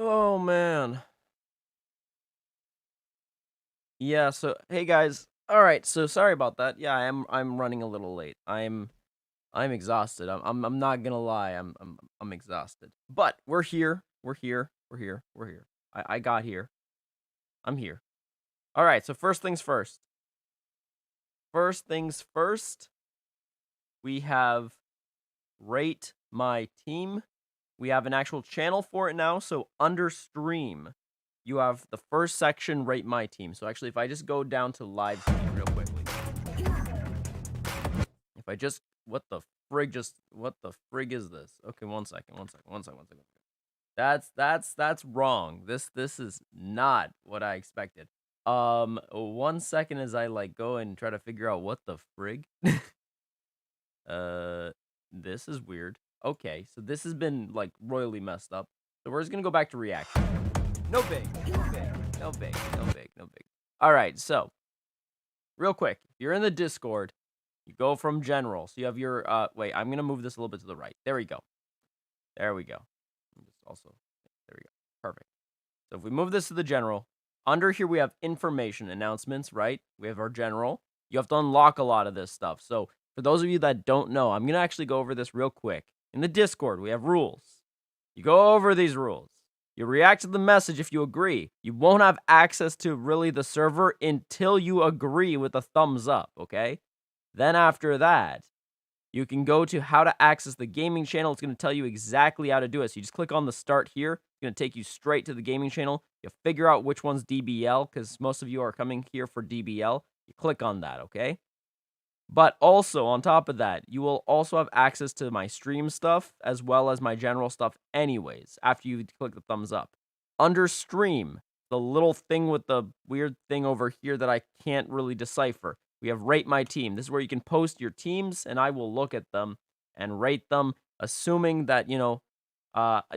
Oh man. Yeah, so hey guys. All right, so sorry about that. Yeah, I'm running a little late. I'm exhausted. I'm not going to lie. I'm exhausted. But we're here. We're here. We're here. We're here. I got here. I'm here. All right, so first things first. First things first, we have Rate My Team. We have an actual channel for it now, so under stream, you have the first section, Rate My Team. So actually, if I just go down to live team real quickly. If I just, what the frig is this? Okay, one second. That's wrong. This is not what I expected. 1 second as I like go and try to figure out what the frig. This is weird. Okay, so this has been like royally messed up. So we're just gonna go back to reaction. No big, no big, no big, no big, no big. All right, so real quick, if you're in the Discord, you go from general. So you have your wait, I'm gonna move this a little bit to the right. There we go. There we go. Also, there we go. Perfect. So if we move this to the general, under here we have information, announcements, right? We have our general. You have to unlock a lot of this stuff. So for those of you that don't know, I'm going to actually go over this real quick. In the Discord, we have rules. You go over these rules. You react to the message if you agree. You won't have access to really the server until you agree with a thumbs up, okay? Then after that, you can go to how to access the gaming channel. It's going to tell you exactly how to do it. So you just click on the start here. It's going to take you straight to the gaming channel. You figure out which one's DBL because most of you are coming here for DBL. You click on that, okay? But also, on top of that, you will also have access to my stream stuff as well as my general stuff anyways after you click the thumbs up. Under stream, the little thing with the weird thing over here that I can't really decipher. We have Rate My Team. This is where you can post your teams, and I will look at them and rate them, assuming that,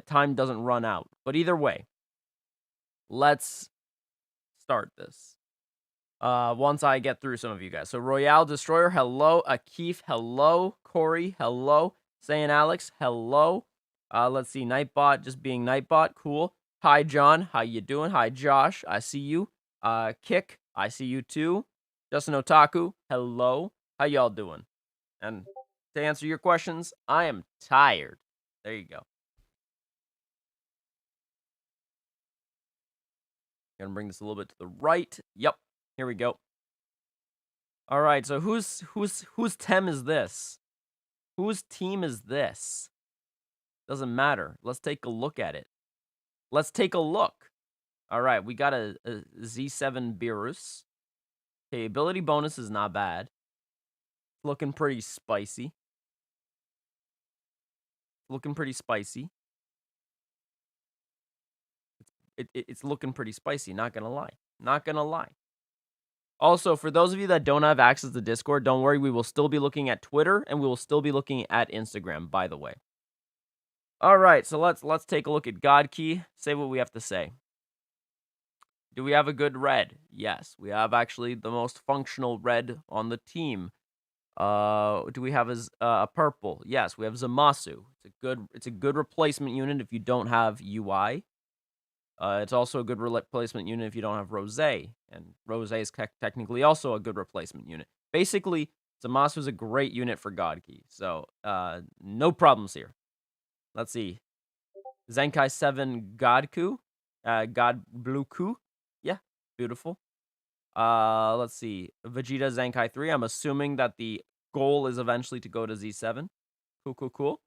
time doesn't run out. But either way, let's start this. Once I get through some of you guys. So Royale Destroyer, hello. Akif, hello. Corey, hello. Saiyan Alex, hello. Let's see. Nightbot just being Nightbot, cool. Hi John, how you doing? Hi Josh, I see you. Kick, I see you too. Justin Otaku, hello. How y'all doing? And to answer your questions, I am tired. There you go. Gonna bring this a little bit to the right. Yep. Here we go. All right, so whose tem is this? Whose team is this? Doesn't matter. Let's take a look at it. Let's take a look. All right, we got a Z7 Beerus. Okay, ability bonus is not bad. Looking pretty spicy. Looking pretty spicy. It's looking pretty spicy, not gonna lie. Not gonna lie. Also, for those of you that don't have access to Discord, don't worry, we will still be looking at Twitter and we will still be looking at Instagram, by the way. All right, so let's take a look at God Key. Say what we have to say. Do we have a good red? Yes, we have actually the most functional red on the team. Do we have a purple? Yes, we have Zamasu. It's a good replacement unit if you don't have UI. It's also a good replacement unit if you don't have Rose, and Rose is technically also a good replacement unit. Basically, Zamasu is a great unit for God Key, so no problems here. Let's see. Zenkai 7 Godku. God Blue Ku. Yeah, beautiful. Let's see. Vegeta Zenkai 3. I'm assuming that the goal is eventually to go to Z7. Cool.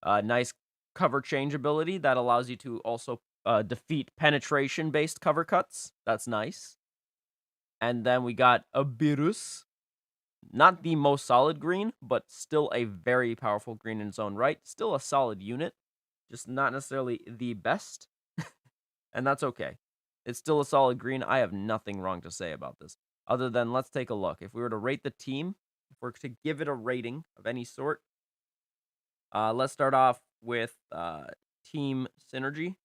Nice cover change ability that allows you to also defeat penetration-based cover cuts. That's nice. And then we got a Beerus. Not the most solid green, but still a very powerful green in its own right. Still a solid unit, just not necessarily the best. And that's okay. It's still a solid green. I have nothing wrong to say about this. Other than, let's take a look. If we were to rate the team, if we're to give it a rating of any sort, let's start off with Team Synergy.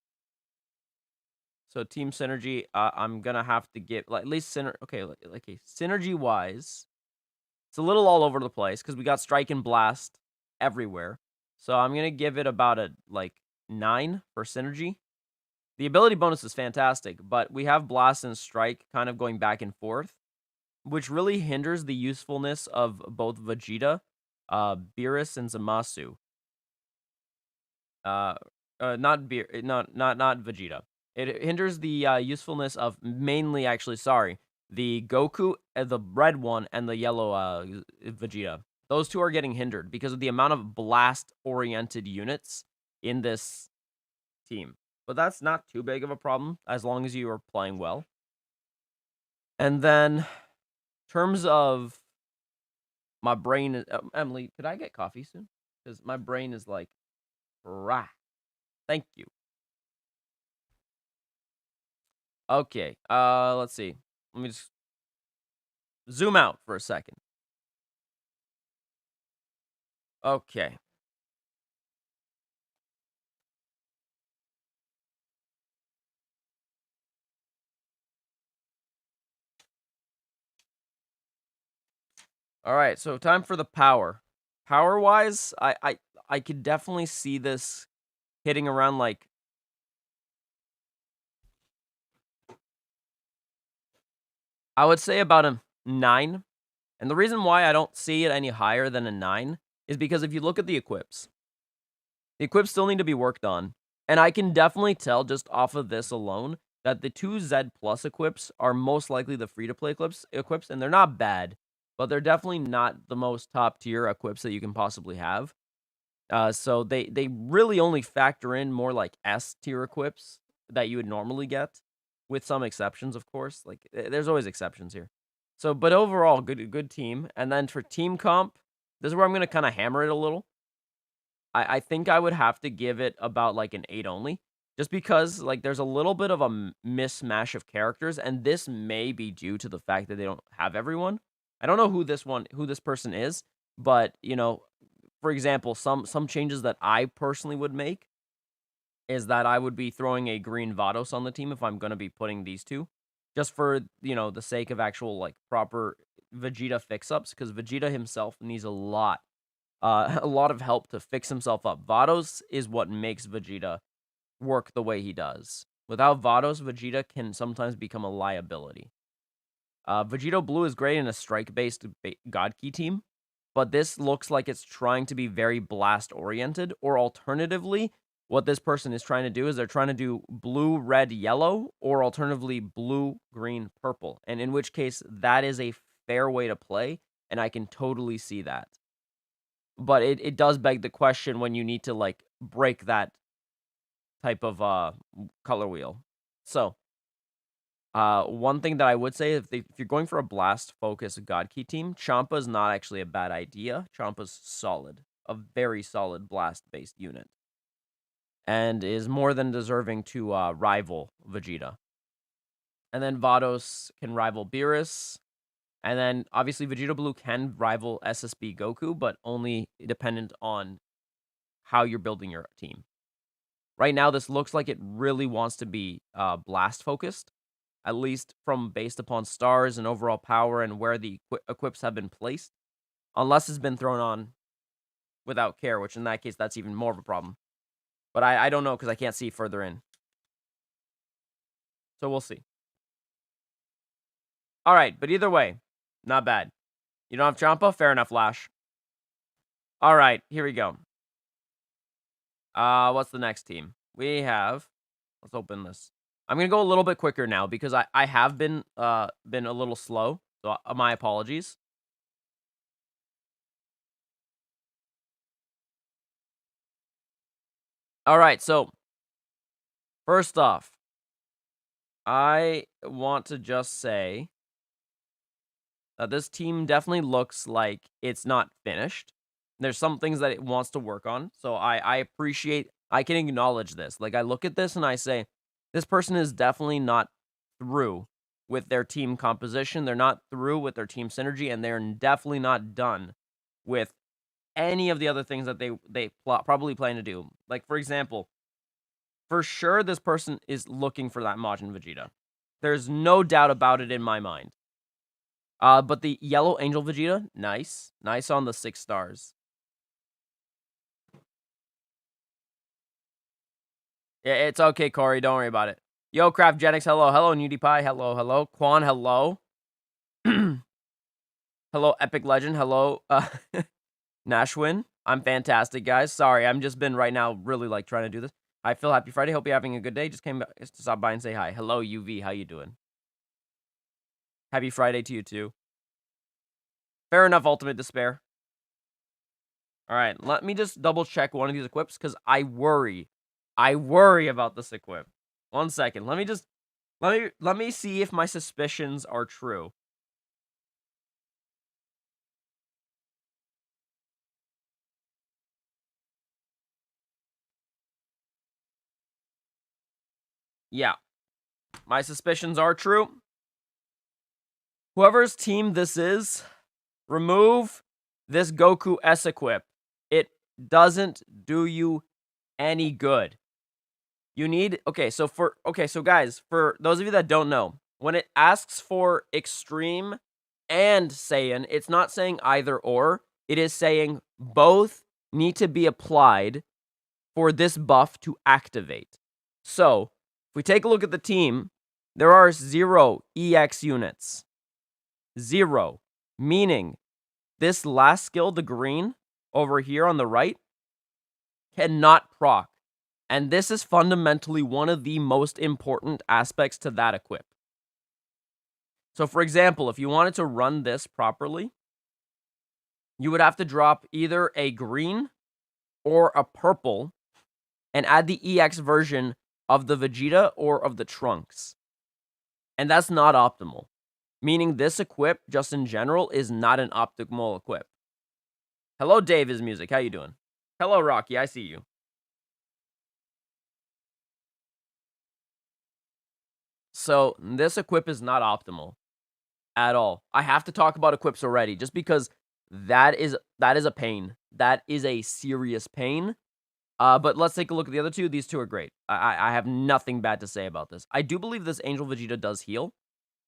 So Team Synergy, I'm gonna have to give at least synergy-wise, it's a little all over the place because we got Strike and Blast everywhere. So I'm gonna give it about a 9 for synergy. The ability bonus is fantastic, but we have Blast and Strike kind of going back and forth, which really hinders the usefulness of both Vegeta, Beerus, and Zamasu. Uh, not Vegeta. It hinders the usefulness of mainly, actually, sorry, the Goku, the red one, and the yellow Vegeta. Those two are getting hindered because of the amount of blast-oriented units in this team. But that's not too big of a problem as long as you are playing well. And then, terms of my brain, Emily, could I get coffee soon? Because my brain is like, rah. Thank you. Okay, let's see. Let me just zoom out for a second. Okay. All right, so time for the power. Power-wise, I could definitely see this hitting around like I would say about a 9. And the reason why I don't see it any higher than a 9 is because if you look at the equips still need to be worked on. And I can definitely tell just off of this alone that the 2 Z Plus equips are most likely the free-to-play equips, and they're not bad, but they're definitely not the most top-tier equips that you can possibly have. So they really only factor in more like S tier equips that you would normally get, with some exceptions, of course. Like there's always exceptions here. So, but overall, good team. And then for team comp, this is where I'm gonna kind of hammer it a little. I think I would have to give it about like an 8 only, just because like there's a little bit of a mismatch of characters, and this may be due to the fact that they don't have everyone. I don't know who this person is, but for example, some changes that I personally would make is that I would be throwing a green Vados on the team if I'm going to be putting these two, just for the sake of actual like proper Vegeta fix-ups, because Vegeta himself needs a lot of help to fix himself up. Vados is what makes Vegeta work the way he does. Without Vados, Vegeta can sometimes become a liability. Vegito Blue is great in a strike-based God Key team, but this looks like it's trying to be very blast-oriented, or alternatively, what this person is trying to do is they're trying to do blue, red, yellow, or alternatively blue, green, purple, and in which case, that is a fair way to play, and I can totally see that. But it does beg the question when you need to, like, break that type of color wheel. So, one thing that I would say, if you're going for a blast-focused God Key team, Champa is not actually a bad idea. Champa's solid. A very solid blast-based unit. And is more than deserving to rival Vegeta. And then Vados can rival Beerus. And then, obviously, Vegeta Blue can rival SSB Goku, but only dependent on how you're building your team. Right now, this looks like it really wants to be blast-focused, at least from based upon stars and overall power and where the equips have been placed, unless it's been thrown on without care, which in that case, that's even more of a problem. But I don't know because I can't see further in. So we'll see. All right, but either way, not bad. You don't have Champa? Fair enough, Lash. All right, here we go. What's the next team? We have, let's open this. I'm going to go a little bit quicker now because I have been a little slow. So my apologies. All right, so first off, I want to just say that this team definitely looks like it's not finished. There's some things that it wants to work on. So I appreciate, I can acknowledge this. Like I look at this and I say, this person is definitely not through with their team composition. They're not through with their team synergy, and they're definitely not done with any of the other things that they probably plan to do. Like, for example, for sure, this person is looking for that Majin Vegeta. There's no doubt about it in my mind. But the yellow Angel Vegeta, nice. Nice on the 6 stars. It's okay, Corey. Don't worry about it. Yo, Craftgenics, hello. Hello, NudiePie. Hello, hello. Quan, hello. Hello, Epic Legend. Hello, Nashwin. I'm fantastic, guys. Sorry, I'm just been right now really like trying to do this. I feel happy Friday. Hope you're having a good day. Just came back to stop by and say hi. Hello, UV. How you doing? Happy Friday to you too. Fair enough, Ultimate Despair. All right, let me just double check one of these equips because I worry about this equip. 1 second. Let me see if my suspicions are true. Yeah, my suspicions are true. Whoever's team this is, remove this Goku S equip. It doesn't do you any good. You need, so guys, for those of you that don't know, when it asks for Extreme and Saiyan, it's not saying either or. It is saying both need to be applied for this buff to activate. So, if we take a look at the team, there are 0 EX units. 0. Meaning, this last skill, the green, over here on the right, cannot proc. And this is fundamentally one of the most important aspects to that equip. So, for example, if you wanted to run this properly, you would have to drop either a green or a purple and add the EX version of the Vegeta or of the Trunks. And that's not optimal. Meaning this equip, just in general, is not an optimal equip. Hello, Dave is Music. How you doing? Hello, Rocky. I see you. So, this equip is not optimal at all. I have to talk about equips already, just because that is a pain. That is a serious pain. But let's take a look at the other two. These two are great. I have nothing bad to say about this. I do believe this Angel Vegeta does heal.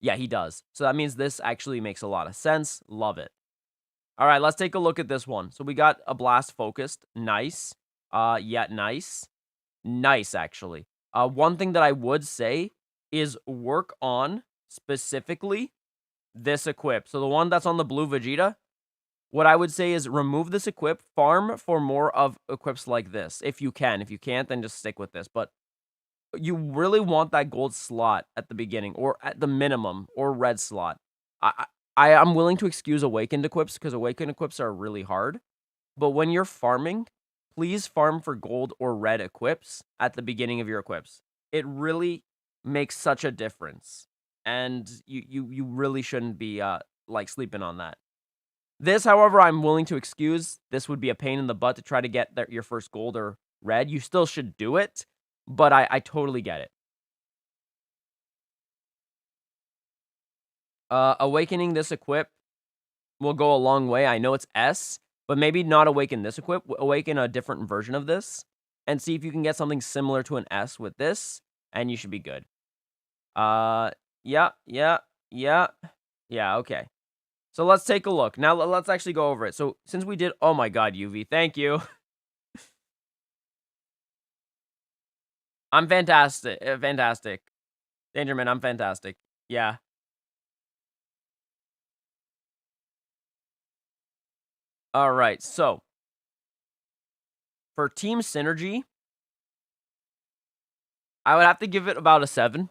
Yeah, he does. So that means this actually makes a lot of sense. Love it. All right, let's take a look at this one. So we got a blast focused. Nice. Yeah, nice. Nice, actually. One thing that I would say is work on, specifically, this equip. So the one that's on the blue Vegeta, what I would say is remove this equip, farm for more of equips like this, if you can. If you can't, then just stick with this. But you really want that gold slot at the beginning, or at the minimum, or red slot. I'm willing to excuse awakened equips, because awakened equips are really hard. But when you're farming, please farm for gold or red equips at the beginning of your equips. It really makes such a difference. And you really shouldn't be, like, sleeping on that. This, however, I'm willing to excuse. This would be a pain in the butt to try to get your first gold or red. You still should do it, but I totally get it. Awakening this equip will go a long way. I know it's S, but maybe not awaken this equip. Awaken a different version of this, and see if you can get something similar to an S with this, and you should be good. Yeah, okay. So let's take a look. Now let's actually go over it. So since we did, oh my god, UV, thank you. I'm fantastic. Fantastic. Dangerman, I'm fantastic. Yeah. All right. So for team synergy, I would have to give it about a 7.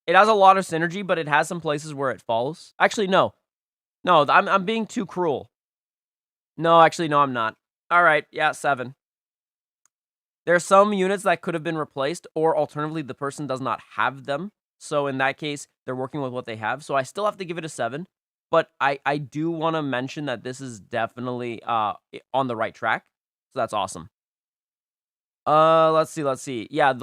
It has a lot of synergy, but it has some places where it falls. Actually, no. No, I'm being too cruel. No, actually, no, I'm not. All right. Yeah, 7. There are some units that could have been replaced, or alternatively, the person does not have them. So in that case, they're working with what they have. So I still have to give it a 7. But I do want to mention that this is definitely on the right track. So that's awesome. Let's see. Yeah,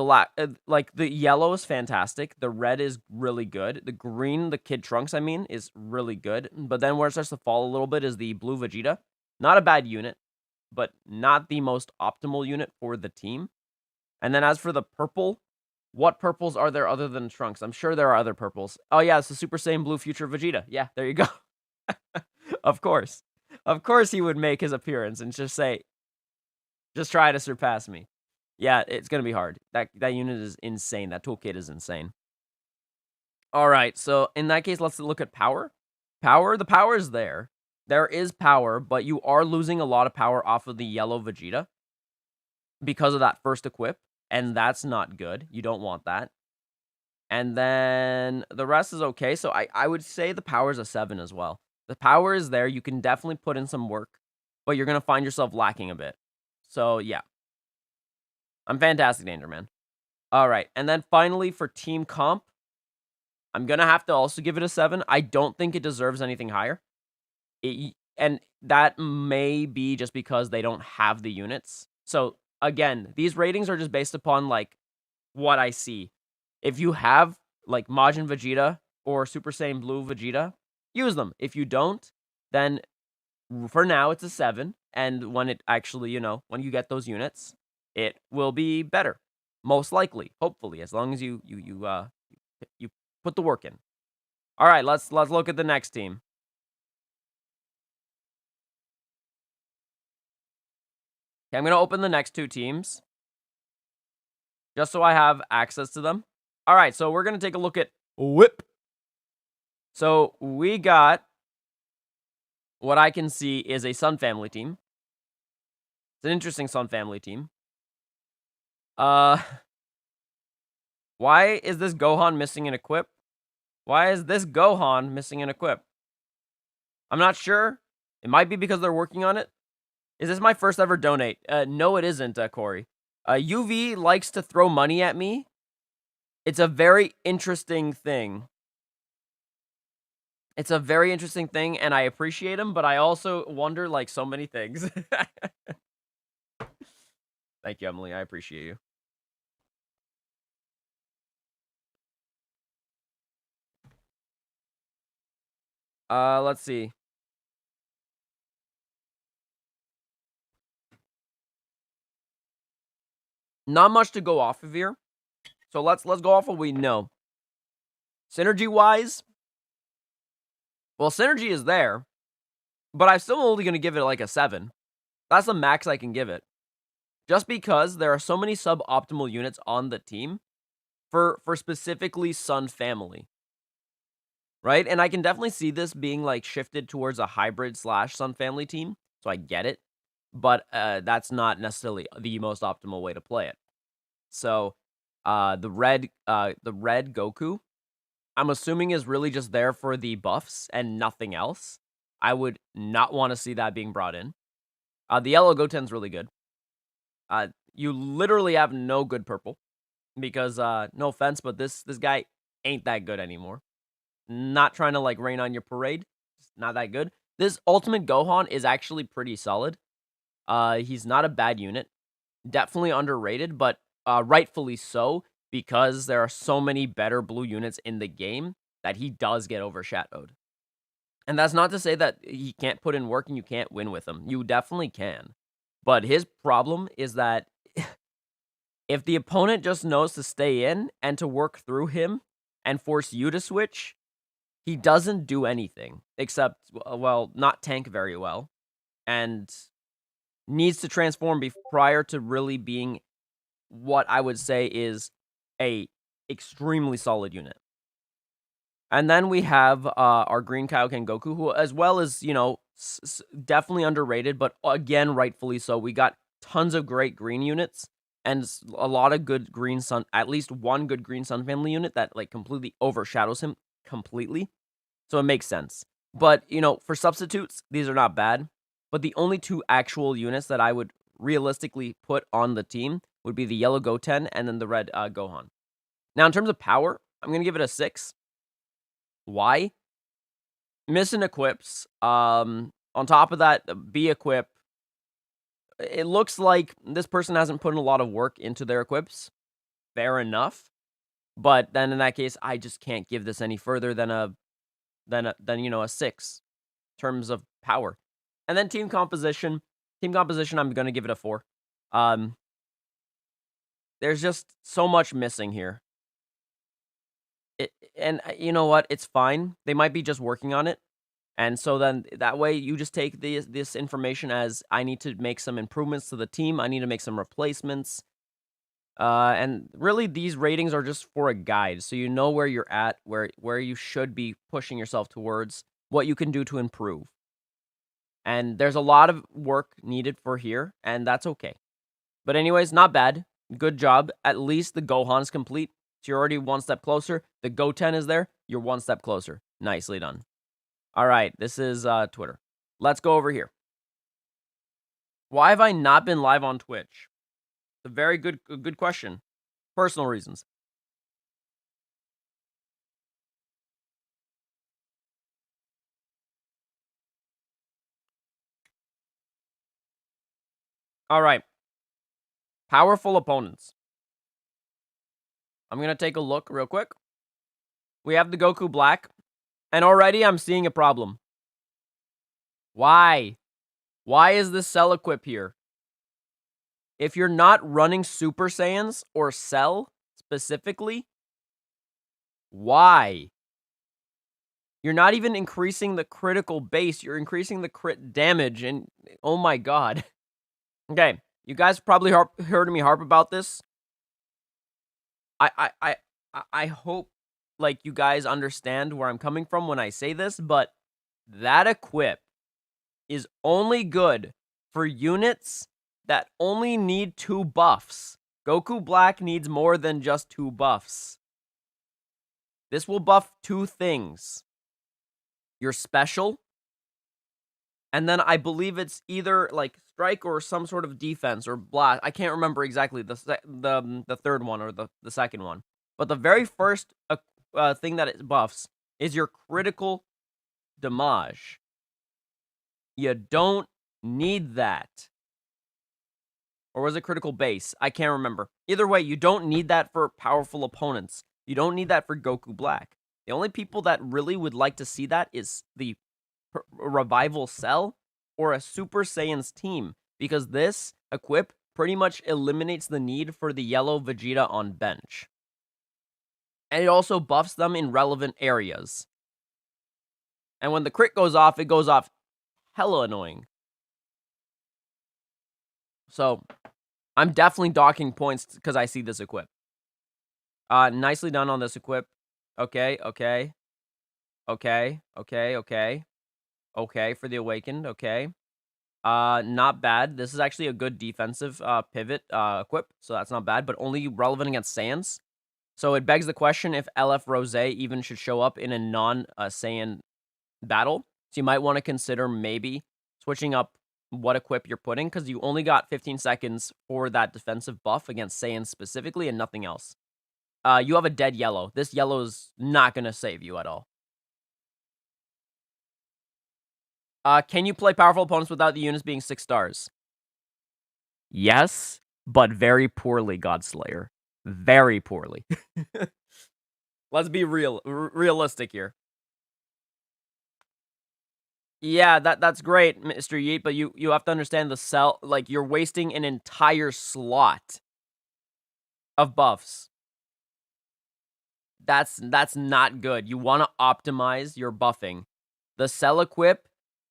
like the yellow is fantastic. The red is really good. The green, the Kid Trunks, I mean, is really good. But then where it starts to fall a little bit is the blue Vegeta. Not a bad unit, but not the most optimal unit for the team. And then as for the purple, what purples are there other than Trunks? I'm sure there are other purples. Oh yeah, it's the Super Saiyan Blue Future Vegeta. Yeah, there you go. Of course. Of course he would make his appearance and just say, just try to surpass me. Yeah, it's gonna be hard. That unit is insane. That toolkit is insane. Alright, so in that case, let's look at power. The power is there. There is power, but you are losing a lot of power off of the yellow Vegeta because of that first equip, and that's not good. You don't want that. And then the rest is okay. So I would say the power is a 7 as well. The power is there. You can definitely put in some work, but you're gonna find yourself lacking a bit. So yeah, I'm Fantastic Danger Man. All right, and then finally for team comp, I'm gonna have to also give it a 7. I don't think it deserves anything higher. And that may be just because they don't have the units. So again, these ratings are just based upon like what I see. If you have like Majin Vegeta or Super Saiyan Blue Vegeta, use them. If you don't, then for now it's a 7. And when it actually, when you get those units, it will be better. Most likely, hopefully, as long as you put the work in. All right, let's look at the next team. Okay, I'm gonna open the next two teams just so I have access to them. All right, so we're gonna take a look at Whip. So we got what I can see is a Sun Family team. It's an interesting Sun Family team. Why is this Gohan missing an equip? Why is this Gohan missing an equip? I'm not sure. It might be because they're working on it. Is this my first ever donate? No, it isn't, Corey. UV likes to throw money at me. It's a very interesting thing. It's a very interesting thing, and I appreciate him, but I also wonder, like, so many things. Thank you, Emily. I appreciate you. Let's see. Not much to go off of here. So let's go off what we know. Synergy-wise, well, synergy is there, but I'm still only going to give it, like, a 7. That's the max I can give it. Just because there are so many suboptimal units on the team for specifically Sun Family. Right? And I can definitely see this being, like, shifted towards a hybrid / Sun Family team, so I get it. But, that's not necessarily the most optimal way to play it. So, the red Goku, I'm assuming is really just there for the buffs and nothing else. I would not wanna see that being brought in. The yellow Goten's really good. You literally have no good purple because, no offense, but this guy ain't that good anymore. Not trying to, like, rain on your parade. Just not that good. This Ultimate Gohan is actually pretty solid. He's not a bad unit. Definitely underrated, but rightfully so, because there are so many better blue units in the game that he does get overshadowed. And that's not to say that he can't put in work and you can't win with him. You definitely can. But his problem is that if the opponent just knows to stay in and to work through him and force you to switch, he doesn't do anything except, well, not tank very well. And needs to transform prior to really being what I would say is a extremely solid unit. And then we have our Green Kaioken Goku, who as well as, definitely underrated, but again, rightfully so. We got tons of great green units and a lot of good green sun, at least one good green Sun Family unit that like completely overshadows him completely. So it makes sense. But, for substitutes, these are not bad. But the only two actual units that I would realistically put on the team would be the yellow Goten and then the red Gohan. Now, in terms of power, I'm going to give it a 6. Why? Missing equips. On top of that, B equip. It looks like this person hasn't put in a lot of work into their equips. Fair enough. But then in that case, I just can't give this any further than a 6 in terms of power. And then team composition. Team composition, I'm going to give it a 4. There's just so much missing here. And you know what? It's fine. They might be just working on it. And so then that way you just take this information as I need to make some improvements to the team. I need to make some replacements. And really, these ratings are just for a guide, so you know where you're at, where you should be pushing yourself towards, what you can do to improve. And there's a lot of work needed for here, and that's okay. But anyways, not bad. Good job. At least the Gohan's complete. So you're already one step closer. The Goten is there. You're one step closer. Nicely done. All right, this is Twitter. Let's go over here. Why have I not been live on Twitch? It's a very good question. Personal reasons. All right. Powerful opponents. I'm going to take a look real quick. We have the Goku Black. And already I'm seeing a problem. Why? Why is this Cell equip here? If you're not running Super Saiyans or Cell specifically, why? You're not even increasing the critical base. You're increasing the crit damage. And oh my god. Okay. You guys probably heard me harp about this. I hope like you guys understand where I'm coming from when I say this, but that equip is only good for units that only need 2 buffs. Goku Black needs more than just 2 buffs. This will buff 2 things. Your special, and then I believe it's either like strike or some sort of defense or blast. I can't remember exactly the third one or the second one. But the very first thing that it buffs is your critical damage. You don't need that. Or was it critical base? I can't remember. Either way, you don't need that for powerful opponents. You don't need that for Goku Black. The only people that really would like to see that is the Revival Cell or a Super Saiyan's team, because this equip pretty much eliminates the need for the yellow Vegeta on bench. And it also buffs them in relevant areas. And when the crit goes off, it goes off hella annoying. So, I'm definitely docking points because I see this equip. Nicely done on this equip. Okay. Okay, for the Awakened, okay. Not bad. This is actually a good defensive pivot equip, so that's not bad, but only relevant against Saiyans. So it begs the question if LF Rose even should show up in a non-Saiyan battle. So you might want to consider maybe switching up what equip you're putting, because you only got 15 seconds for that defensive buff against Saiyans specifically and nothing else. You have a dead yellow. This yellow is not going to save you at all. Can you play powerful opponents without the units being 6 stars? Yes, but very poorly, Godslayer. Very poorly. Let's be realistic here. Yeah, that's great, Mr. Yeet, but you have to understand the cell, like, you're wasting an entire slot of buffs. That's not good. You want to optimize your buffing. The cell equip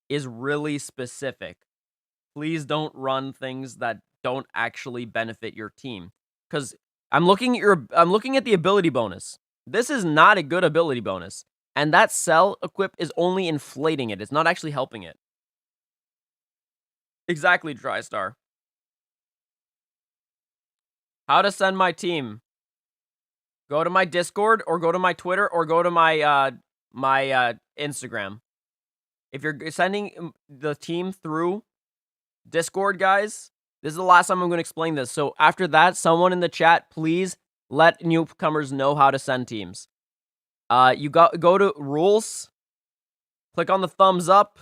is really specific. Please don't run things that don't actually benefit your team. Because I'm looking at the ability bonus. This is not a good ability bonus. And that cell equip is only inflating it. It's not actually helping it. Exactly, Tristar. How to send my team. Go to my Discord, or go to my Twitter, or go to my my Instagram. If you're sending the team through Discord, guys, this is the last time I'm going to explain this. So after that, someone in the chat, please let newcomers know how to send teams. You go to rules, click on the thumbs up.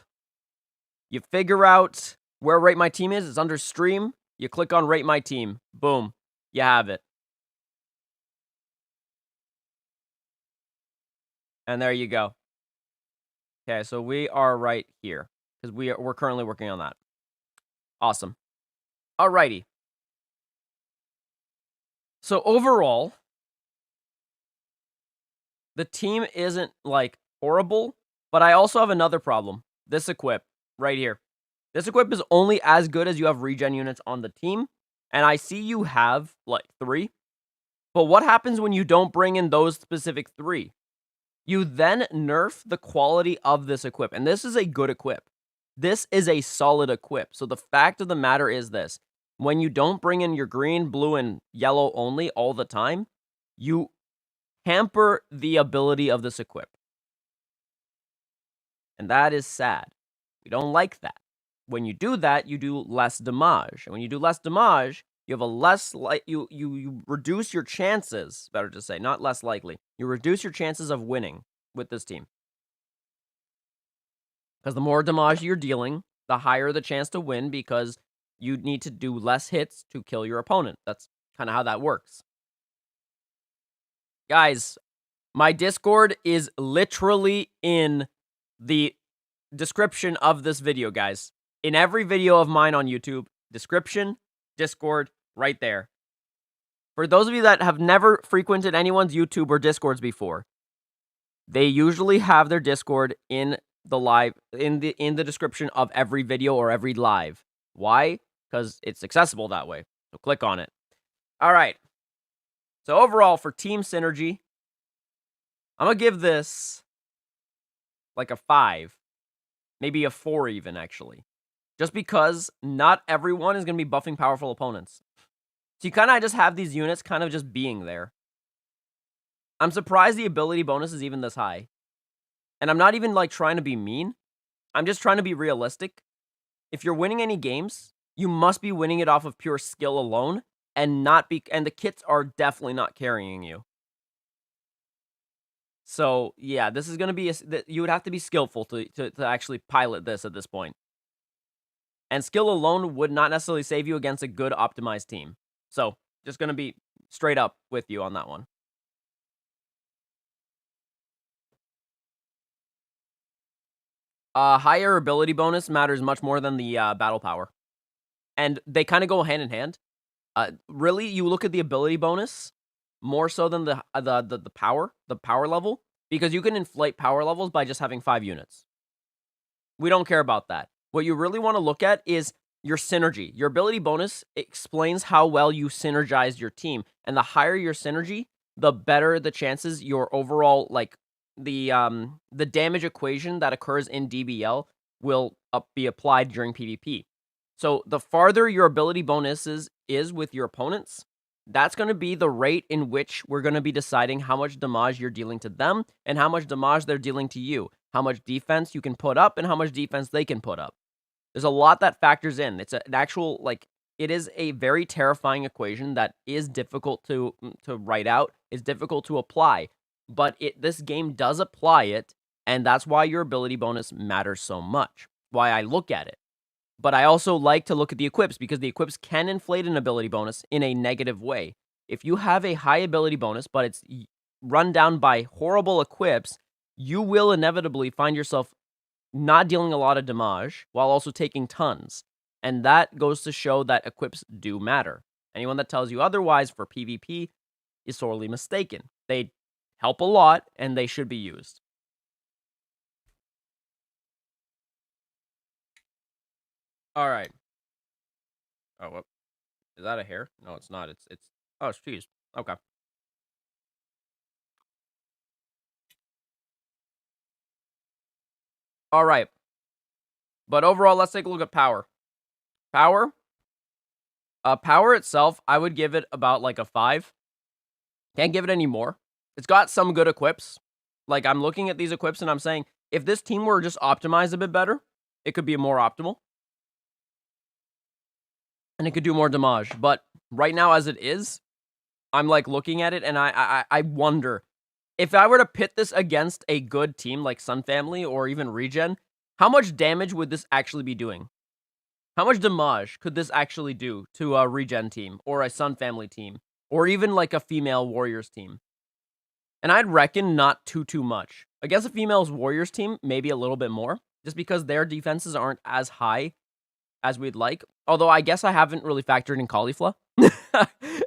You figure out where Rate My Team is. It's under stream. You click on Rate My Team. Boom. You have it. And there you go. Okay, so we are right here because we're currently working on that. Awesome. Alrighty. So overall, the team isn't like horrible, but I also have another problem. This equip right here. This equip is only as good as you have regen units on the team. And I see you have, like, 3. But what happens when you don't bring in those specific 3? You then nerf the quality of this equip, and this is a good equip. This is a solid equip. So the fact of the matter is this. When you don't bring in your green, blue, and yellow only all the time, you hamper the ability of this equip. And that is sad. We don't like that. When you do that, you do less damage. And when you do less damage, you have a less you reduce your chances, better to say, not less likely. You reduce your chances of winning with this team. Because the more damage you're dealing, the higher the chance to win because you need to do less hits to kill your opponent. That's kind of how that works. Guys, my Discord is literally in the description of this video, guys. In every video of mine on YouTube, description, Discord, right there. For those of you that have never frequented anyone's YouTube or Discords before, they usually have their Discord in the live in the description of every video or every live. Why? Because it's accessible that way. So click on it. All right. So overall, for team synergy, I'm gonna give this like a 5, maybe a 4 even, actually. Just because not everyone is going to be buffing powerful opponents. So you kind of just have these units kind of just being there. I'm surprised the ability bonus is even this high. And I'm not even like trying to be mean. I'm just trying to be realistic. If you're winning any games, you must be winning it off of pure skill alone and and the kits are definitely not carrying you. So, yeah, this is going to be you would have to be skillful to actually pilot this at this point. And skill alone would not necessarily save you against a good optimized team. So, just going to be straight up with you on that one. Higher ability bonus matters much more than the battle power. And they kind of go hand in hand. Really, you look at the ability bonus more so than the power level, because you can inflate power levels by just having 5 units. We don't care about that. What you really want to look at is your synergy. Your ability bonus explains how well you synergize your team, and the higher your synergy, the better the chances your overall, like, the damage equation that occurs in DBL will be applied during PvP. So the farther your ability bonuses is with your opponents, that's going to be the rate in which we're going to be deciding how much damage you're dealing to them and how much damage they're dealing to you, how much defense you can put up and how much defense they can put up. There's a lot that factors in. It's an actual, like, it is a very terrifying equation that is difficult to write out, is difficult to apply, but this game does apply it, and that's why your ability bonus matters so much, why I look at it. But I also like to look at the equips, because the equips can inflate an ability bonus in a negative way. If you have a high ability bonus, but it's run down by horrible equips, you will inevitably find yourself not dealing a lot of damage, while also taking tons. And that goes to show that equips do matter. Anyone that tells you otherwise for PvP is sorely mistaken. They help a lot, and they should be used. Alright. Oh, what? Is that a hair? No, it's not. It's oh, it's cheese. Okay. Alright. But overall, let's take a look at power. Power itself, I would give it about like a 5. Can't give it any more. It's got some good equips. Like, I'm looking at these equips and I'm saying, if this team were just optimized a bit better, it could be more optimal. And it could do more damage. But right now, as it is, I'm like looking at it and I wonder, if I were to pit this against a good team like Sun Family or even Regen, how much damage would this actually be doing? How much damage could this actually do to a Regen team or a Sun Family team or even like a female Warriors team? And I'd reckon not too much. Against a female Warriors team, maybe a little bit more, just because their defenses aren't as high as we'd like. Although I guess I haven't really factored in Caulifla.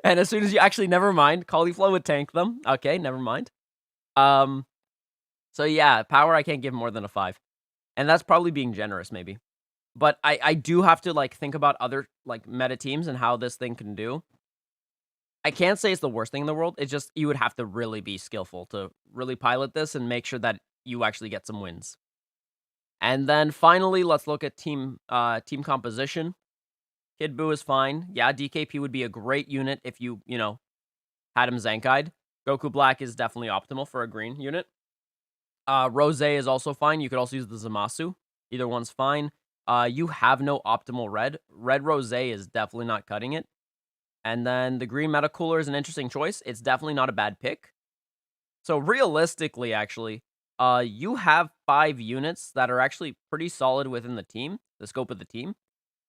And as soon as you actually, never mind, Caulifla would tank them. Okay, never mind. So yeah, power I can't give more than a 5. And that's probably being generous, maybe. But I do have to, like, think about other, like, meta teams and how this thing can do. I can't say it's the worst thing in the world, it's just you would have to really be skillful to really pilot this and make sure that you actually get some wins. And then finally, let's look at team composition. Kid Buu is fine. Yeah, DKP would be a great unit if you know, had him Zenkai'd. Goku Black is definitely optimal for a green unit. Rose is also fine. You could also use the Zamasu. Either one's fine. You have no optimal red. Red Rose is definitely not cutting it. And then the green Meta Cooler is an interesting choice. It's definitely not a bad pick. So realistically, actually, you have 5 units that are actually pretty solid within the team, the scope of the team.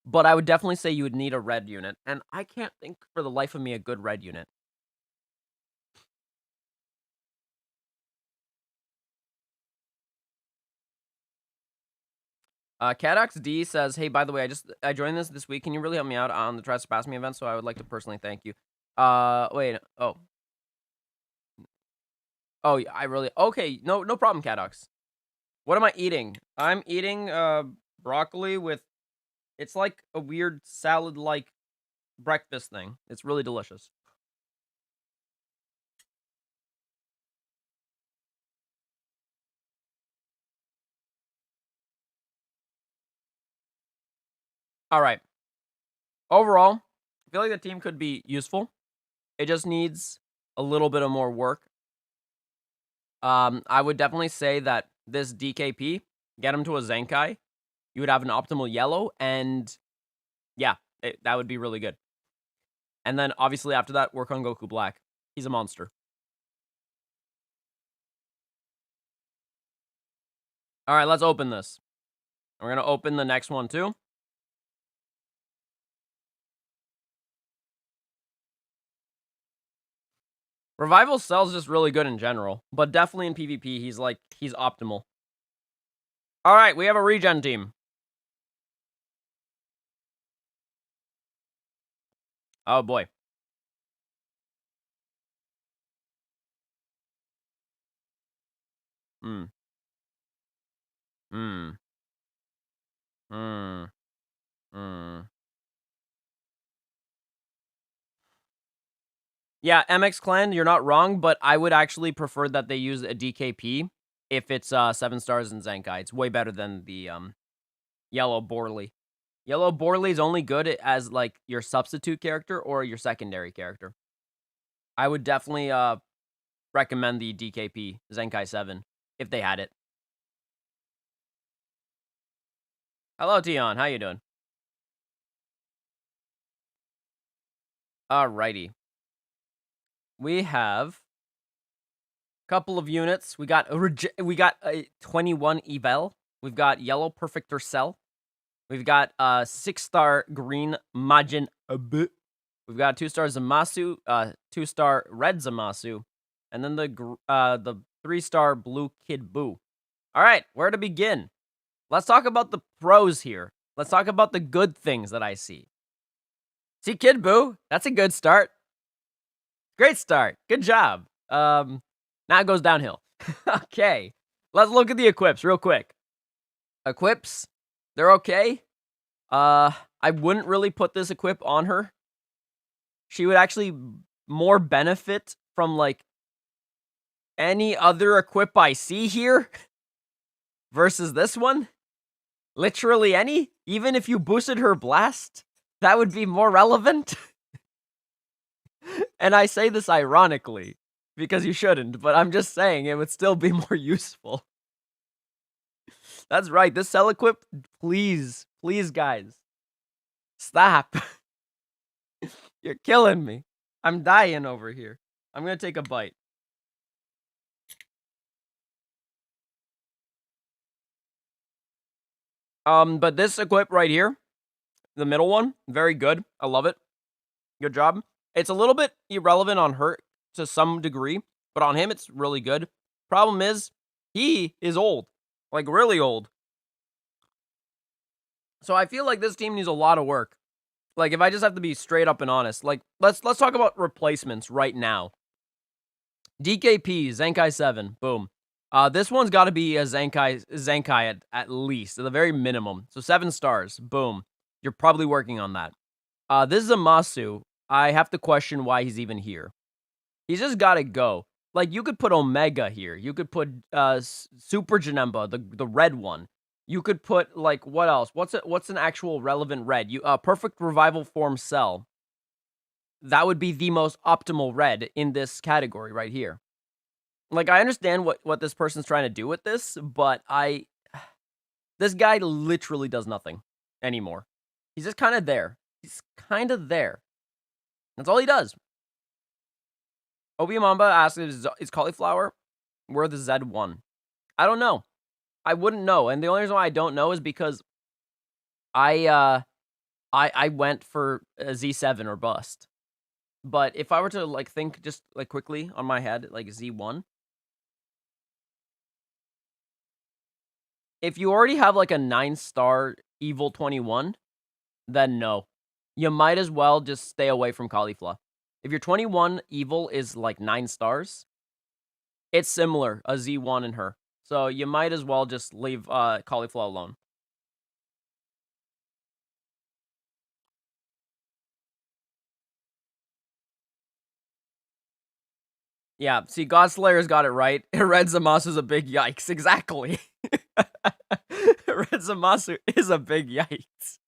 But I would definitely say you would need a red unit. And I can't think for the life of me a good red unit. Cadox D says, "Hey, by the way, I joined this week. Can you really help me out on the Try to Surpass Me event? So I would like to personally thank you." Wait. Oh, yeah, I really okay. No problem, Cadox. What am I eating? I'm eating broccoli with. It's like a weird salad-like breakfast thing. It's really delicious. All right. Overall, I feel like the team could be useful. It just needs a little bit of more work. I would definitely say that this DKP, get him to a Zenkai, you would have an optimal yellow, and yeah, that would be really good. And then, obviously, after that, work on Goku Black. He's a monster. All right, let's open this. We're going to open the next one, too. Revival Cell's just really good in general, but definitely in PvP, he's optimal. All right, we have a regen team. Oh, boy. Hmm. Hmm. Hmm. Hmm. Yeah, MX Clan, you're not wrong, but I would actually prefer that they use a DKP if it's 7 stars in Zenkai. It's way better than the Yellow Borley. Yellow Borley is only good as like your substitute character or your secondary character. I would definitely recommend the DKP Zenkai 7 if they had it. Hello, Tion. How you doing? Alrighty. We have a couple of units. We got a 21 Evel. We've got Yellow Perfector Cell. We've got 6-star green Majin Buu. We've got 2-star Zamasu, 2-star red Zamasu, and then the 3-star blue Kid Buu. All right, where to begin? Let's talk about the pros here. Let's talk about the good things that I see. See, Kid Buu, that's a good start. Great start. Good job. Now it goes downhill. Okay, let's look at the equips real quick. Equips, they're okay. I wouldn't really put this equip on her. She would actually more benefit from, like, any other equip I see here versus this one. Literally any. Even if you boosted her blast, that would be more relevant. And I say this ironically, because you shouldn't, but I'm just saying it would still be more useful. That's right, this cell equip, please, guys. Stop. You're killing me. I'm dying over here. I'm gonna take a bite. But this equip right here, the middle one, very good. I love it. Good job. It's a little bit irrelevant on her to some degree, but on him, it's really good. Problem is, he is old. Like, really old. So I feel like this team needs a lot of work. Like, if I just have to be straight up and honest, like, let's talk about replacements right now. DKP, Zenkai 7, boom. This one's got to be a Zenkai at least, at the very minimum. So 7 stars. Boom. You're probably working on that. This is a Masu. I have to question why he's even here. He's just got to go. Like, you could put Omega here. You could put Super Janemba, the red one. You could put, like, what else? What's an actual relevant red? Perfect Revival Form Cell. That would be the most optimal red in this category right here. Like, I understand what this person's trying to do with this, but this guy literally does nothing anymore. He's just kind of there. He's kind of there. That's all he does. Obiamamba asks, is cauliflower worth a Z1? I don't know. I wouldn't know. And the only reason why I don't know is because I went for a Z7 or bust. But if I were to, like, think just, like, quickly on my head, like, Z1. If you already have, like, a 9-star Evil 21, then no. You might as well just stay away from cauliflower. If your 21 Evil is, like, 9 stars, it's similar, a Z1 in her. So you might as well just leave cauliflower alone. Yeah, see, Godslayer's got it right. Red Zamasu's a big yikes. Exactly. Red Zamasu is a big yikes.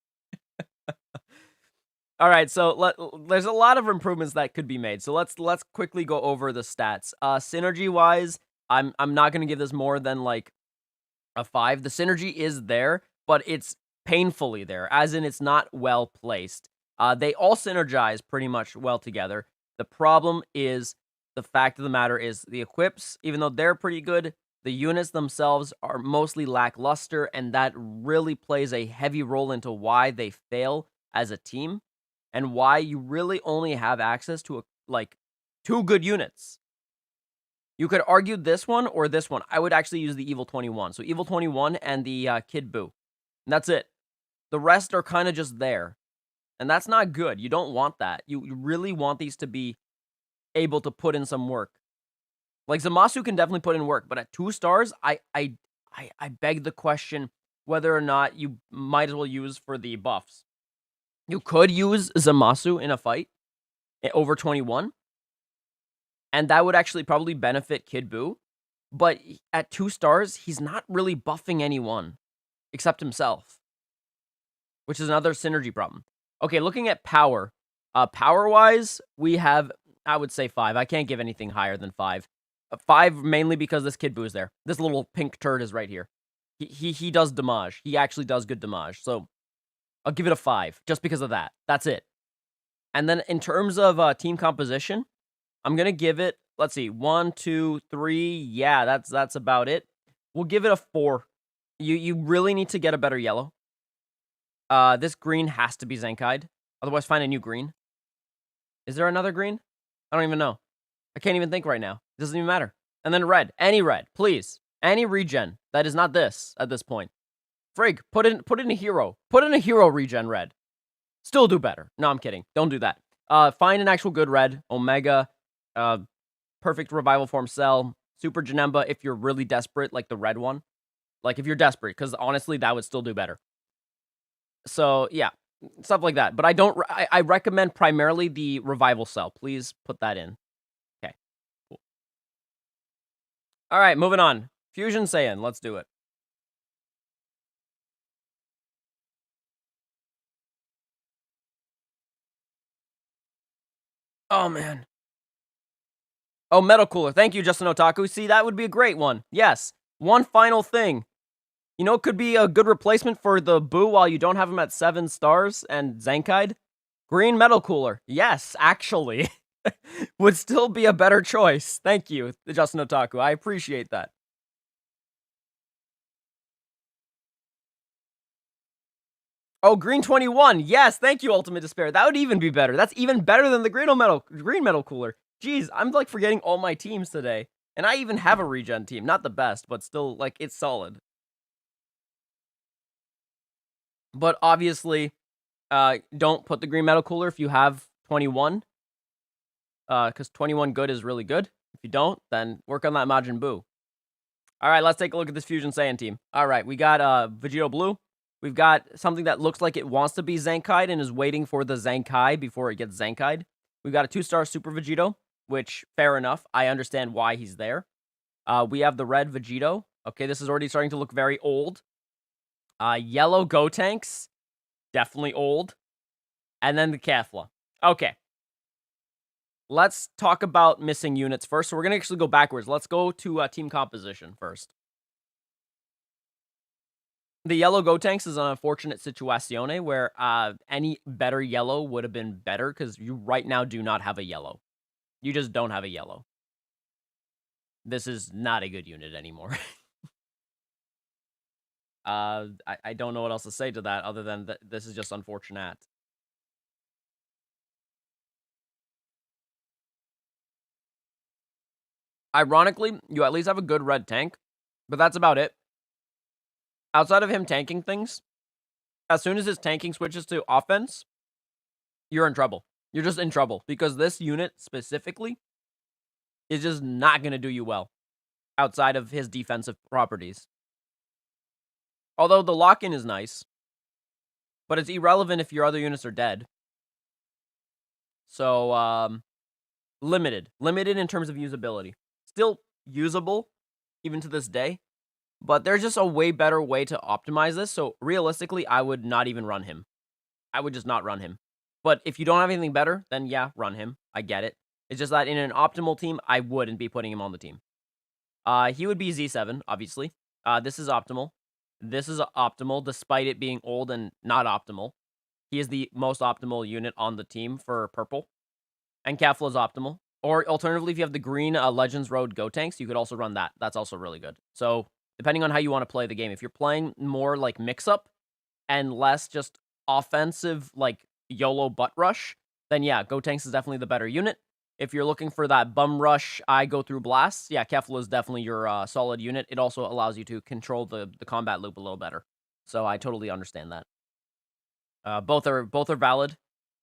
All right, so there's a lot of improvements that could be made. So let's quickly go over the stats. Synergy wise, I'm not gonna give this more than like a 5. The synergy is there, but it's painfully there, as in it's not well placed. They all synergize pretty much well together. The problem is the fact of the matter is the equips, even though they're pretty good, the units themselves are mostly lackluster, and that really plays a heavy role into why they fail as a team and why you really only have access to like 2 good units. You could argue this one or this one. I would actually use the Evil 21. So Evil 21 and the Kid Buu. And that's it. The rest are kind of just there. And that's not good. You don't want that. You really want these to be able to put in some work. Like, Zamasu can definitely put in work, but at 2 stars, I beg the question whether or not you might as well use for the buffs. You could use Zamasu in a fight over 21, and that would actually probably benefit Kid Buu, but at 2 stars, he's not really buffing anyone except himself, which is another synergy problem. Okay, looking at power. Power-wise, we have, I would say 5. I can't give anything higher than 5. 5 mainly because this Kid Buu is there. This little pink turd is right here. He does damage. He actually does good damage. So I'll give it a 5 just because of that. That's it. And then in terms of team composition, I'm gonna give it, let's see, 1, 2, 3. Yeah, that's about it. We'll give it a 4. You really need to get a better yellow. This green has to be Zenkai'd. Otherwise, find a new green. Is there another green? I don't even know. I can't even think right now. It doesn't even matter. And then red. Any red, please. Any regen that is not this at this point. Frig, put in a hero. Put in a hero regen red. Still do better. No, I'm kidding. Don't do that. Find an actual good red. Omega. Perfect revival form cell. Super Janemba if you're really desperate, like the red one. Like if you're desperate, because honestly, that would still do better. So, yeah. Stuff like that. But I recommend primarily the revival cell. Please put that in. Okay. Cool. All right, moving on. Fusion Saiyan. Let's do it. Oh, man. Oh, Metal Cooler. Thank you, Justin Otaku. See, that would be a great one. Yes. One final thing. You know, it could be a good replacement for the Buu while you don't have him at 7 stars and Zenkai'd. Green Metal Cooler. Yes, actually. Would still be a better choice. Thank you, Justin Otaku. I appreciate that. Oh, Green 21. Yes, thank you, Ultimate Despair. That would even be better. That's even better than the Green Metal Cooler. Jeez, I'm like forgetting all my teams today. And I even have a regen team. Not the best, but still, like, it's solid. But obviously, don't put the Green Metal Cooler if you have 21. Because 21 good is really good. If you don't, then work on that Majin Buu. All right, let's take a look at this Fusion Saiyan team. All right, we got Vegito Blue. We've got something that looks like it wants to be Zankai'd and is waiting for the Zankai before it gets Zankai'd. We've got a 2-star Super Vegito, which, fair enough. I understand why he's there. We have the red Vegito. Okay, this is already starting to look very old. Yellow Gotenks. Definitely old. And then the Kefla. Okay. Let's talk about missing units first. So we're going to actually go backwards. Let's go to team composition first. The yellow Gotenks is an unfortunate situazione where any better yellow would have been better because you right now do not have a yellow. You just don't have a yellow. This is not a good unit anymore. I don't know what else to say to that other than this is just unfortunate. Ironically, you at least have a good red tank, but that's about it. Outside of him tanking things, as soon as his tanking switches to offense, you're in trouble. You're just in trouble because this unit specifically is just not going to do you well outside of his defensive properties. Although the lock-in is nice, but it's irrelevant if your other units are dead. So, limited. Limited in terms of usability. Still usable, even to this day. But there's just a way better way to optimize this. So, realistically, I would not even run him. I would just not run him. But if you don't have anything better, then yeah, run him. I get it. It's just that in an optimal team, I wouldn't be putting him on the team. He would be Z7, obviously. This is optimal. This is optimal, despite it being old and not optimal. He is the most optimal unit on the team for purple. And Kefla is optimal. Or alternatively, if you have the green Legends Road Gotenks, you could also run that. That's also really good. So, depending on how you want to play the game, if you're playing more like mix-up and less just offensive, like YOLO butt rush, then yeah, Gotenks is definitely the better unit. If you're looking for that bum rush, I go through blasts, yeah, Kefla is definitely your solid unit. It also allows you to control the combat loop a little better. So I totally understand that. Both are valid.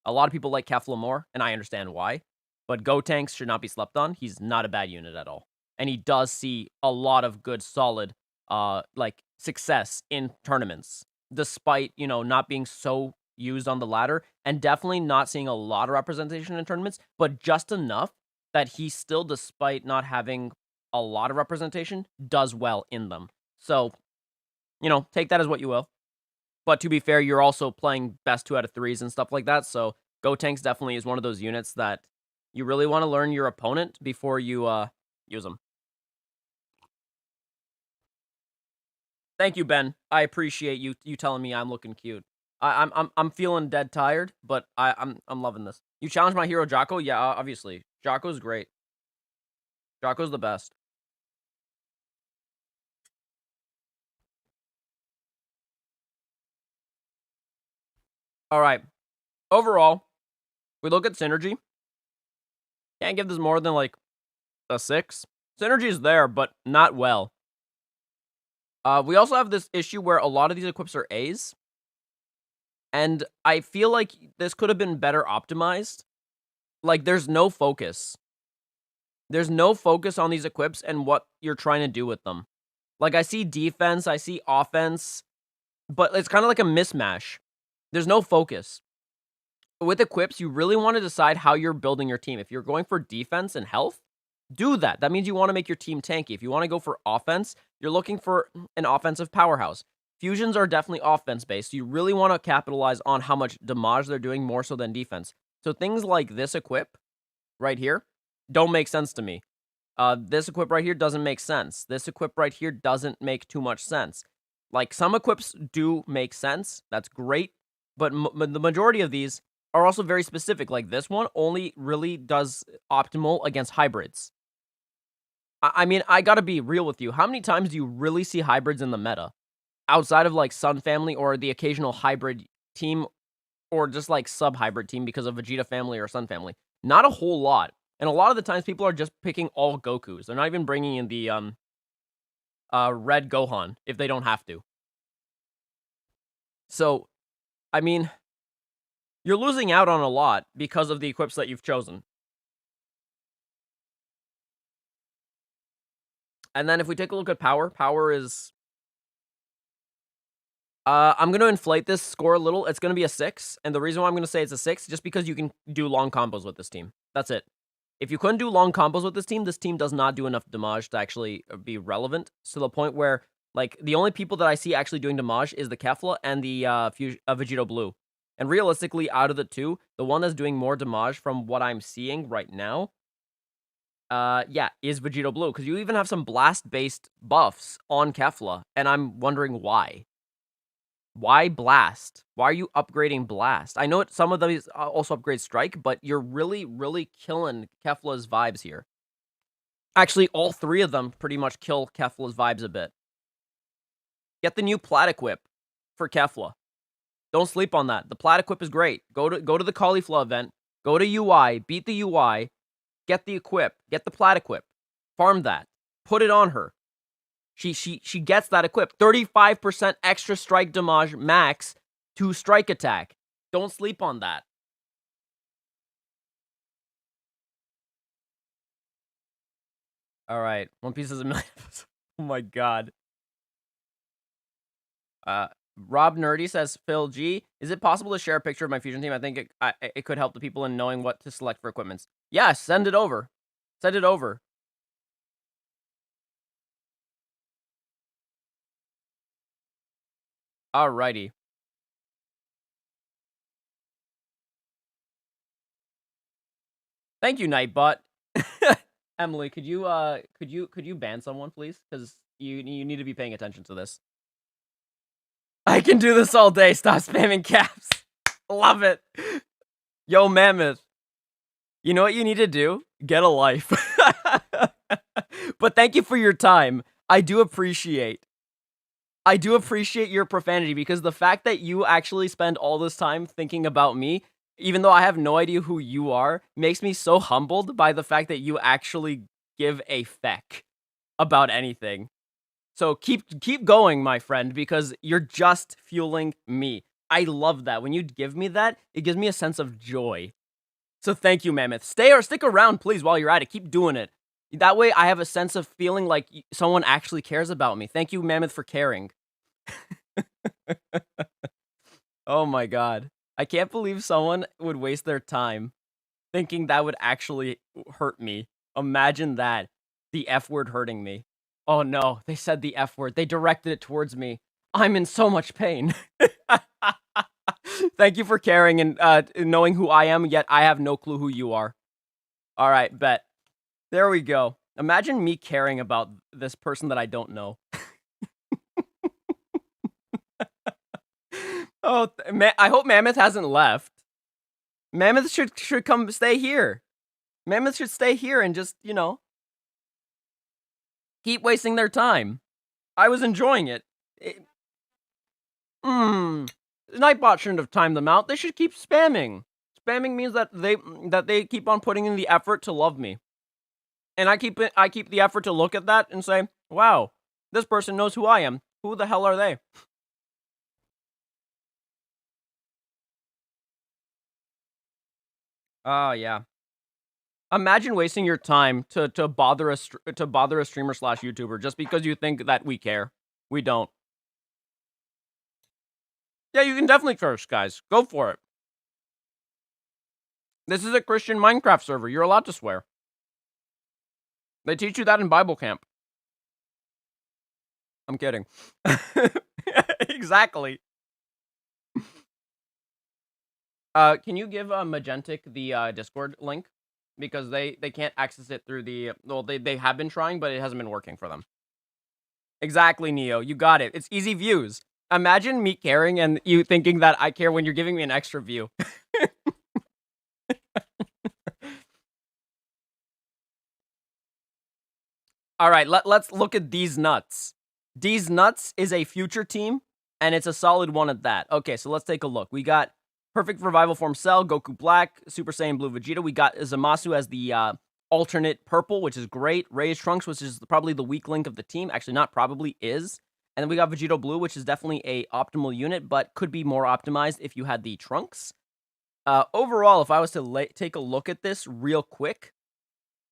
A lot of people like Kefla more, and I understand why. But Gotenks should not be slept on. He's not a bad unit at all. And he does see a lot of good, solid, like, success in tournaments. Despite, you know, not being so used on the ladder. And definitely not seeing a lot of representation in tournaments. But just enough that he still, despite not having a lot of representation, does well in them. So, you know, take that as what you will. But to be fair, you're also playing best 2 out of 3s and stuff like that. So Gotenks definitely is one of those units that you really want to learn your opponent before you use them. Thank you, Ben. I appreciate you telling me I'm looking cute. I'm feeling dead tired, but I'm loving this. You challenged my hero Jocko? Yeah, obviously. Jocko's great. Jocko's the best. All right. Overall, we look at synergy. Can't give this more than like a 6. Synergy is there, but not well. We also have this issue where a lot of these equips are A's. And I feel like this could have been better optimized. Like, there's no focus. There's no focus on these equips and what you're trying to do with them. Like, I see defense, I see offense, but it's kind of like a mismatch. There's no focus. With equips, you really want to decide how you're building your team. If you're going for defense and health, do that. That means you want to make your team tanky. If you want to go for offense, you're looking for an offensive powerhouse. Fusions are definitely offense-based. So you really want to capitalize on how much damage they're doing more so than defense. So things like this equip right here don't make sense to me. This equip right here doesn't make sense. This equip right here doesn't make too much sense. Like, some equips do make sense. That's great. But the majority of these are also very specific. Like, this one only really does optimal against hybrids. I mean, I gotta be real with you. How many times do you really see hybrids in the meta? Outside of, like, Sun Family or the occasional hybrid team, or just, like, sub-hybrid team because of Vegeta Family or Sun Family? Not a whole lot. And a lot of the times, people are just picking all Gokus. They're not even bringing in the, Red Gohan, if they don't have to. So, I mean, you're losing out on a lot because of the equips that you've chosen. And then if we take a look at power, power is... I'm going to inflate this score a little. It's going to be a 6. And the reason why I'm going to say it's a 6, just because you can do long combos with this team. That's it. If you couldn't do long combos with this team does not do enough damage to actually be relevant. To the point where, like, the only people that I see actually doing damage is the Kefla and the Vegito Blue. And realistically, out of the two, the one that's doing more damage from what I'm seeing right now, yeah, is Vegito Blue. Because you even have some blast-based buffs on Kefla, and I'm wondering why. Why Blast? Why are you upgrading Blast? I know some of these also upgrade Strike, but you're really, really killing Kefla's vibes here. Actually, all 3 of them pretty much kill Kefla's vibes a bit. Get the new Plat Equip for Kefla. Don't sleep on that. The Plat Equip is great. Go to the Caulifla event. Go to UI. Beat the UI. Get the Equip. Get the Plat Equip. Farm that. Put it on her. She gets that equip. 35% extra strike damage max to strike attack. Don't sleep on that. All right. One Piece is a million. Oh my god. Rob Nerdy says, Phil G, is it possible to share a picture of my fusion team? I think it could help the people in knowing what to select for equipments. Yeah, send it over. Send it over. Alrighty. Thank you, Nightbot. Emily, could you ban someone, please? Because you need to be paying attention to this. I can do this all day. Stop spamming caps. Love it. Yo, Mammoth. You know what you need to do? Get a life. But thank you for your time. I do appreciate your profanity, because the fact that you actually spend all this time thinking about me, even though I have no idea who you are, makes me so humbled by the fact that you actually give a feck about anything. So keep going, my friend, because you're just fueling me. I love that. When you give me that, it gives me a sense of joy. So thank you, Mammoth. Stick around, please, while you're at it. Keep doing it. That way I have a sense of feeling like someone actually cares about me. Thank you, Mammoth, for caring. Oh my god. I can't believe someone would waste their time thinking that would actually hurt me. Imagine that. The F word hurting me. Oh no, they said the F word. They directed it towards me. I'm in so much pain. Thank you for caring and knowing who I am, yet I have no clue who you are. Alright, bet. There we go. Imagine me caring about this person that I don't know. Oh, I hope Mammoth hasn't left. Mammoth should come stay here. Mammoth should stay here and just, you know, keep wasting their time. I was enjoying it. Nightbot shouldn't have timed them out. They should keep spamming. Spamming means that they keep on putting in the effort to love me. And I keep the effort to look at that and say, wow, this person knows who I am. Who the hell are they? Oh, yeah. Imagine wasting your time to bother a streamer slash YouTuber just because you think that we care. We don't. Yeah, you can definitely curse, guys. Go for it. This is a Christian Minecraft server. You're allowed to swear. They teach you that in Bible camp. I'm kidding. Exactly. Can you give Magentic the Discord link? Because they can't access it through the... Well, they have been trying, but it hasn't been working for them. Exactly, Neo. You got it. It's easy views. Imagine me caring and you thinking that I care when you're giving me an extra view. Alright, let's look at These Nuts. These Nuts is a future team, and it's a solid one at that. Okay, so let's take a look. We got Perfect Revival Form Cell, Goku Black, Super Saiyan Blue Vegeta. We got Zamasu as the alternate purple, which is great. Ray's Trunks, which is probably the weak link of the team. Actually, not probably, is. And then we got Vegito Blue, which is definitely a optimal unit, but could be more optimized if you had the Trunks. Overall, if I was to take a look at this real quick,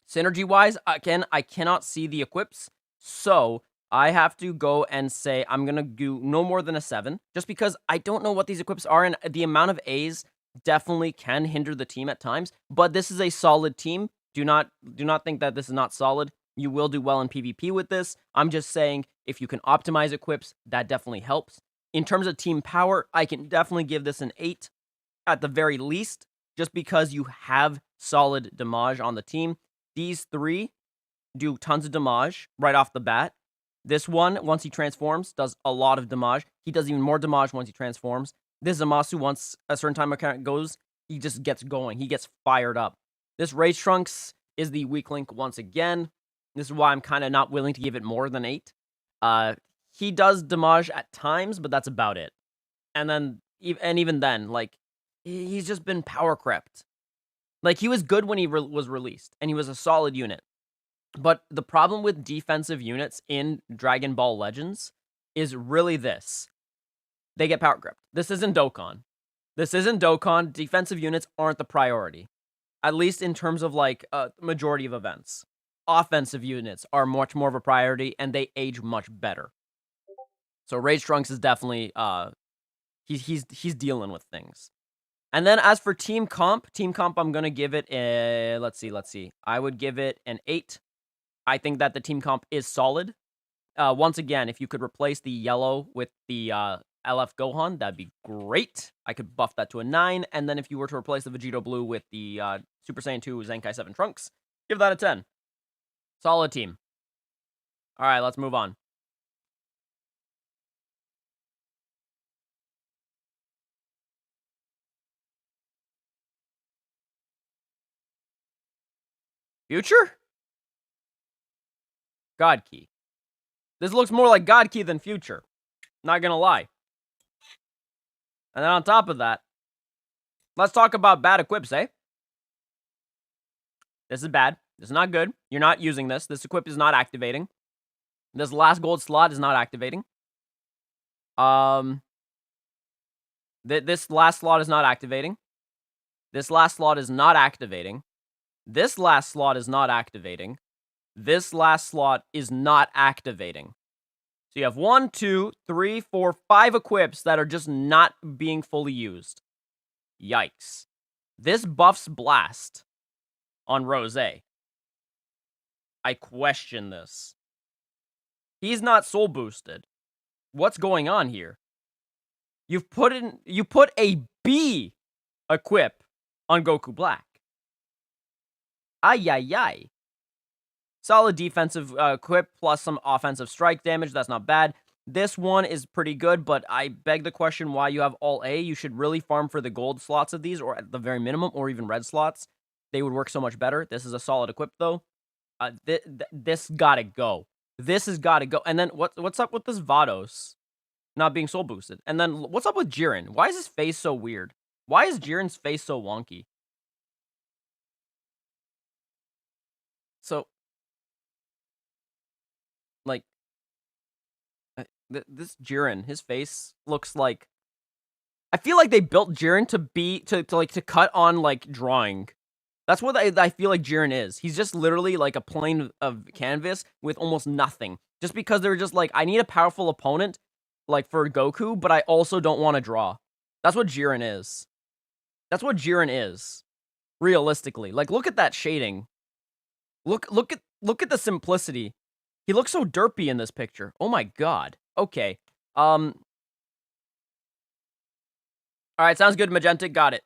synergy-wise, again, I cannot see the equips, So I have to go and say I'm going to do no more than a 7, just because I don't know what these equips are, and the amount of A's definitely can hinder the team at times, but this is a solid team. Do not think that this is not solid. You will do well in PvP with this. I'm just saying, if you can optimize equips, that definitely helps. In terms of team power, I can definitely give this an 8 at the very least, just because you have solid damage on the team. These 3 do tons of damage right off the bat. This one, once he transforms, does a lot of damage. He does even more damage once he transforms. This Zamasu, once a certain time account goes, he just gets going. He gets fired up. This Rage Trunks is the weak link once again. This is why I'm kind of not willing to give it more than 8. He does damage at times, but that's about it. And then, even then, like, he's just been power crept. Like, he was good when he was released, and he was a solid unit. But the problem with defensive units in Dragon Ball Legends is really this. They get power crept. This isn't Dokkan. This isn't Dokkan. Defensive units aren't the priority. At least in terms of, like, majority of events. Offensive units are much more of a priority, and they age much better. So Rage Trunks is definitely, he's dealing with things. And then as for team comp, I'm going to give it a, let's see. I would give it an 8. I think that the team comp is solid. Once again, if you could replace the yellow with the LF Gohan, that'd be great. I could buff that to a 9. And then if you were to replace the Vegito Blue with the Super Saiyan 2 Zenkai 7 Trunks, give that a 10. Solid team. All right, let's move on. Future? God Key. This looks more like God Key than Future. Not gonna lie. And then on top of that, let's talk about bad equips, eh? This is bad. This is not good. You're not using this. This equip is not activating. This last gold slot is not activating. This last slot is not activating. This last slot is not activating. This last slot is not activating. This last slot is not activating. So you have 1, 2, 3, 4, 5 equips that are just not being fully used. Yikes. This buffs Blast on Rose. I question this. He's not soul boosted. What's going on here? You put a B equip on Goku Black. Ay, ay, ay. Solid defensive equip plus some offensive strike damage. That's not bad. This one is pretty good, but I beg the question why you have all A. You should really farm for the gold slots of these, or at the very minimum, or even red slots. They would work so much better. This is a solid equip, though. This gotta go. This has gotta go. And then what's up with this Vados not being soul boosted? And then what's up with Jiren? Why is his face so weird? Why is Jiren's face so wonky? So, like, this Jiren, his face looks like, I feel like they built Jiren to cut on, like, drawing. That's what I feel like Jiren is. He's just literally like a plane of canvas with almost nothing. Just because they're just like, I need a powerful opponent, like, for Goku, but I also don't want to draw. That's what Jiren is. That's what Jiren is. Realistically. Like, look at that shading. Look at the simplicity. He looks so derpy in this picture. Oh my god. Okay. Alright, sounds good, Magentic. Got it.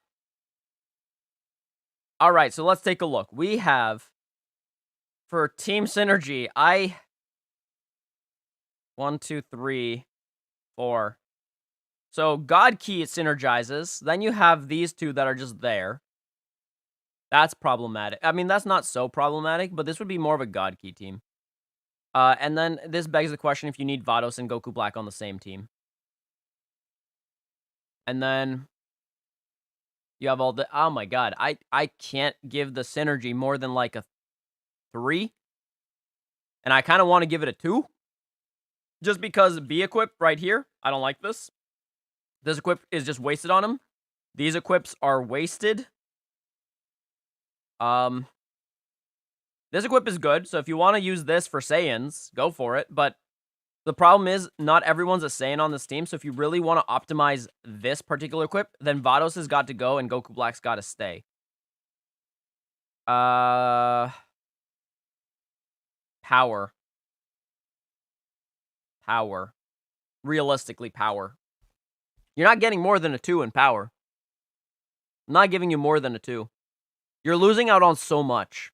Alright, so let's take a look. We have, for Team Synergy, 1, 2, 3, 4. So, God Key, it synergizes. Then you have these two that are just there. That's problematic. I mean, that's not so problematic, but this would be more of a God Key team. And then this begs the question if you need Vados and Goku Black on the same team. And then you have all the... Oh my god, I can't give the Synergy more than like a 3. And I kind of want to give it a 2. Just because B equip right here, I don't like this. This equip is just wasted on him. These equips are wasted. This This equip is good, so if you want to use this for Saiyans, go for it, but the problem is not everyone's a Saiyan on this team, so if you really want to optimize this particular equip, then Vados has got to go and Goku Black's got to stay. Power. Power. Realistically, power. You're not getting more than a 2 in power. I'm not giving you more than a 2. You're losing out on so much.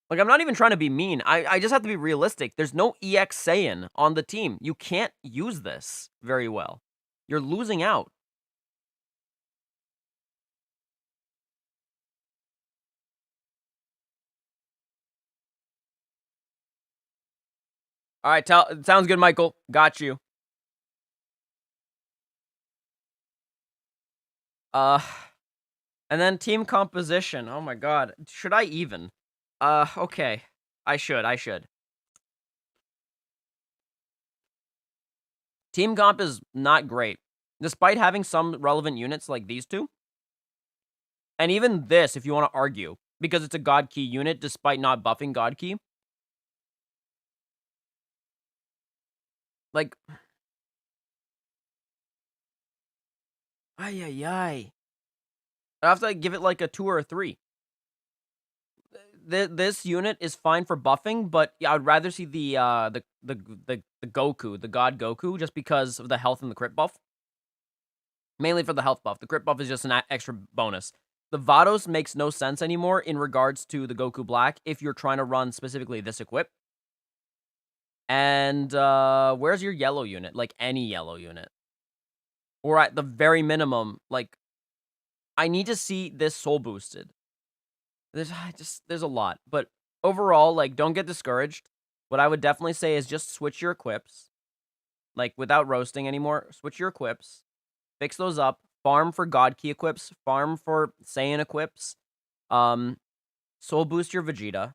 Like, I'm not even trying to be mean. I just have to be realistic. There's no EX Saiyan on the team. You can't use this very well. You're losing out. All right, sounds good, Michael. Got you. And then team composition. Oh my god. Should I even? Okay. I should. Team comp is not great. Despite having some relevant units like these two. And even this, if you want to argue. Because it's a God Key unit, despite not buffing God Key. Like... Ay. I have to give it like a 2 or a 3. This unit is fine for buffing, but yeah, I would rather see the Goku, the God Goku, just because of the health and the crit buff. Mainly for the health buff. The crit buff is just an extra bonus. The Vados makes no sense anymore in regards to the Goku Black if you're trying to run specifically this equip. And where's your yellow unit? Like any yellow unit. Or at the very minimum, like I need to see this soul boosted. There's a lot, but overall, like, don't get discouraged. What I would definitely say is just switch your equips, like, without roasting anymore. Switch your equips, fix those up, farm for God Key equips, farm for Saiyan equips, soul boost your Vegeta,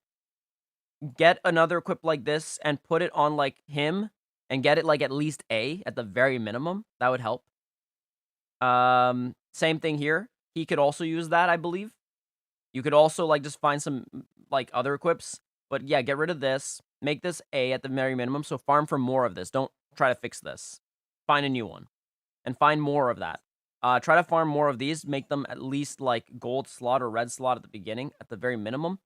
get another equip like this and put it on, like, him, and get it, like, at least A at the very minimum. That would help. Same thing here. He could also use that, I believe. You could also, like, just find some, like, other equips. But, yeah, get rid of this. Make this A at the very minimum. So, farm for more of this. Don't try to fix this. Find a new one. And find more of that. Try to farm more of these. Make them at least, like, gold slot or red slot at the beginning. At the very minimum.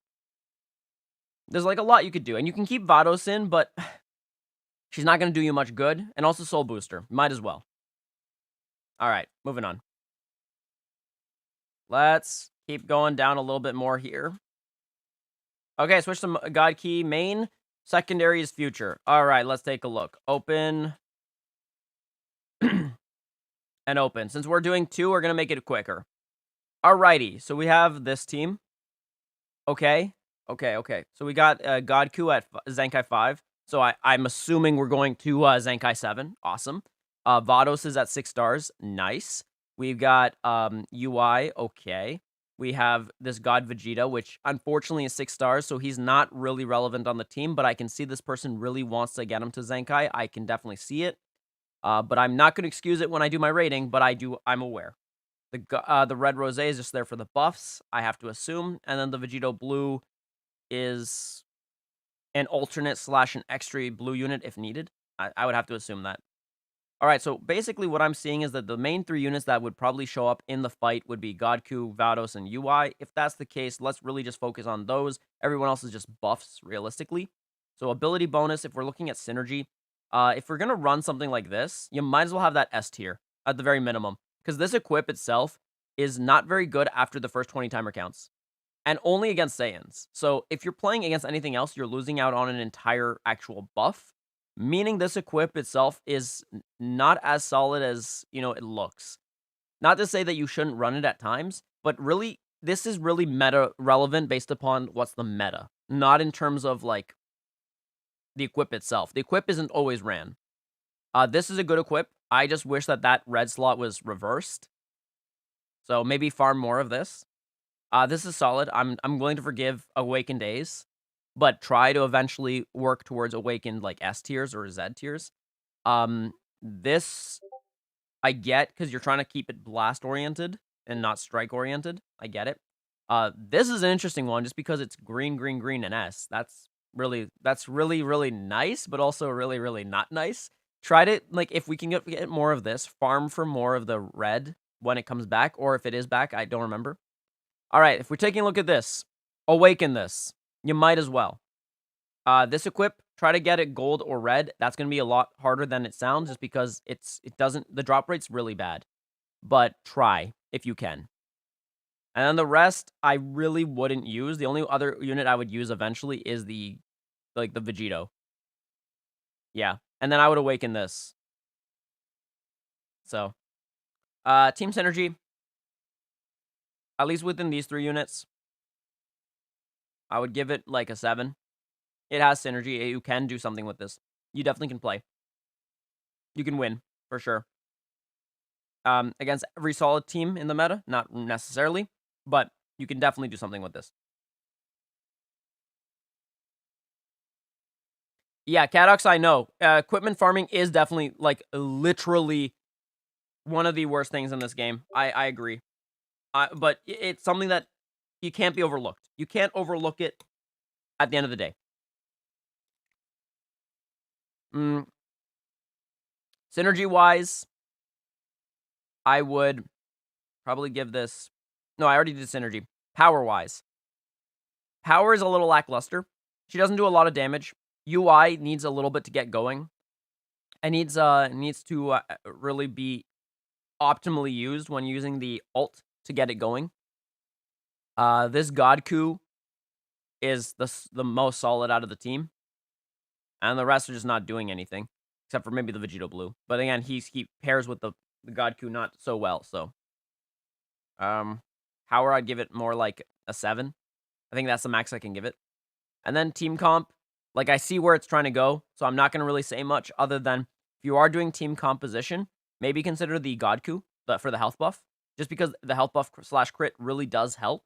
There's, like, a lot you could do. And you can keep Vados in, but... she's not going to do you much good. And also Soul Booster. Might as well. Alright, moving on. Let's... keep going down a little bit more here. Okay, switch to God Key. Main, secondary is future. All right, let's take a look. Open. And open. Since we're doing 2, we're going to make it quicker. Alrighty, so we have this team. Okay. So we got Godku at Zenkai 5. So I'm assuming we're going to Zenkai 7. Awesome. Vados is at 6 stars. Nice. We've got UI. Okay. We have this God Vegeta, which unfortunately is 6 stars, so he's not really relevant on the team, but I can see this person really wants to get him to Zenkai. I can definitely see it. But I'm not going to excuse it when I do my rating, but I'm aware. The Red Rose is just there for the buffs, I have to assume. And then the Vegito Blue is an alternate / an extra blue unit if needed. I would have to assume that. Alright, so basically what I'm seeing is that the main 3 units that would probably show up in the fight would be Godku, Vados, and UI. If that's the case, let's really just focus on those. Everyone else is just buffs, realistically. So ability bonus, if we're looking at synergy, if we're going to run something like this, you might as well have that S tier at the very minimum. Because this equip itself is not very good after the first 20 timer counts. And only against Saiyans. So if you're playing against anything else, you're losing out on an entire actual buff. Meaning this equip itself is not as solid as, you know, it looks. Not to say that you shouldn't run it at times, but really, this is really meta relevant based upon what's the meta. Not in terms of, like, the equip itself. The equip isn't always ran. This is a good equip. I just wish that that red slot was reversed. So maybe farm more of this. This is solid. I'm willing to forgive Awakened Days. But try to eventually work towards Awakened, like, S tiers or Z tiers. This, I get, because you're trying to keep it blast-oriented. and not strike-oriented. I get it. This is an interesting one just because it's green, green, green, and S. That's really, really nice, but also really, really not nice. Tried it, like, if we can get more of this, farm for more of the red when it comes back, or if it is back, I don't remember. Alright, if we're taking a look at this, awaken this. You might as well. This equip, try to get it gold or red. That's gonna be a lot harder than it sounds just because the drop rate's really bad. But try, if you can. And then the rest, I really wouldn't use. The only other unit I would use eventually is the Vegito. Yeah. And then I would awaken this. So, team synergy, at least within these 3 units, I would give it like a 7. It has synergy. You can do something with this. You definitely can play. You can win, for sure. Against every solid team in the meta, not necessarily, but you can definitely do something with this. Yeah, Cadox, I know. Equipment farming is definitely, like, literally one of the worst things in this game. I agree. But it's something that you can't be overlooked. You can't overlook it at the end of the day. Synergy-wise, I would probably give this... No, I already did synergy. Power-wise. Power is a little lackluster. She doesn't do a lot of damage. UI needs a little bit to get going. It needs to really be optimally used when using the ult to get it going. This God Coup is the most solid out of the team. And the rest are just not doing anything. Except for maybe the Vegito Blue. But again, he pairs with the God Coup not so well, so. Power, I'd give it more like a 7. I think that's the max I can give it. And then team comp, like, I see where it's trying to go, so I'm not going to really say much other than if you are doing team composition, maybe consider the God Coup for the health buff. Just because the health buff / crit really does help.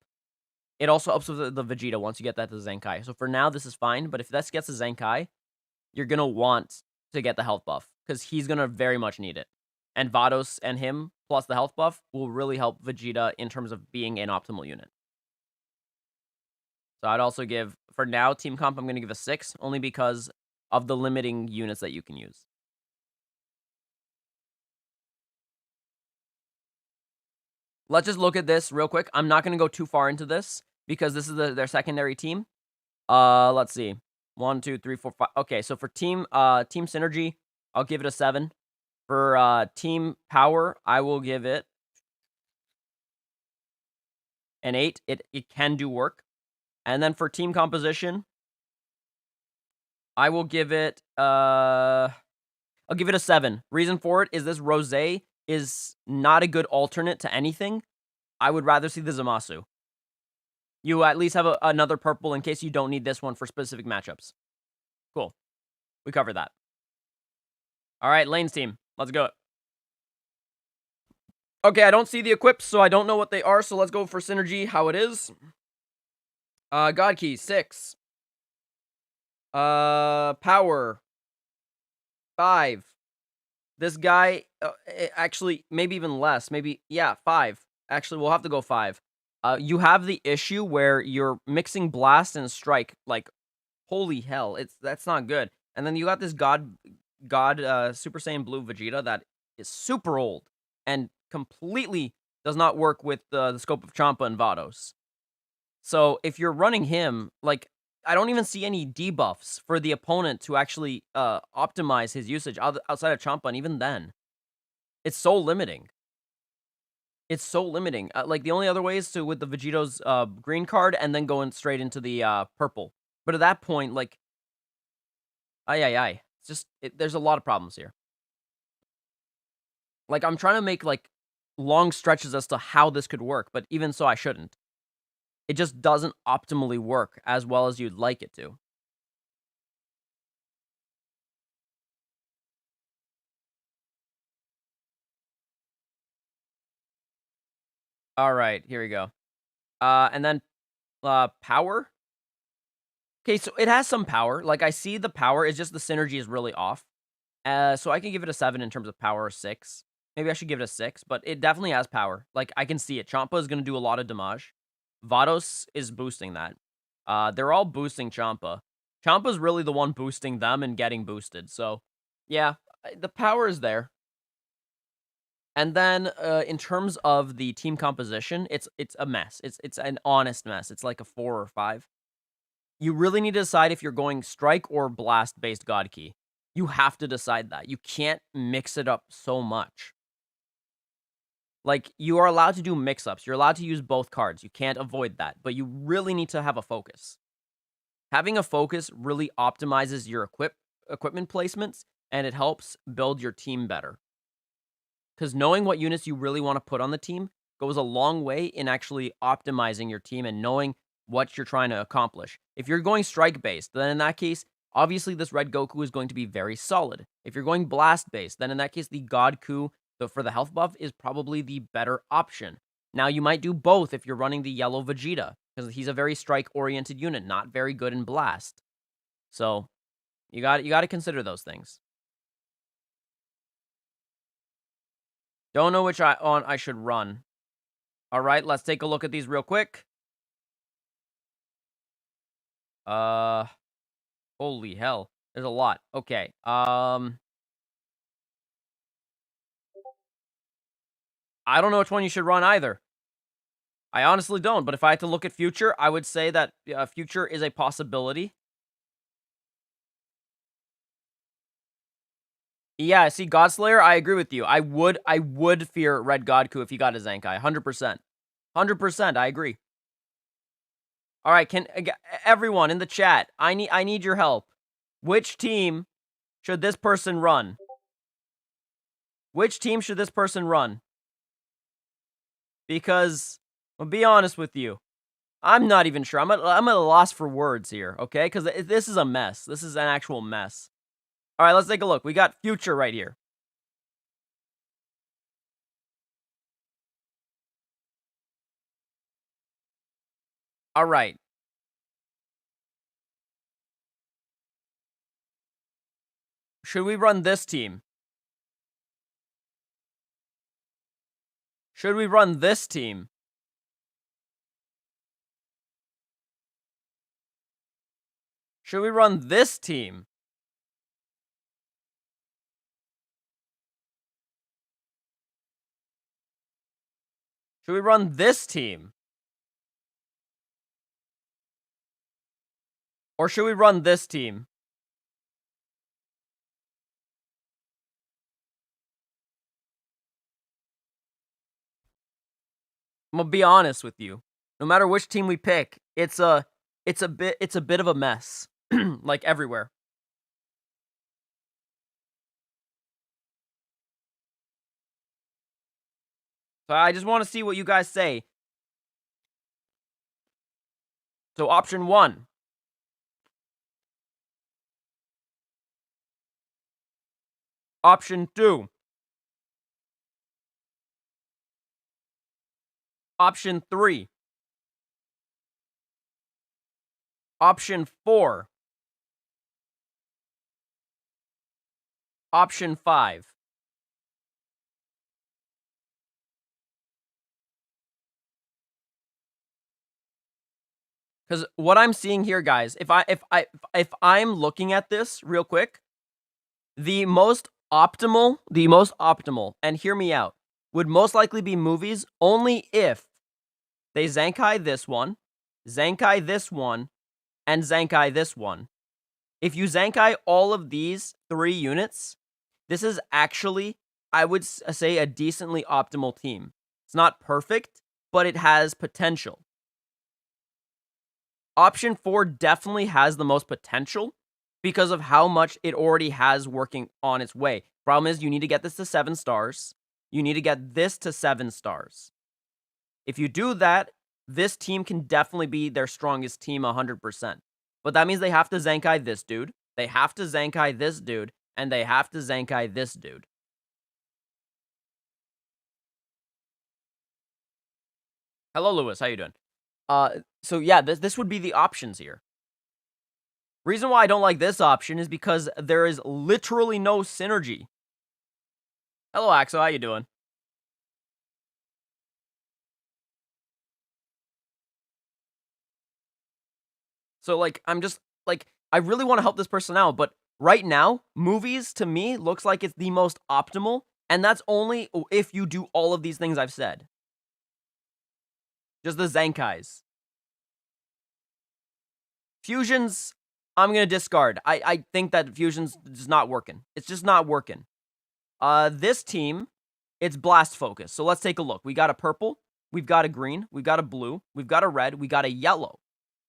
It also helps with the Vegeta once you get that to Zenkai. So for now, this is fine, but if this gets to Zenkai, you're going to want to get the health buff because he's going to very much need it. And Vados and him, plus the health buff, will really help Vegeta in terms of being an optimal unit. So I'd also give, for now, team comp, I'm going to give a 6, only because of the limiting units that you can use. Let's just look at this real quick. I'm not going to go too far into this, because this is their secondary team. Let's see. 1, 2, 3, 4, 5. Okay, so for team synergy, I'll give it a 7. For team power, I will give it an 8. It can do work. And then for team composition, I will give it I'll give it a 7. Reason for it is this Rosé is not a good alternate to anything. I would rather see the Zamasu. You at least have another purple in case you don't need this one for specific matchups. Cool. We covered that. All right, Lane's team. Let's go. Okay, I don't see the equips, so I don't know what they are, so let's go for synergy, how it is. God Key, 6. Power, 5. This guy, actually, maybe even less. Maybe, yeah, 5. Actually, we'll have to go 5. You have the issue where you're mixing Blast and Strike. Like, holy hell, that's not good. And then you got this God Super Saiyan Blue Vegeta that is super old and completely does not work with the scope of Champa and Vados. So if you're running him, like, I don't even see any debuffs for the opponent to actually optimize his usage outside of Champa, and even then, it's so limiting. It's so limiting. Like, the only other way is with the Vegito's green card and then going straight into the purple. But at that point, like, it's just, there's a lot of problems here. Like, I'm trying to make, like, long stretches as to how this could work, but even so, I shouldn't. It just doesn't optimally work as well as you'd like it to. All right, here we go. And then power. Okay, so it has some power. Like, I see the power. It's just the synergy is really off. So I can give it a 7 in terms of power, or 6. Maybe I should give it a 6, but it definitely has power. Like, I can see it. Champa is gonna do a lot of damage. Vados is boosting that. They're all boosting Champa. Champa's really the one boosting them and getting boosted, so, yeah, the power is there. And then, in terms of the team composition, it's a mess. It's an honest mess. It's like a 4 or 5. You really need to decide if you're going strike or blast-based God Key. You have to decide that. You can't mix it up so much. Like, you are allowed to do mix-ups. You're allowed to use both cards. You can't avoid that, but you really need to have a focus. Having a focus really optimizes your equipment placements, and it helps build your team better. Because knowing what units you really want to put on the team goes a long way in actually optimizing your team and knowing what you're trying to accomplish. If you're going strike-based, then in that case, obviously this Red Goku is going to be very solid. If you're going blast-based, then in that case, the God Ku for the health buff is probably the better option. Now, you might do both if you're running the yellow Vegeta, because he's a very strike-oriented unit, not very good in blast. So, you got to consider those things. Don't know which one I should run. All right, let's take a look at these real quick. Holy hell. There's a lot. Okay. I don't know which one you should run either. I honestly don't, but if I had to look at future, I would say that future is a possibility. Yeah, see, Godslayer, I agree with you. I would fear Red Godku if he got a Zenkai, 100%. 100%, I agree. All right, can everyone in the chat, I need your help. Which team should this person run? Which team should this person run? Because, I'll be honest with you, I'm not even sure. I'm at a loss for words here, okay? Because this is a mess. This is an actual mess. All right, let's take a look. We got Future right here. All right. Should we run this team? Should we run this team? Should we run this team? Should we run this team? Or should we run this team? I'm gonna be honest with you. No matter which team we pick, it's a bit of a mess. Like everywhere. So I just want to see what you guys say. So option 1. Option 2. Option 3. Option 4. Option 5. Because what I'm seeing here, guys, if I'm looking at this real quick, the most optimal, and hear me out, would most likely be movies only if they Zenkai this one, Zenkai this one, and Zenkai this one. If you Zenkai all of these 3 units, this is actually, I would say, a decently optimal team. It's not perfect, but it has potential. Option 4 definitely has the most potential because of how much it already has working on its way. Problem is, you need to get this to 7 stars. You need to get this to 7 stars. If you do that, this team can definitely be their strongest team 100%. But that means they have to Zenkai this dude, they have to Zenkai this dude, and they have to Zenkai this dude. Hello, Lewis. How you doing? So yeah, this would be the options here. Reason why I don't like this option is because there is literally no synergy. Hello, Axel. How you doing? So, like, I'm just, like, I really want to help this person out, but right now, movies, to me, looks like it's the most optimal, and that's only if you do all of these things I've said. Just the Zenkais. Fusions, I'm gonna discard. I think that Fusion's just not working. It's just not working. This team, it's blast focus. So let's take a look. We got a purple, we've got a green, we've got a blue, we've got a red, we got a yellow.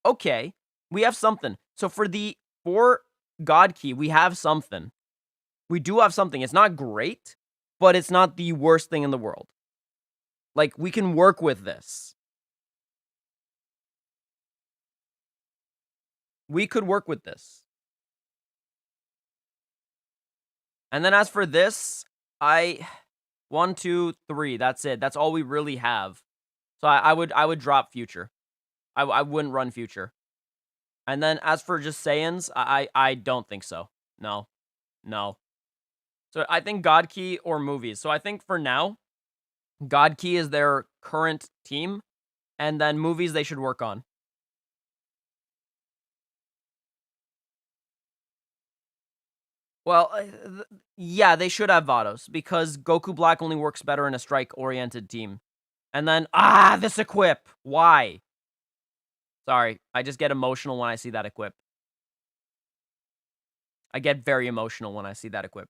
Okay, we have something. So for God Key, we have something. We do have something. It's not great, but it's not the worst thing in the world. Like, we can work with this. We could work with this. And then as for this, 1, 2, 3. That's it. That's all we really have. So I would drop future. I wouldn't run future. And then as for just Saiyans, I don't think so. No. No. So I think God Key or movies. So I think for now, God Key is their current team, and then movies they should work on. Well, yeah, they should have Vados, because Goku Black only works better in a strike-oriented team. And then, this equip! Why? Sorry, I just get emotional when I see that equip. I get very emotional when I see that equip.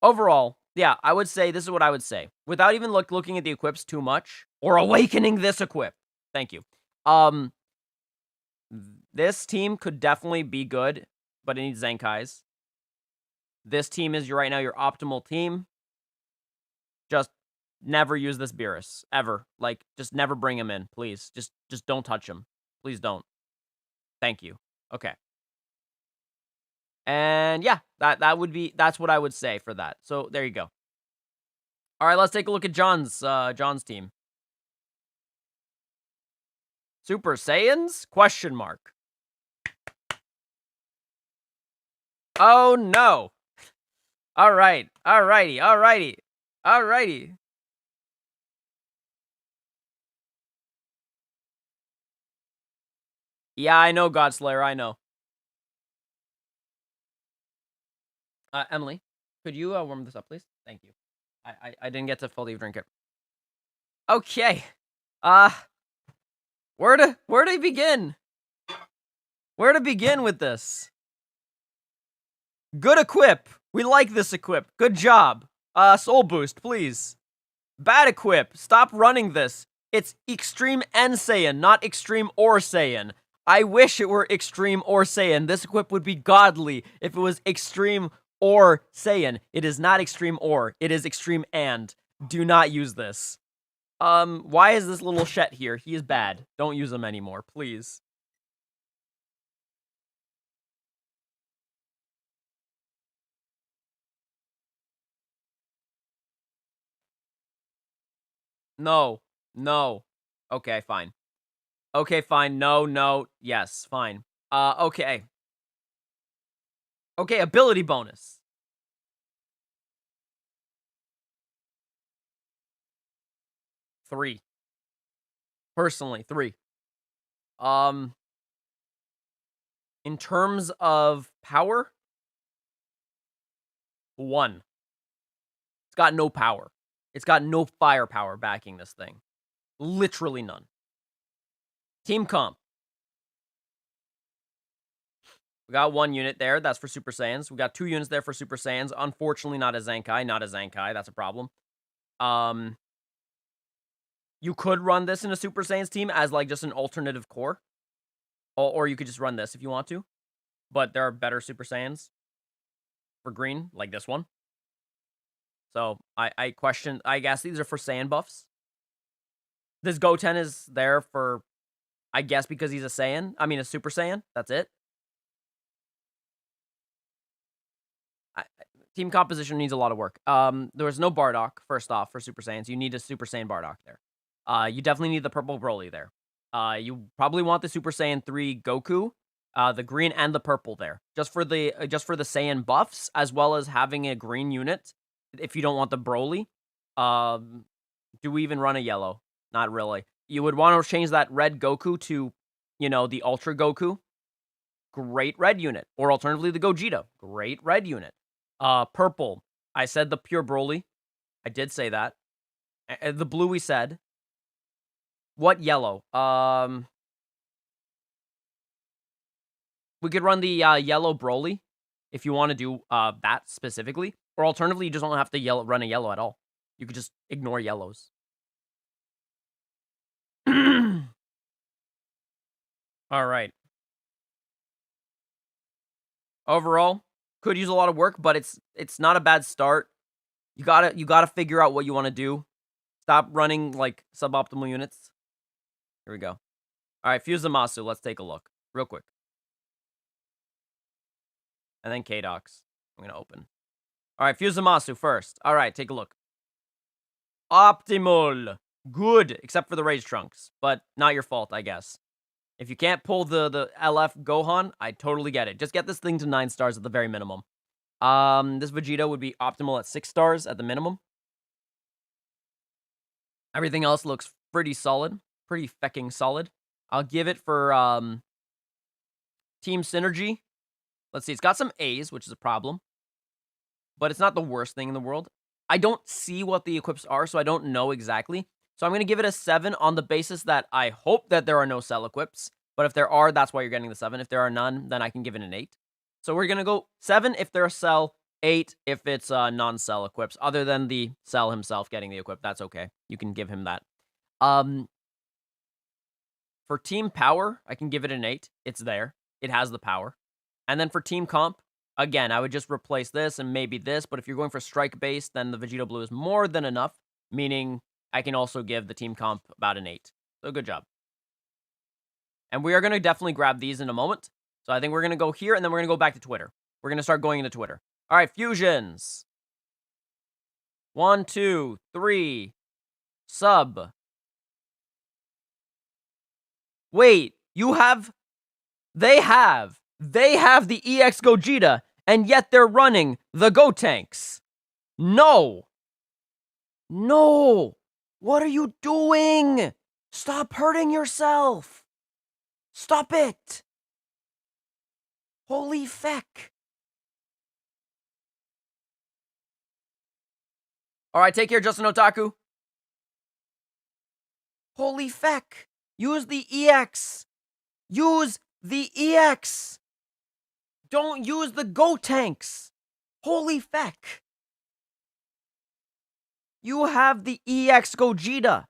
Overall, yeah, I would say, this is what I would say. Without even looking at the equips too much, or awakening this equip. Thank you. This team could definitely be good, but it needs Zenkais. This team is right now your optimal team. Just never use this Beerus. Ever. Like, just never bring him in, please. Just don't touch him. Please don't. Thank you. Okay. And yeah, that's what I would say for that. So there you go. All right, let's take a look at John's team. Super Saiyans? Question mark. Oh no. All right. Alrighty. Yeah, I know, Godslayer, I know. Emily, could you warm this up, please? Thank you. I didn't get to fully drink it. Okay. Where to begin? Where to begin with this? Good equip. We like this equip. Good job. Soul boost, please. Bad equip. Stop running this. It's Extreme and Saiyan, not Extreme or Saiyan. I wish it were Extreme or Saiyan. This equip would be godly if it was Extreme or Saiyan. It is not Extreme or. It is Extreme and. Do not use this. Why is this little Shet here? He is bad. Don't use him anymore, please. No. No. Okay, fine. Okay, fine. No. Yes, fine. Okay. Okay, ability bonus. 3. Personally, 3. In terms of power, 1. It's got no power. It's got no firepower backing this thing. Literally none. Team comp. We got 1 unit there. That's for Super Saiyans. We got 2 units there for Super Saiyans. Unfortunately, not a Zenkai. Not a Zenkai. That's a problem. You could run this in a Super Saiyans team as, like, just an alternative core. Or you could just run this if you want to. But there are better Super Saiyans for green, like this one. So, I question... I guess these are for Saiyan buffs. This Goten is there for... I guess because he's a Saiyan. I mean, a Super Saiyan. That's it. Team composition needs a lot of work. There was no Bardock, first off, for Super Saiyans. You need a Super Saiyan Bardock there. You definitely need the purple Broly there. You probably want the Super Saiyan 3 Goku, The green and the purple there. Just for the Saiyan buffs, as well as having a green unit if you don't want the Broly. Do we even run a yellow? Not really. You would want to change that red Goku to, the Ultra Goku. Great red unit. Or alternatively, the Gogeta. Great red unit. Purple. I said the pure Broly. I did say that. The blue we said. What yellow? We could run the yellow Broly if you want to do that specifically. Or alternatively, you just don't have to run a yellow at all. You could just ignore yellows. All right. Overall, could use a lot of work, but it's not a bad start. You gotta figure out what you want to do. Stop running like suboptimal units. Here we go. All right, Fuse Zamasu. Let's take a look real quick. And then K-Dox. I'm gonna open. All right, Fuse Zamasu first. All right, take a look. Optimal. Good, except for the Rage Trunks, but not your fault, I guess. If you can't pull the LF Gohan, I totally get it. Just get this thing to 9 stars at the very minimum. This Vegeta would be optimal at 6 stars at the minimum. Everything else looks pretty solid. Pretty fecking solid. I'll give it for Team Synergy. Let's see, it's got some A's, which is a problem. But it's not the worst thing in the world. I don't see what the equips are, so I don't know exactly. So I'm going to give it a 7 on the basis that I hope that there are no cell equips. But if there are, that's why you're getting the 7. If there are none, then I can give it an 8. So we're going to go 7 if they're a cell, 8 if it's non-cell equips. Other than the cell himself getting the equip, that's okay. You can give him that. For Team Power, I can give it an 8. It's there. It has the power. And then for Team Comp, again, I would just replace this and maybe this. But if you're going for strike-based, then the Vegeta Blue is more than enough. Meaning, I can also give the Team Comp about an 8. So good job. And we are going to definitely grab these in a moment. So I think we're going to go here, and then we're going to go back to Twitter. We're going to start going into Twitter. All right, fusions. 1, 2, 3. Sub. Wait, they have the EX Gogeta, and yet they're running the Gotenks. No. What are you doing? Stop hurting yourself. Stop it. Holy feck. All right, take care, Justin Otaku. Holy feck. Use the EX. Use the EX. Don't use the Gotenks. Holy feck. You have the EX Gogeta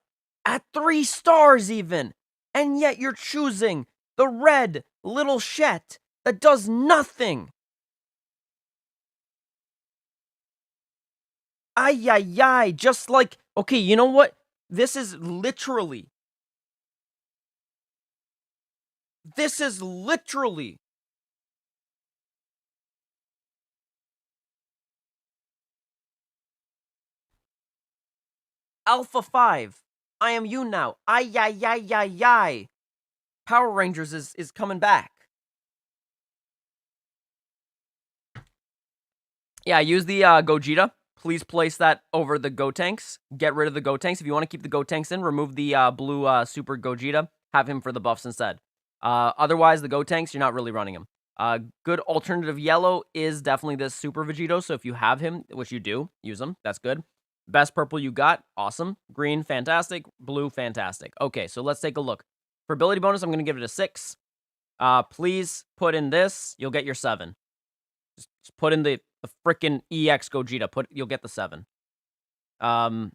at 3 stars even. And yet you're choosing the red little Shet that does nothing. Ay, just like, okay, you know what? This is literally Alpha 5. I am you now. Ay. Power Rangers is coming back. Yeah, use the Gogeta. Please place that over the Gotenks. Get rid of the Gotenks. If you want to keep the Gotenks in, remove the blue Super Gogeta. Have him for the buffs instead. Otherwise, the Gotenks, you're not really running him. Good alternative yellow is definitely this Super Vegito. So if you have him, which you do, use him. That's good. Best purple you got. Awesome. Green, fantastic. Blue, fantastic. Okay, so let's take a look. For ability bonus, I'm going to give it a 6. Please put in this. You'll get your 7. Just put in the frickin' EX Gogeta. You'll get the 7. The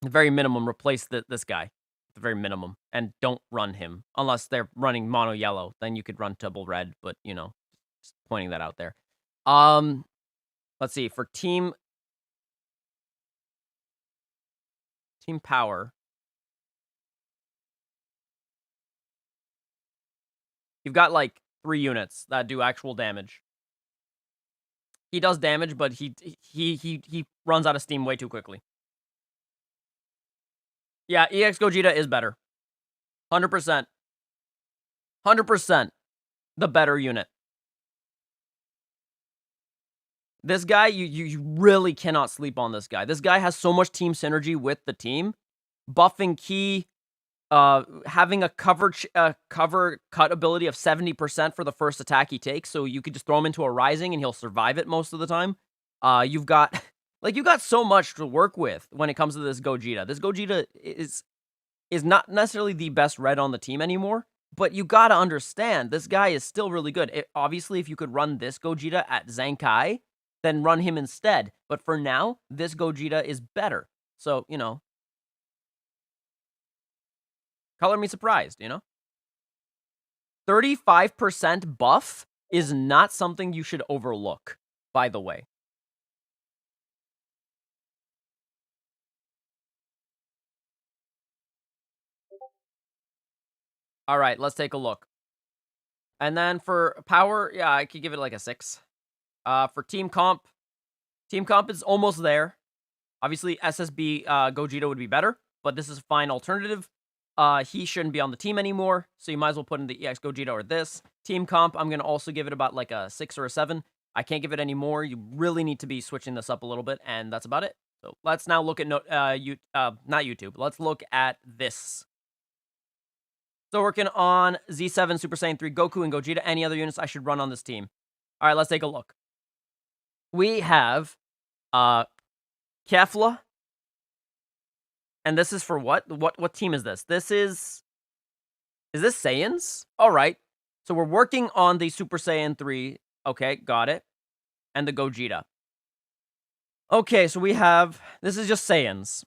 very minimum, replace this guy. The very minimum. And don't run him. Unless they're running mono yellow. Then you could run double red. But, just pointing that out there. Let's see. For Team Power. You've got, like, 3 units that do actual damage. He does damage, but he runs out of steam way too quickly. Yeah, EX Gogeta is better. 100%. 100%. the better unit. This guy, you really cannot sleep on this guy. This guy has so much team synergy with the team. Buffing Key, having a cover cut ability of 70% for the first attack he takes, so you could just throw him into a rising and he'll survive it most of the time. You've got you got so much to work with when it comes to this Gogeta. This Gogeta is not necessarily the best red on the team anymore, but you gotta understand this guy is still really good. Obviously, if you could run this Gogeta at Zenkai, then run him instead. But for now, this Gogeta is better. So, color me surprised, 35% buff is not something you should overlook, by the way. All right, let's take a look. And then for power, yeah, I could give it like a 6. For team comp is almost there. Obviously, SSB Gogeta would be better, but this is a fine alternative. He shouldn't be on the team anymore, so you might as well put in the EX Gogeta or this. Team comp, I'm going to also give it about like a 6 or a 7. I can't give it any more. You really need to be switching this up a little bit, and that's about it. So let's now look at, not YouTube. Let's look at this. Still working on Z7, Super Saiyan 3, Goku, and Gogeta. Any other units I should run on this team? All right, let's take a look. We have Kefla. And this is for what? What team is this? Is this Saiyans? All right. So we're working on the Super Saiyan 3. Okay, got it. And the Gogeta. Okay, so we have, this is just Saiyans.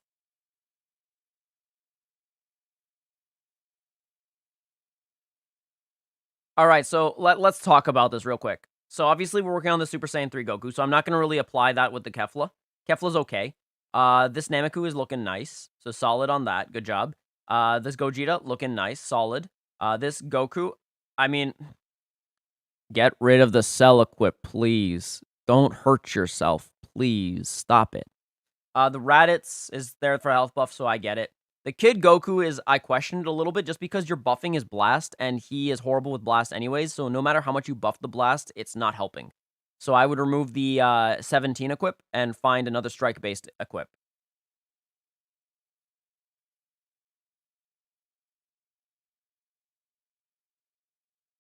All right, so let's talk about this real quick. So obviously we're working on the Super Saiyan 3 Goku, so I'm not going to really apply that with the Kefla. Kefla's okay. This Nameku is looking nice, so solid on that. Good job. This Gogeta looking nice, solid. This Goku, I mean, get rid of the cell equip, please. Don't hurt yourself, please. Stop it. The Raditz is there for health buff, so I get it. The Kid Goku is, I questioned a little bit just because you're buffing his blast, and he is horrible with blast anyways, so no matter how much you buff the blast, it's not helping. So I would remove the 17 equip and find another strike-based equip.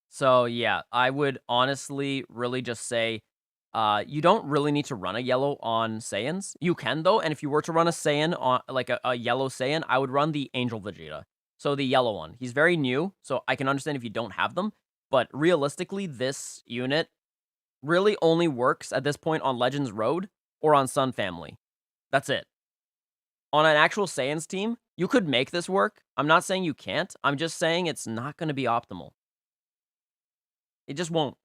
So yeah, I would honestly really just say, you don't really need to run a yellow on Saiyans. You can though, and if you were to run a Saiyan on like a yellow Saiyan, I would run the Angel Vegeta. So the yellow one. He's very new, so I can understand if you don't have them. But realistically, this unit really only works at this point on Legends Road or on Sun Family. That's it. On an actual Saiyans team, you could make this work. I'm not saying you can't. I'm just saying it's not going to be optimal. It just won't.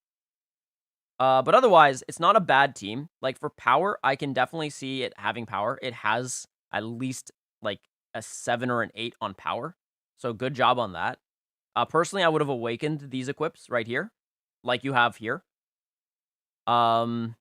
But otherwise, it's not a bad team. Like, for power, I can definitely see it having power. It has at least, like, a 7 or an 8 on power. So, good job on that. Personally, I would have awakened these equips right here, like you have here. Synergy,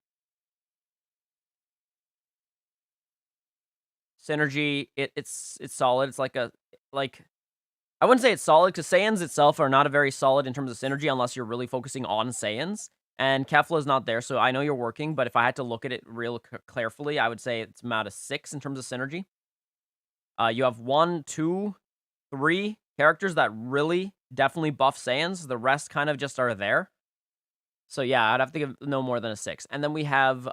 it's solid. It's like I wouldn't say it's solid, because Saiyans itself are not a very solid in terms of synergy unless you're really focusing on Saiyans. And Kefla's not there, so I know you're working, but if I had to look at it real carefully, I would say it's about a 6 in terms of synergy. You have 1, 2, 3 characters that really definitely buff Saiyans. The rest kind of just are there. So yeah, I'd have to give no more than a 6. And then we have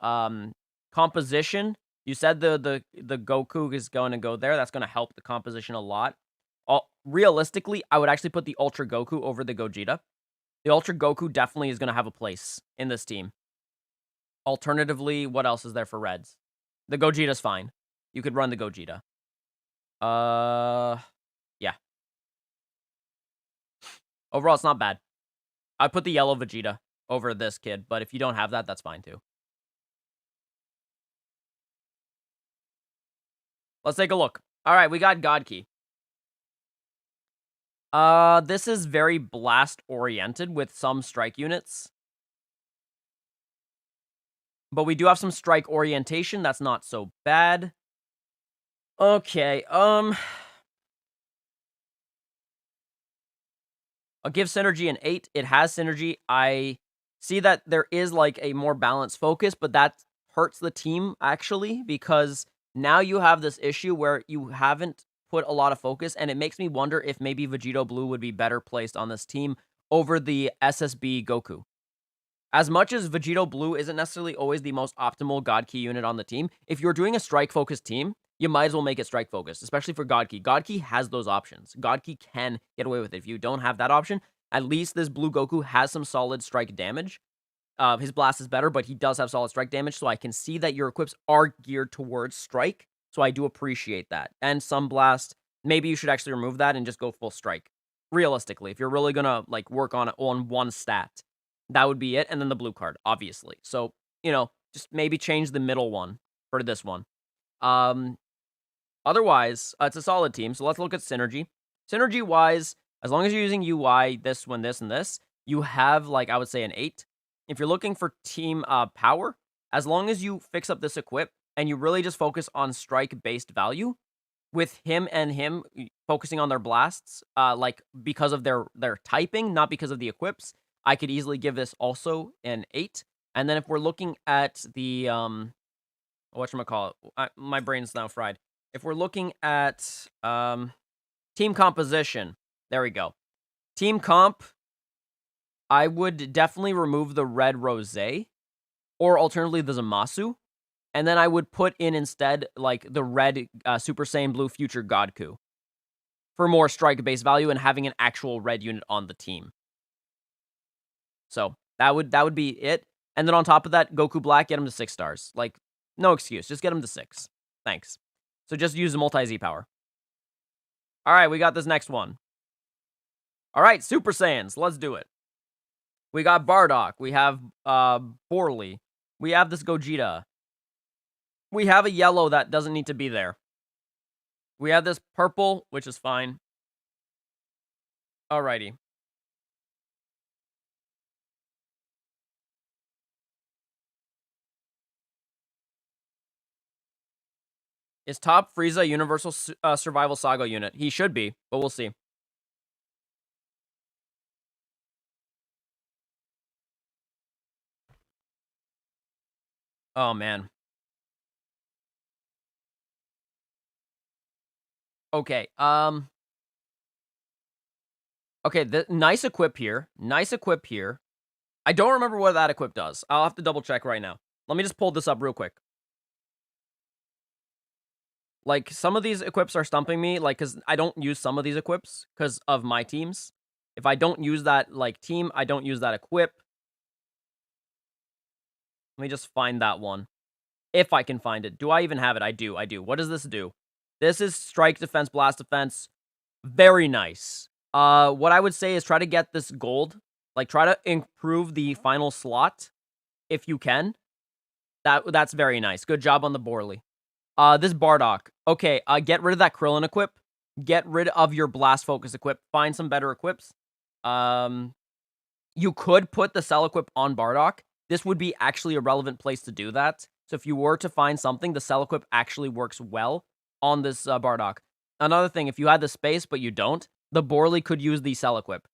composition. You said the Goku is going to go there. That's going to help the composition a lot. Realistically, I would actually put the Ultra Goku over the Gogeta. The Ultra Goku definitely is going to have a place in this team. Alternatively, what else is there for Reds? The Gogeta's fine. You could run the Gogeta. Yeah. Overall, it's not bad. I'd put the yellow Vegeta over this kid, but if you don't have that, that's fine too. Let's take a look. All right, we got God Key. This is very blast-oriented with some strike units. But we do have some strike orientation. That's not so bad. Okay, I'll give synergy an 8. It has synergy. I see that there is like a more balanced focus, but that hurts the team actually because now you have this issue where you haven't put a lot of focus, and it makes me wonder if maybe Vegito Blue would be better placed on this team over the SSB Goku. As much as Vegito Blue isn't necessarily always the most optimal God Key unit on the team, if you're doing a strike-focused team, you might as well make it strike-focused, especially for God Key. God Key has those options. God Key can get away with it. If you don't have that option, at least this Blue Goku has some solid strike damage. His blast is better, but he does have solid strike damage, so I can see that your equips are geared towards strike, so I do appreciate that. And some blast, maybe you should actually remove that and just go full strike. Realistically, if you're really gonna like work on one stat, that would be it, and then the blue card, obviously. So, just maybe change the middle one for this one. Otherwise, it's a solid team, so let's look at synergy. Synergy-wise, as long as you're using UI, this one, this, and this, you have, like, I would say an 8. If you're looking for team power, as long as you fix up this equip, and you really just focus on strike-based value, with him and him focusing on their blasts, like, because of their typing, not because of the equips, I could easily give this also an 8. And then if we're looking at the, whatchamacallit, my brain's now fried. If we're looking at team composition, there we go. Team comp, I would definitely remove the red Rosé, or alternatively the Zamasu, and then I would put in instead, like, the red Super Saiyan Blue Future Godku for more strike-based value and having an actual red unit on the team. So, that would be it. And then on top of that, Goku Black, get him to 6 stars. Like, no excuse. Just get him to 6. Thanks. So just use the multi-Z power. Alright, we got this next one. Alright, Super Saiyans. Let's do it. We got Bardock. We have Borley. We have this Gogeta. We have a yellow that doesn't need to be there. We have this purple, which is fine. Alrighty. Is Top Frieza Universal Survival Saga unit? He should be, but we'll see. Oh, man. Okay, okay, nice equip here. Nice equip here. I don't remember what that equip does. I'll have to double check right now. Let me just pull this up real quick. Like, some of these equips are stumping me, like, because I don't use some of these equips because of my teams. If I don't use that, like, team, I don't use that equip. Let me just find that one. If I can find it. Do I even have it? I do. What does this do? This is strike defense, blast defense. Very nice. What I would say is try to get this gold. Like, try to improve the final slot if you can. That's very nice. Good job on the Borley. This Bardock. Okay, get rid of that Krillin equip. Get rid of your blast focus equip. Find some better equips. You could put the Cell equip on Bardock. This would be actually a relevant place to do that. So if you were to find something, the Cell equip actually works well on this Bardock. Another thing, if you had the space but you don't, the Borley could use the Cell equip.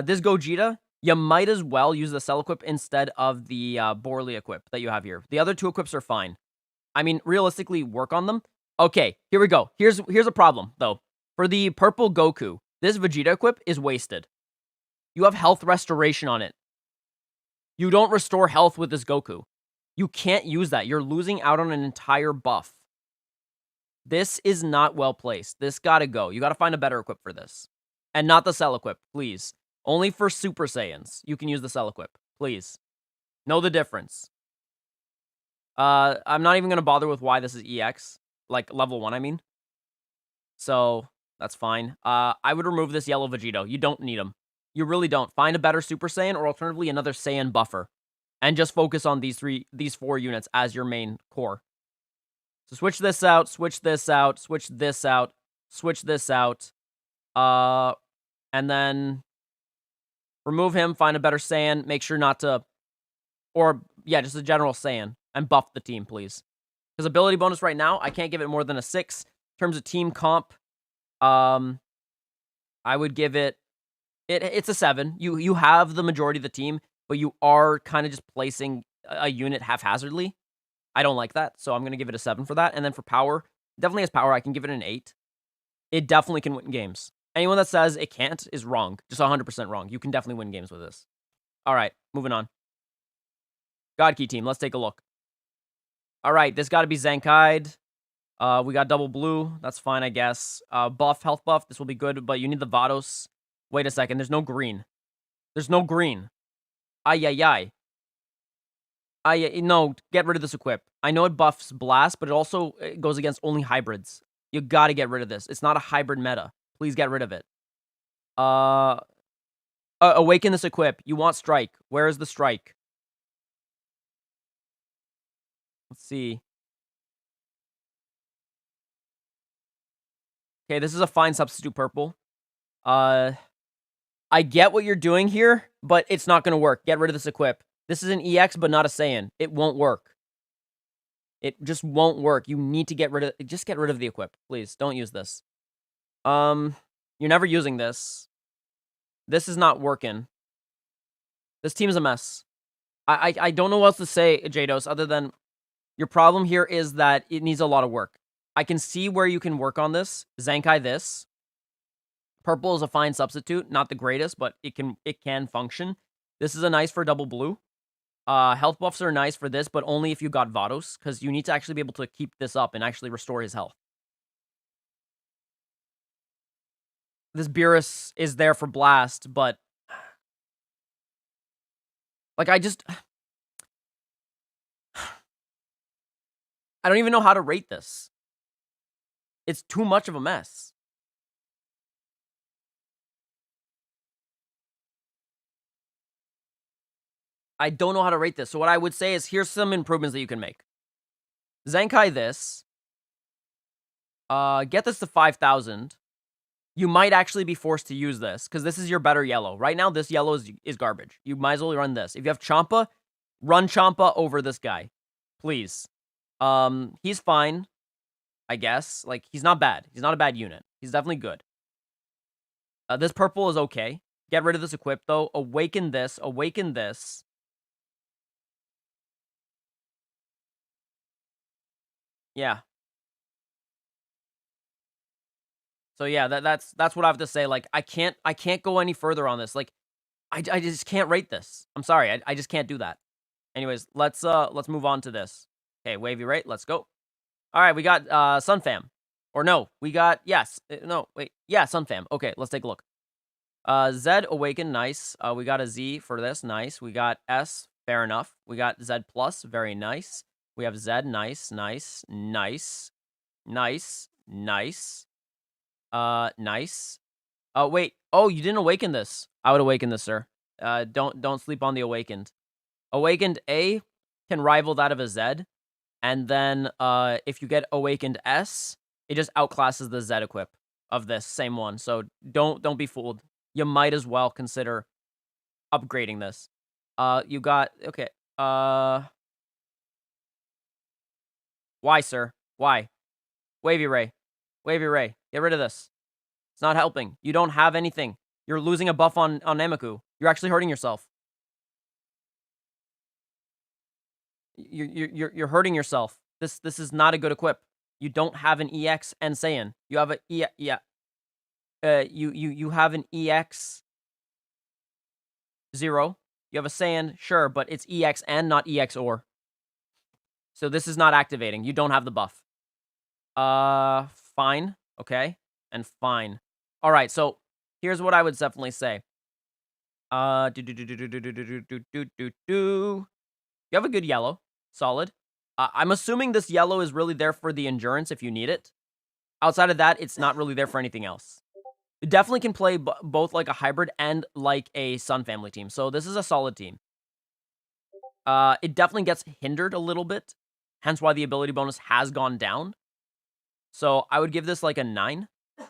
This Gogeta, you might as well use the Cell equip instead of the Borley equip that you have here. The other two equips are fine. I mean, realistically, work on them. Okay, here we go. Here's a problem, though. For the purple Goku, this Vegeta equip is wasted. You have health restoration on it. You don't restore health with this Goku. You can't use that. You're losing out on an entire buff. This is not well placed. This gotta go. You gotta find a better equip for this. And not the Cell equip, please. Only for Super Saiyans, you can use the Cell equip. Please. Know the difference. I'm not even gonna bother with why this is EX. Like, level 1, I mean. So, that's fine. I would remove this yellow Vegito. You don't need him. You really don't. Find a better Super Saiyan, or alternatively, another Saiyan buffer. And just focus on these 4 units as your main core. So switch this out, switch this out, switch this out, switch this out. And then remove him, find a better Saiyan, make sure not to, or yeah, just a general Saiyan, and buff the team, please. Because ability bonus right now, I can't give it more than a 6. In terms of team comp, I would give it It's a 7. You have the majority of the team, but you are kind of just placing a unit haphazardly. I don't like that, so I'm gonna give it a 7 for that. And then for power, definitely has power. I can give it an 8. It definitely can win games. Anyone that says it can't is wrong. Just 100% wrong. You can definitely win games with this. All right, moving on. God Key team. Let's take a look. All right, this got to be Zenkaid. We got double blue. That's fine, I guess. Buff, health buff. This will be good, but you need the Vados. Wait a second. There's no green. There's no green. Ay, ay, ay. Ay, no, get rid of this equip. I know it buffs blast, but it also goes against only hybrids. You got to get rid of this. It's not a hybrid meta. Please get rid of it. Awaken this equip. You want strike. Where is the strike? Let's see. Okay, this is a fine substitute purple. I get what you're doing here, but it's not going to work. Get rid of this equip. This is an EX, but not a Saiyan. It won't work. It just won't work. You need to get rid of... Just get rid of the equip, please. Don't use this. You're never using this. This is not working. This team is a mess. I don't know what else to say, Jados, other than your problem here is that it needs a lot of work. I can see where you can work on this. Zenkai this. Purple is a fine substitute. Not the greatest, but it can function. This is a nice for double blue. Health buffs are nice for this, but only if you got Vados, because you need to actually be able to keep this up and actually restore his health. This Beerus is there for blast, but... Like, I don't even know how to rate this. It's too much of a mess. I don't know how to rate this. So what I would say is here's some improvements that you can make. Zenkai this. Get this to 5,000. You might actually be forced to use this because this is your better yellow. Right now, this yellow is garbage. You might as well run this. If you have Champa, run Champa over this guy. Please. He's fine, I guess. Like, he's not bad. He's not a bad unit. He's definitely good. This purple is okay. Get rid of this equip, though. Awaken this. Awaken this. Yeah. So yeah, that's what I have to say. Like, I can't go any further on this. Like, I just can't rate this. I'm sorry. I just can't do that. Anyways, let's move on to this. Okay, wavy rate. Let's go. All right, we got Sunfam. Or no, we got yes. No, wait. Yeah, Sunfam. Okay, let's take a look. Z Awaken, nice. We got a Z for this, nice. We got S, fair enough. We got Z plus, very nice. We have Z, nice, nice, nice, nice, nice. Nice. Oh, wait. Oh, you didn't awaken this. I would awaken this, sir. Don't sleep on the awakened. Awakened A can rival that of a Z. And then, if you get awakened S, it just outclasses the Z equip of this same one. So don't be fooled. You might as well consider upgrading this. You got, okay. Why, sir? Why? Wavy Ray. Wavy Ray. Get rid of this. It's not helping. You don't have anything. You're losing a buff on Namaku. You're actually hurting yourself. You're hurting yourself. This is not a good equip. You don't have an EX and Saiyan. You have a you have an EX 0. You have a Saiyan, sure, but it's EX and not EX or. So this is not activating. You don't have the buff. Fine. Okay. And fine. All right, so here's what I would definitely say. You have a good yellow. Solid. I'm assuming this yellow is really there for the endurance if you need it. Outside of that, it's not really there for anything else. It definitely can play both like a hybrid and like a Sun family team. So this is a solid team. It definitely gets hindered a little bit. Hence why the ability bonus has gone down. So I would give this like a 9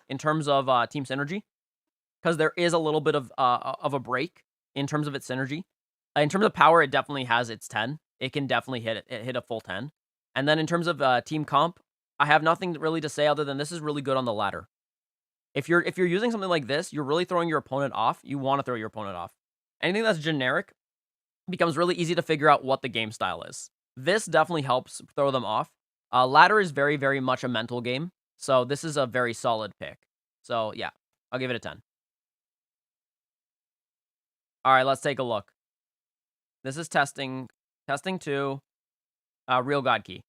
in terms of team synergy. Because there is a little bit of a break in terms of its synergy. In terms of power, it definitely has its 10. It can definitely hit a full 10. And then in terms of team comp, I have nothing really to say other than this is really good on the ladder. If you're using something like this, you're really throwing your opponent off. You want to throw your opponent off. Anything that's generic becomes really easy to figure out what the game style is. This definitely helps throw them off. Ladder is very, very much a mental game, so this is a very solid pick. So, yeah, I'll give it a 10. Alright, let's take a look. This is testing. Testing 2. Real God Key.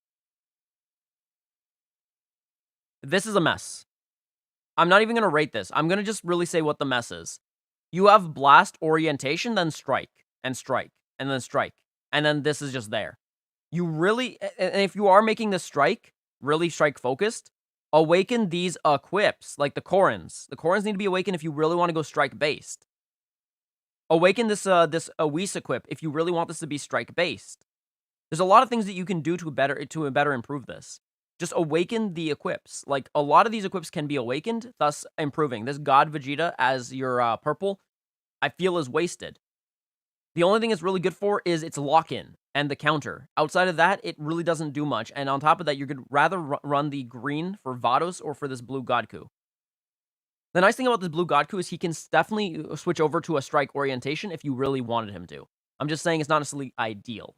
This is a mess. I'm not even going to rate this. I'm going to just really say what the mess is. You have blast orientation, then strike, and strike, and then strike. And then this is just there. You really, and if you are making the strike, really strike focused, awaken these equips, like the Korans. The Korans need to be awakened if you really want to go strike based. Awaken this Whis equip if you really want this to be strike based. There's a lot of things that you can do to better improve this. Just awaken the equips. Like, a lot of these equips can be awakened, thus improving. This God Vegeta as your purple, I feel is wasted. The only thing it's really good for is its lock-in and the counter. Outside of that, it really doesn't do much. And on top of that, you could rather run the green for Vados or for this blue Godku. The nice thing about this blue Godku is he can definitely switch over to a strike orientation if you really wanted him to. I'm just saying it's not necessarily ideal.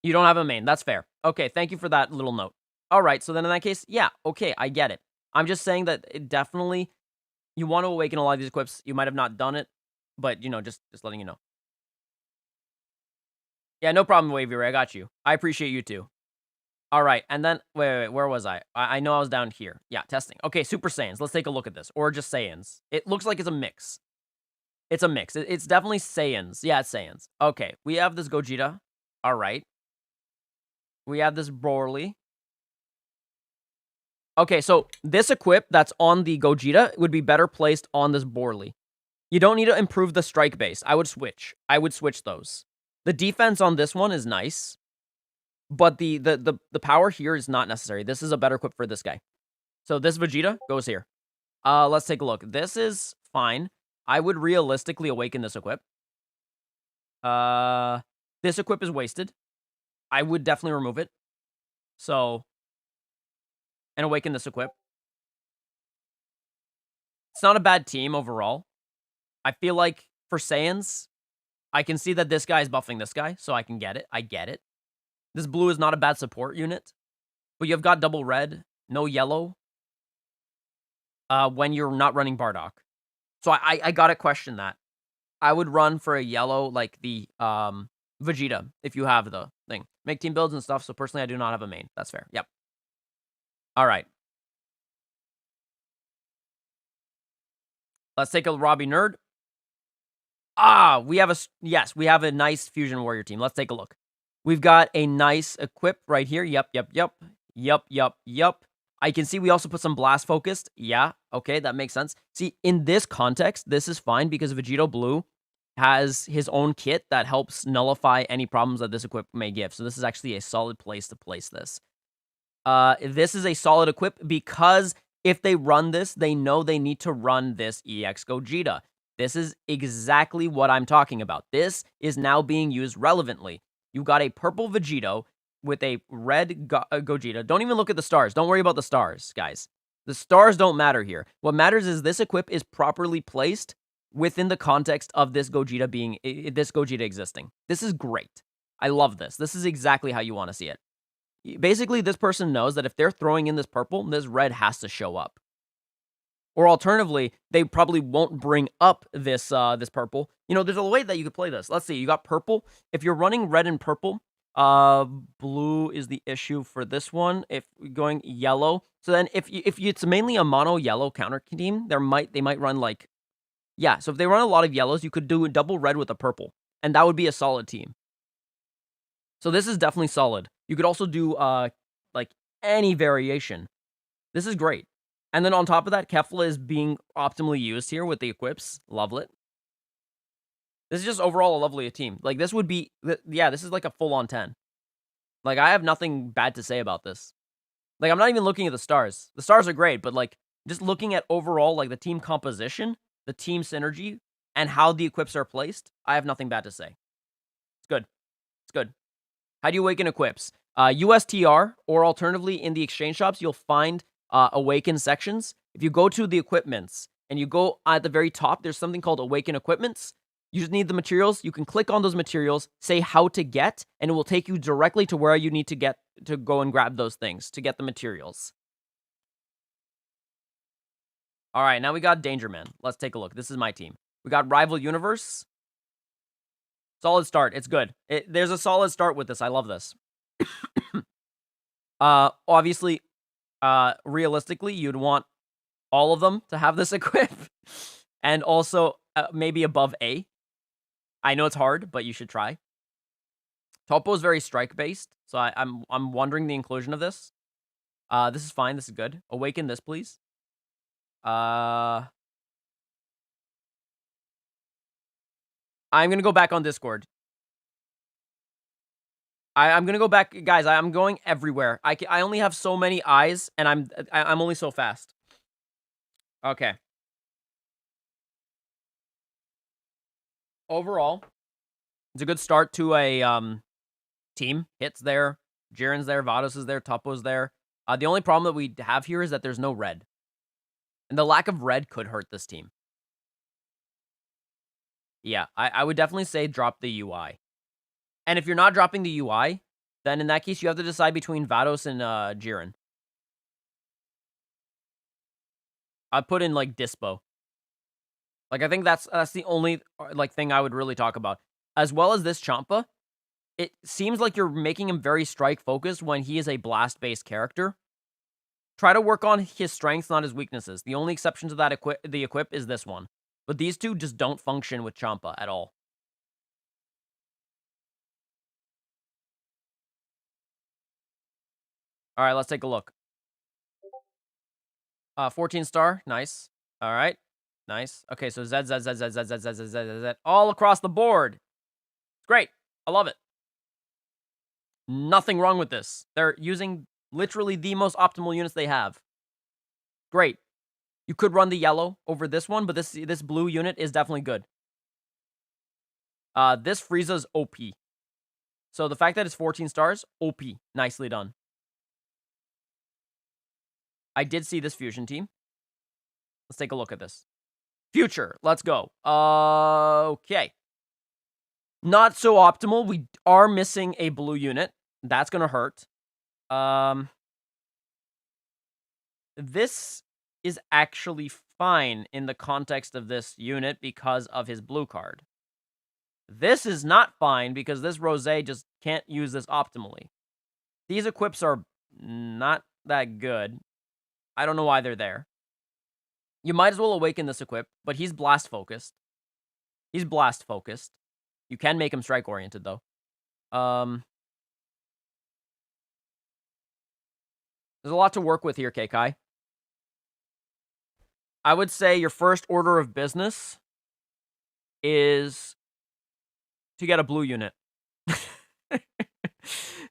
You don't have a main. That's fair. Okay, thank you for that little note. All right, so then in that case, yeah, okay, I get it. I'm just saying that it definitely, you want to awaken a lot of these equips. You might have not done it, but, you know, just letting you know. Yeah, no problem, Wavy Ray. I got you. I appreciate you too. All right, and then, wait, where was I? I know I was down here. Yeah, testing. Okay, Super Saiyans. Let's take a look at this. Or just Saiyans. It looks like it's a mix. It's a mix. It's definitely Saiyans. Yeah, it's Saiyans. Okay, we have this Gogeta. All right. We have this Broly. Okay, so this equip that's on the Gogeta would be better placed on this Broly. You don't need to improve the strike base. I would switch. I would switch those. The defense on this one is nice, but the power here is not necessary. This is a better equip for this guy. So this Vegeta goes here. Let's take a look. This is fine. I would realistically awaken this equip. This equip is wasted. I would definitely remove it. So, and awaken this equip. It's not a bad team overall. I feel like for Saiyans, I can see that this guy is buffing this guy, so I can get it. I get it. This blue is not a bad support unit, but you've got double red, no yellow, when you're not running Bardock. So I gotta question that. I would run for a yellow, like the Vegeta, if you have the thing. Make team builds and stuff, so personally I do not have a main. That's fair. Yep. Alright. Let's take a Robbie Nerd. We have a nice Fusion Warrior team. Let's take a look. We've got a nice equip right here. Yep. I can see we also put some blast focused. Yeah, okay, that makes sense. See, in this context, this is fine because Vegito Blue has his own kit that helps nullify any problems that this equip may give. So this is actually a solid place to place this. This is a solid equip because if they run this, they know they need to run this EX Gogeta. This is exactly what I'm talking about. This is now being used relevantly. You got a purple Vegito with a red Gogeta. Don't even look at the stars. Don't worry about the stars, guys. The stars don't matter here. What matters is this equip is properly placed within the context of this Gogeta existing. This is great. I love this. This is exactly how you want to see it. Basically, this person knows that if they're throwing in this purple, this red has to show up. Or alternatively, they probably won't bring up this this purple. You know, there's a way that you could play this. Let's see. You got purple. If you're running red and purple, blue is the issue for this one. If going yellow, so then if it's mainly a mono yellow counter team, they might run like, yeah. So if they run a lot of yellows, you could do a double red with a purple, and that would be a solid team. So this is definitely solid. You could also do like any variation. This is great. And then on top of that, Kefla is being optimally used here with the equips. Love it. This is just overall a lovely team. Like, this would be, yeah, this is like a full-on 10. Like, I have nothing bad to say about this. Like, I'm not even looking at the stars. The stars are great, but, like, just looking at overall, like, the team composition, the team synergy, and how the equips are placed, I have nothing bad to say. It's good. It's good. How do you awaken equips? USTR, or alternatively, in the exchange shops, you'll find Awaken sections. If you go to the equipments and you go at the very top, there's something called Awaken Equipments. You just need the materials. You can click on those materials, say how to get, and it will take you directly to where you need to get to go and grab those things to get the materials. All right, now we got Danger Man. Let's take a look. This is my team. We got Rival Universe. Solid start. It's good. There's a solid start with this. I love this. Obviously, realistically, you'd want all of them to have this equip, and also maybe above A. I know it's hard, but you should try. Topo is very strike based, so I'm wondering the inclusion of this. This is fine. This is good. Awaken this, please. I'm gonna go back on Discord. I'm gonna go back, guys. I'm going everywhere. I only have so many eyes, and I'm only so fast. Okay. Overall, it's a good start to a team. Hit's there, Jiren's there, Vados is there, Topo's there. The only problem that we have here is that there's no red, and the lack of red could hurt this team. Yeah, I would definitely say drop the UI. And if you're not dropping the UI, then in that case, you have to decide between Vados and Jiren. I'd put in, like, Dispo. Like, I think that's the only, like, thing I would really talk about. As well as this Champa, it seems like you're making him very strike-focused when he is a blast-based character. Try to work on his strengths, not his weaknesses. The only exception to that equip is this one. But these two just don't function with Champa at all. All right, let's take a look. 14 star, nice. All right, nice. Okay, so Z, Z, Z, Z, Z, Z, Z, Z, Z, Z, all across the board. It's great. I love it. Nothing wrong with this. They're using literally the most optimal units they have. Great. You could run the yellow over this one, but this blue unit is definitely good. This Frieza's OP. So the fact that it's 14 stars, OP. Nicely done. I did see this fusion team. Let's take a look at this. Future, let's go. Okay. Not so optimal. We are missing a blue unit. That's going to hurt. This is actually fine in the context of this unit because of his blue card. This is not fine because this Rosé just can't use this optimally. These equips are not that good. I don't know why they're there. You might as well awaken this equip, but he's blast focused. He's blast focused. You can make him strike oriented though. There's a lot to work with here, Kekai. I would say your first order of business is to get a blue unit.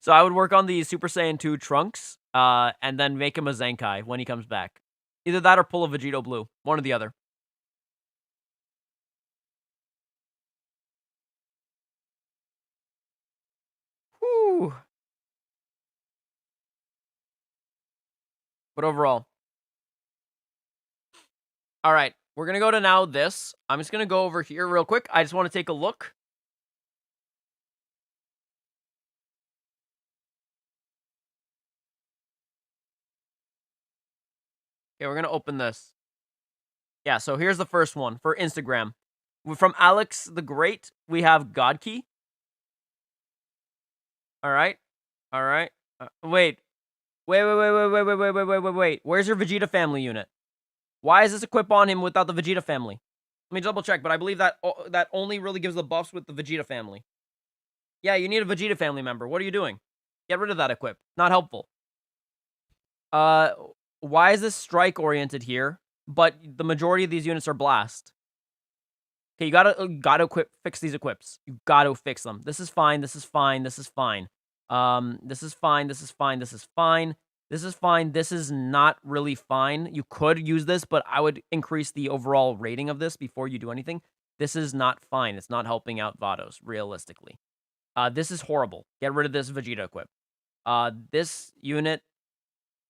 So I would work on the Super Saiyan 2 Trunks, and then make him a Zenkai when he comes back. Either that or pull a Vegito Blue. One or the other. Whew. But overall. All right. We're going to go to now this. I'm just going to go over here real quick. I just want to take a look. Okay, we're going to open this. Yeah, so here's the first one for Instagram. From Alex the Great, we have God Key. All right. All right. Wait. Wait. Where's your Vegeta family unit? Why is this equip on him without the Vegeta family? Let me double check, but I believe that that only really gives the buffs with the Vegeta family. Yeah, you need a Vegeta family member. What are you doing? Get rid of that equip. Not helpful. Why is this strike oriented here, but the majority of these units are blast? Okay, you gotta fix these equips. You gotta fix them. This is fine. This is fine. This is fine. This is fine. This is fine. This is fine. This is fine. This is not really fine. You could use this, but I would increase the overall rating of this before you do anything. This is not fine. It's not helping out Vados, realistically. This is horrible. Get rid of this Vegeta equip. This unit,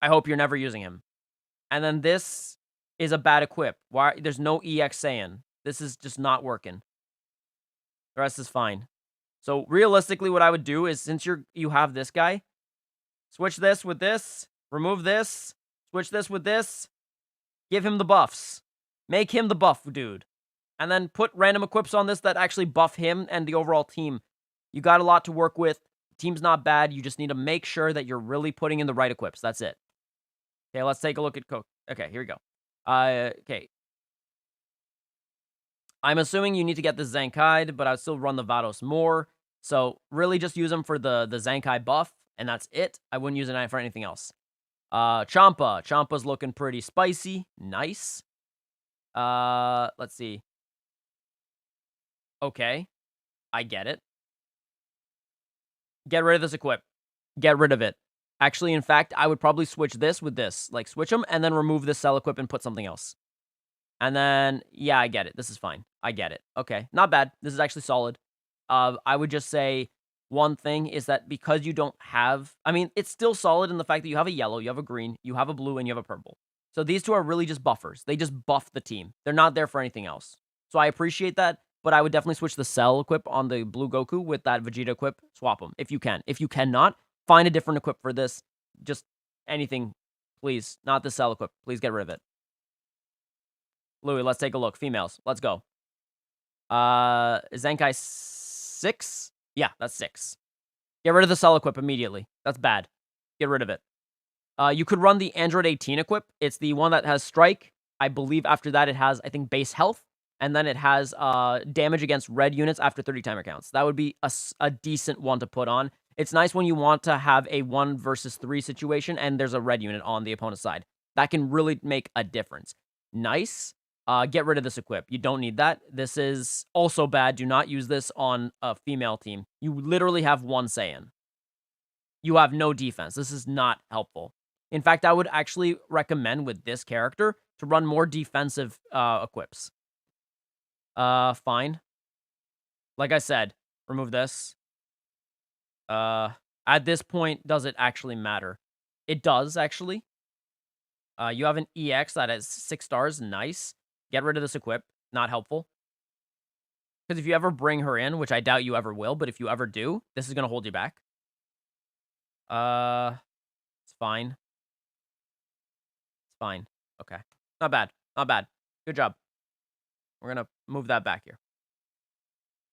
I hope you're never using him. And then this is a bad equip. Why? There's no EX Saiyan. This is just not working. The rest is fine. So realistically, what I would do is, since you have this guy, switch this with this, remove this, switch this with this, give him the buffs. Make him the buff dude. And then put random equips on this that actually buff him and the overall team. You got a lot to work with. Team's not bad. You just need to make sure that you're really putting in the right equips. That's it. Okay, let's take a look at Coke. Okay, here we go. Okay. I'm assuming you need to get the Zenkai, but I would still run the Vados more. So really just use them for the Zenkai buff, and that's it. I wouldn't use it for anything else. Champa. Champa's looking pretty spicy. Nice. Let's see. Okay. I get it. Get rid of this equip. Get rid of it. Actually, in fact, I would probably switch this with this. Like, switch them, and then remove this cell equip and put something else. And then, yeah, I get it. This is fine. I get it. Okay, not bad. This is actually solid. I would just say one thing is that because you don't have... I mean, it's still solid in the fact that you have a yellow, you have a green, you have a blue, and you have a purple. So these two are really just buffers. They just buff the team. They're not there for anything else. So I appreciate that, but I would definitely switch the cell equip on the blue Goku with that Vegeta equip. Swap them if you can. If you cannot, find a different equip for this. Just anything, please. Not the cell equip. Please get rid of it. Louis, let's take a look. Females, let's go. Zenkai 6? Yeah, that's 6. Get rid of the cell equip immediately. That's bad. Get rid of it. You could run the Android 18 equip. It's the one that has strike. I believe after that it has, I think, base health. And then it has damage against red units after 30 timer counts. That would be a decent one to put on. It's nice when you want to have a 1 versus 3 situation and there's a red unit on the opponent's side. That can really make a difference. Nice. Get rid of this equip. You don't need that. This is also bad. Do not use this on a female team. You literally have 1 Saiyan. You have no defense. This is not helpful. In fact, I would actually recommend with this character to run more defensive equips. Fine. Like I said, remove this. At this point, does it actually matter? It does, actually. You have an EX that has 6 stars. Nice. Get rid of this equip. Not helpful. Because if you ever bring her in, which I doubt you ever will, but if you ever do, this is going to hold you back. It's fine. It's fine. Okay. Not bad. Not bad. Good job. We're going to move that back here.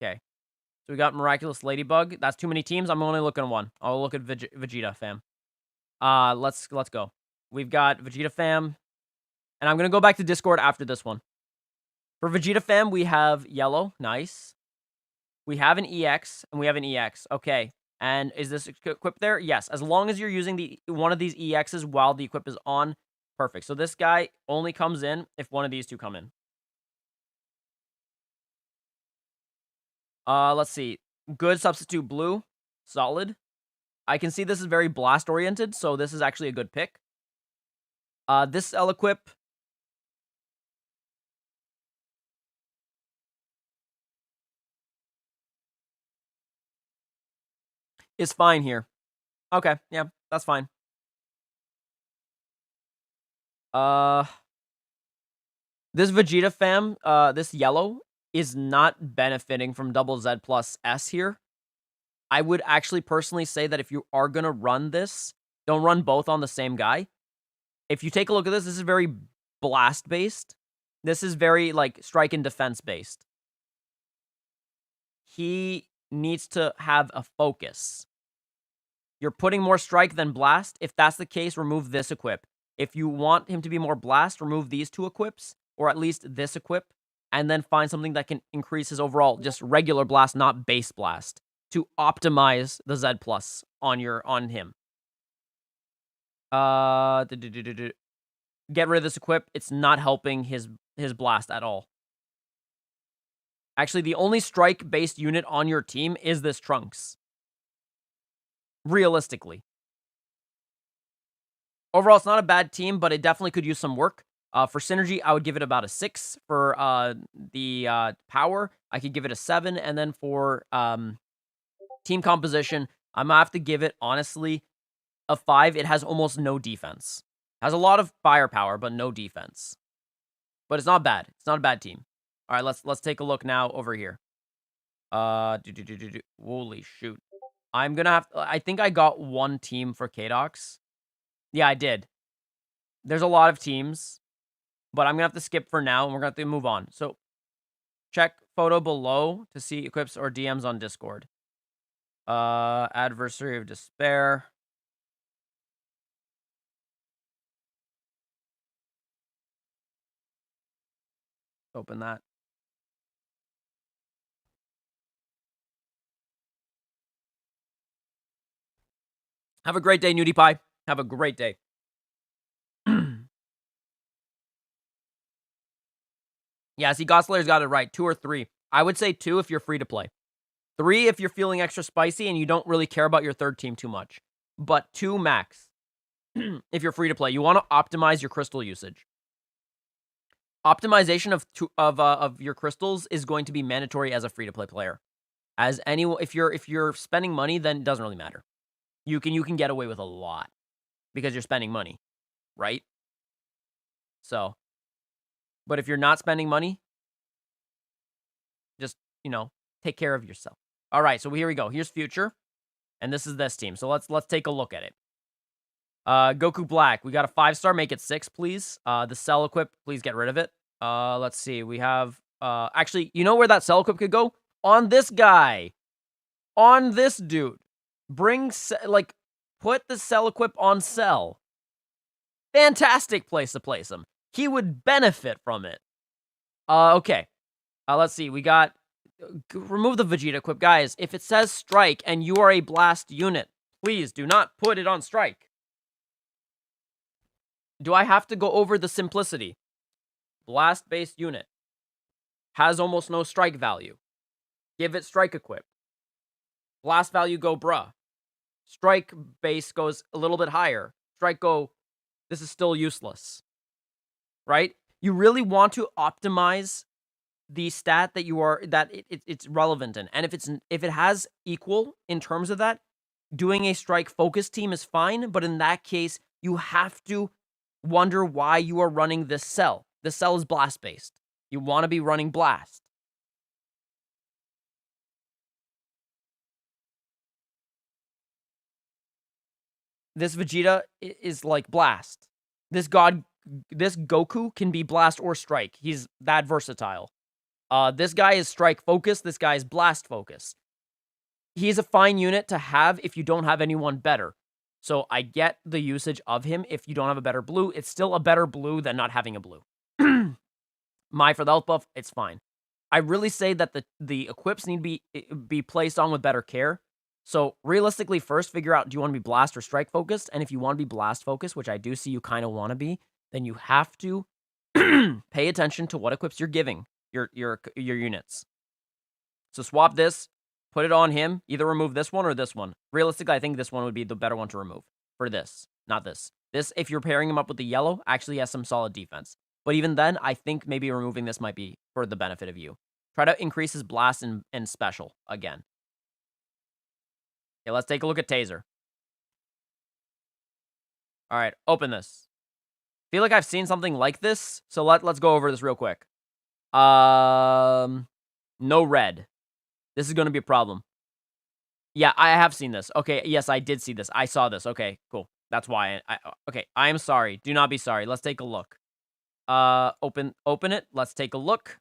Okay. So we got Miraculous Ladybug. That's too many teams. I'm only looking at one. I'll look at Vegeta fam. Let's go. We've got Vegeta fam. And I'm going to go back to Discord after this one. For Vegeta fam, we have yellow. Nice. We have an EX, and we have an EX. Okay. And is this equip there? Yes. As long as you're using one of these EXs while the equip is on. Perfect. So this guy only comes in if one of these two come in. Let's see. Good substitute blue. Solid. I can see this is very blast oriented, so this is actually a good pick. This L equip. Is fine here. Okay, yeah, that's fine. This Vegeta fam, this yellow, is not benefiting from double Z plus S here. I would actually personally say that if you are going to run this, don't run both on the same guy. If you take a look at this, this is very blast-based. This is very, like, strike and defense-based. He needs to have a focus. You're putting more strike than blast. If that's the case, remove this equip. If you want him to be more blast, remove these 2 equips, or at least this equip, and then find something that can increase his overall just regular blast, not base blast, to optimize the Z plus on him. Get rid of this equip. It's not helping his blast at all. Actually, the only strike-based unit on your team is this Trunks. Realistically. Overall, it's not a bad team, but it definitely could use some work. For synergy, I would give it about a 6. For the power, I could give it a 7. And then for team composition, I'm going to have to give it, honestly, a 5. It has almost no defense. Has a lot of firepower, but no defense. But it's not bad. It's not a bad team. All right, let's take a look now over here. Holy shoot. I'm gonna have I think I got one team for Kadox. Yeah, I did. There's a lot of teams, but I'm gonna have to skip for now, and we're gonna have to move on. So, check photo below to see equips or DMs on Discord. Adversary of Despair. Open that. Have a great day, Nudie Pie. Have a great day. Yeah, see, Godslayer's got it right. 2 or 3. I would say 2 if you're free to play. 3 if you're feeling extra spicy and you don't really care about your third team too much. But 2 max if you're free to play. You want to optimize your crystal usage. Optimization of your crystals is going to be mandatory as a free to play player. As anyone, if you're spending money, then it doesn't really matter. You can get away with a lot because you're spending money, right? So, but if you're not spending money, just, take care of yourself. All right, so here we go. Here's Future, and this is this team. So let's take a look at it. Goku Black, we got a 5-star, make it 6, please. The Cell Equip, please get rid of it. Let's see, we have, actually, you know where that Cell Equip could go? On this guy. On this dude. Put the Cell Equip on Cell. Fantastic place to place him. He would benefit from it. Okay. Let's see, we got, remove the Vegeta Equip. Guys, if it says Strike and you are a Blast unit, please do not put it on Strike. Do I have to go over the simplicity? Blast-based unit. Has almost no strike value. Give it strike equip. Blast value go bruh. Strike base goes a little bit higher. Strike go, this is still useless. Right? You really want to optimize the stat that it's relevant in. And if it has equal in terms of that, doing a strike focus team is fine, but in that case, you have to wonder why you are running this cell. This cell is blast based. You want to be running blast. This Vegeta is like blast. This Goku can be blast or strike. He's that versatile. This guy is strike focused. This guy is blast focused. He's a fine unit to have if you don't have anyone better. So I get the usage of him. If you don't have a better blue, it's still a better blue than not having a blue. For the health buff, it's fine. I really say that the equips need to be placed on with better care. So realistically, first figure out, do you want to be blast or strike focused? And if you want to be blast focused, which I do see you kind of want to be, then you have to pay attention to what equips you're giving your units. So swap this, put it on him, either remove this one or this one. Realistically, I think this one would be the better one to remove for this, not this. This, if you're pairing him up with the yellow, actually has some solid defense. But even then, I think maybe removing this might be for the benefit of you. Try to increase his blast and special again. Okay, let's take a look at Taser. All right, open this. Feel like I've seen something like this, so let's go over this real quick. No red. This is going to be a problem. Yeah, I have seen this. Okay, yes, I did see this. I saw this. Okay, cool. That's why. Okay, I am sorry. Do not be sorry. Let's take a look. Open it. Let's take a look.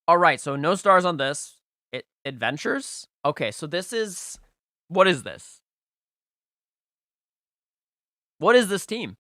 All right, so no stars on this. Adventures? Okay, so this is... What is this? What is this team?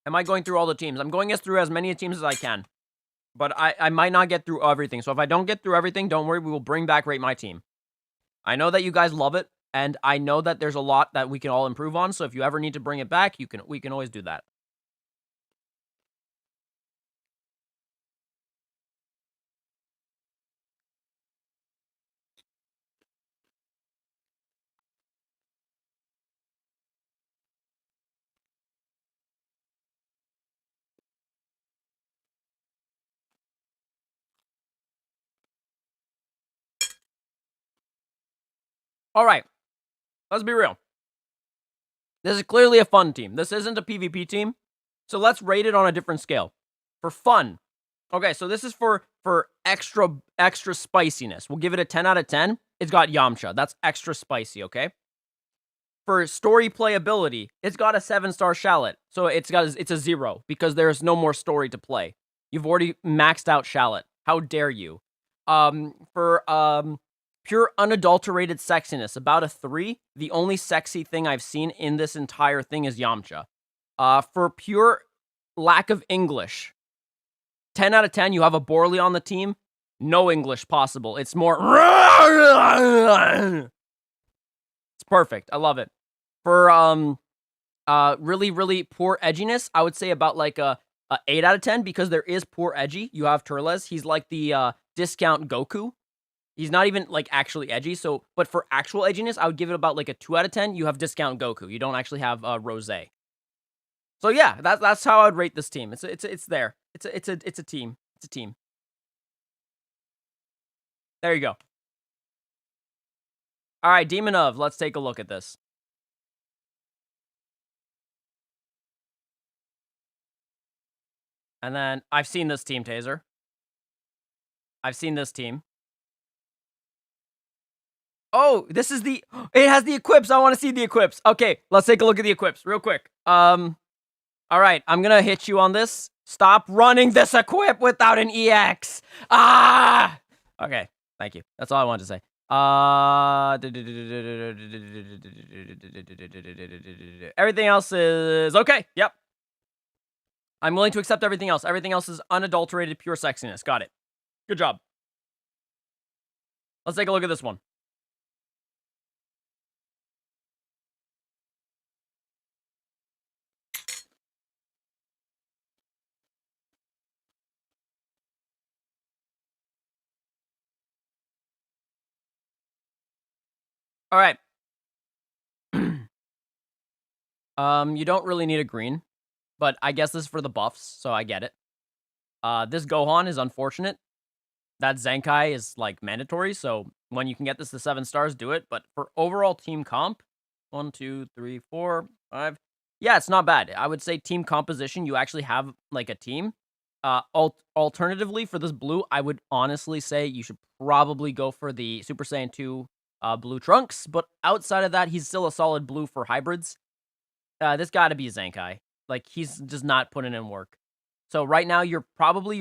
Am I going through all the teams? I'm going through as many teams as I can. But I might not get through everything. So if I don't get through everything, don't worry. We will bring back Rate My Team. I know that you guys love it. And I know that there's a lot that we can all improve on. So if you ever need to bring it back, we can always do that. All right, let's be real. This is clearly a fun team. This isn't a PvP team, so let's rate it on a different scale. For fun. Okay, so this is for extra spiciness. We'll give it a 10 out of 10. It's got Yamcha. That's extra spicy, okay? For story playability, it's got a 7-star Shallot. So it's a 0 because there's no more story to play. You've already maxed out Shallot. How dare you? For pure unadulterated sexiness, about a 3. The only sexy thing I've seen in this entire thing is Yamcha. For pure lack of English, 10 out of 10. You have a Borley on the team. No English possible. It's more. It's perfect. I love it. For really, really poor edginess, I would say about like a 8 out of 10 because there is poor edgy. You have Turles. He's like the discount Goku. He's not even like actually edgy. So, but for actual edginess, I would give it about like a 2 out of 10. You have discount Goku. You don't actually have Rose. So yeah, that's how I would rate this team. It's there. It's a team. It's a team. There you go. All right, Demon of. Let's take a look at this. And then I've seen this team, Taser. I've seen this team. Oh, this is the. It has the equips. I want to see the equips. Okay, let's take a look at the equips real quick. All right, I'm gonna hit you on this. Stop running this equip without an EX. Ah! Okay, thank you. That's all I wanted to say. Everything else is okay. Yep. I'm willing to accept everything else. Everything else is unadulterated, pure sexiness. Got it. Good job. Let's take a look at this one. All right. You don't really need a green, but I guess this is for the buffs, so I get it. This Gohan is unfortunate. That Zenkai is like mandatory, so when you can get this to 7 stars, do it. But for overall team comp, 1, 2, 3, 4, 5. Yeah, it's not bad. I would say team composition, you actually have like a team. Alternatively, for this blue, I would honestly say you should probably go for the Super Saiyan 2 blue Trunks. But outside of that, he's still a solid blue for hybrids. This got to be Zenkai. Like, he's just not putting in work. So right now, your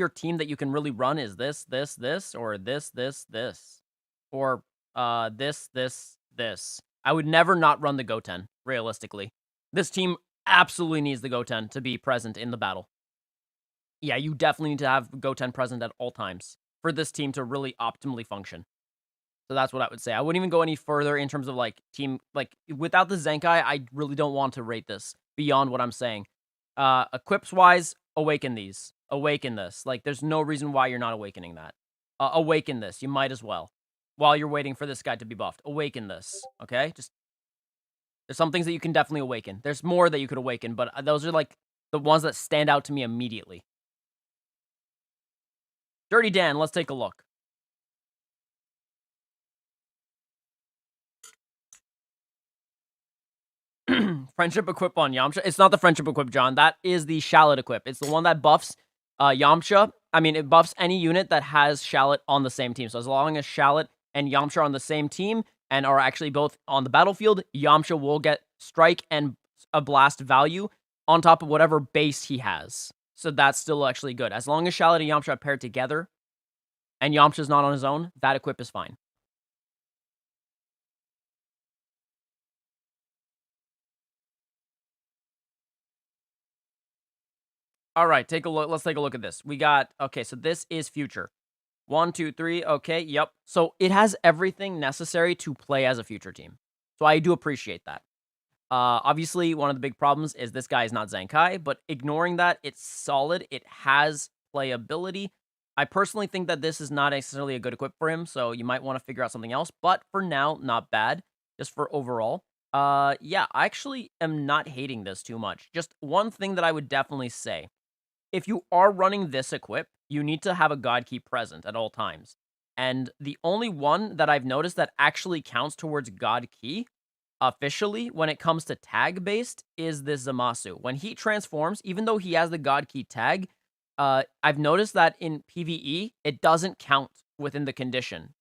team that you can really run is this, or this, or this. I would never not run the Goten, realistically. This team absolutely needs the Goten to be present in the battle. Yeah, you definitely need to have Goten present at all times for this team to really optimally function. So that's what I would say. I wouldn't even go any further in terms of like team, like without the Zenkai, I really don't want to rate this beyond what I'm saying. Equips wise, awaken these. Awaken this. Like, there's no reason why you're not awakening that. Awaken this. You might as well. While you're waiting for this guy to be buffed. Awaken this. Okay? Just, there's some things that you can definitely awaken. There's more that you could awaken, but those are like the ones that stand out to me immediately. Dirty Dan, let's take a look. Friendship equip on Yamcha. It's not the friendship equip, John. That is the Shallot equip. It's the one that buffs Yamcha. I mean, it buffs any unit that has Shallot on the same team. So as long as Shallot and Yamcha are on the same team and are actually both on the battlefield, Yamcha will get strike and a blast value on top of whatever base he has. So that's still actually good. As long as Shallot and Yamcha are paired together and Yamcha's not on his own, that equip is fine. All right, take a look. Let's take a look at this. We got, okay, so this is future. 1, 2, 3. Okay, yep. So it has everything necessary to play as a future team. So I do appreciate that. Obviously, one of the big problems is this guy is not Zenkai, but ignoring that, it's solid. It has playability. I personally think that this is not necessarily a good equip for him, so you might want to figure out something else. But for now, not bad, just for overall. Yeah, I actually am not hating this too much. Just one thing that I would definitely say. If you are running this equip, you need to have a God Key present at all times. And the only one that I've noticed that actually counts towards God Ki officially when it comes to tag based is this Zamasu. When he transforms, even though he has the God Ki tag, I've noticed that in PvE, it doesn't count within the condition.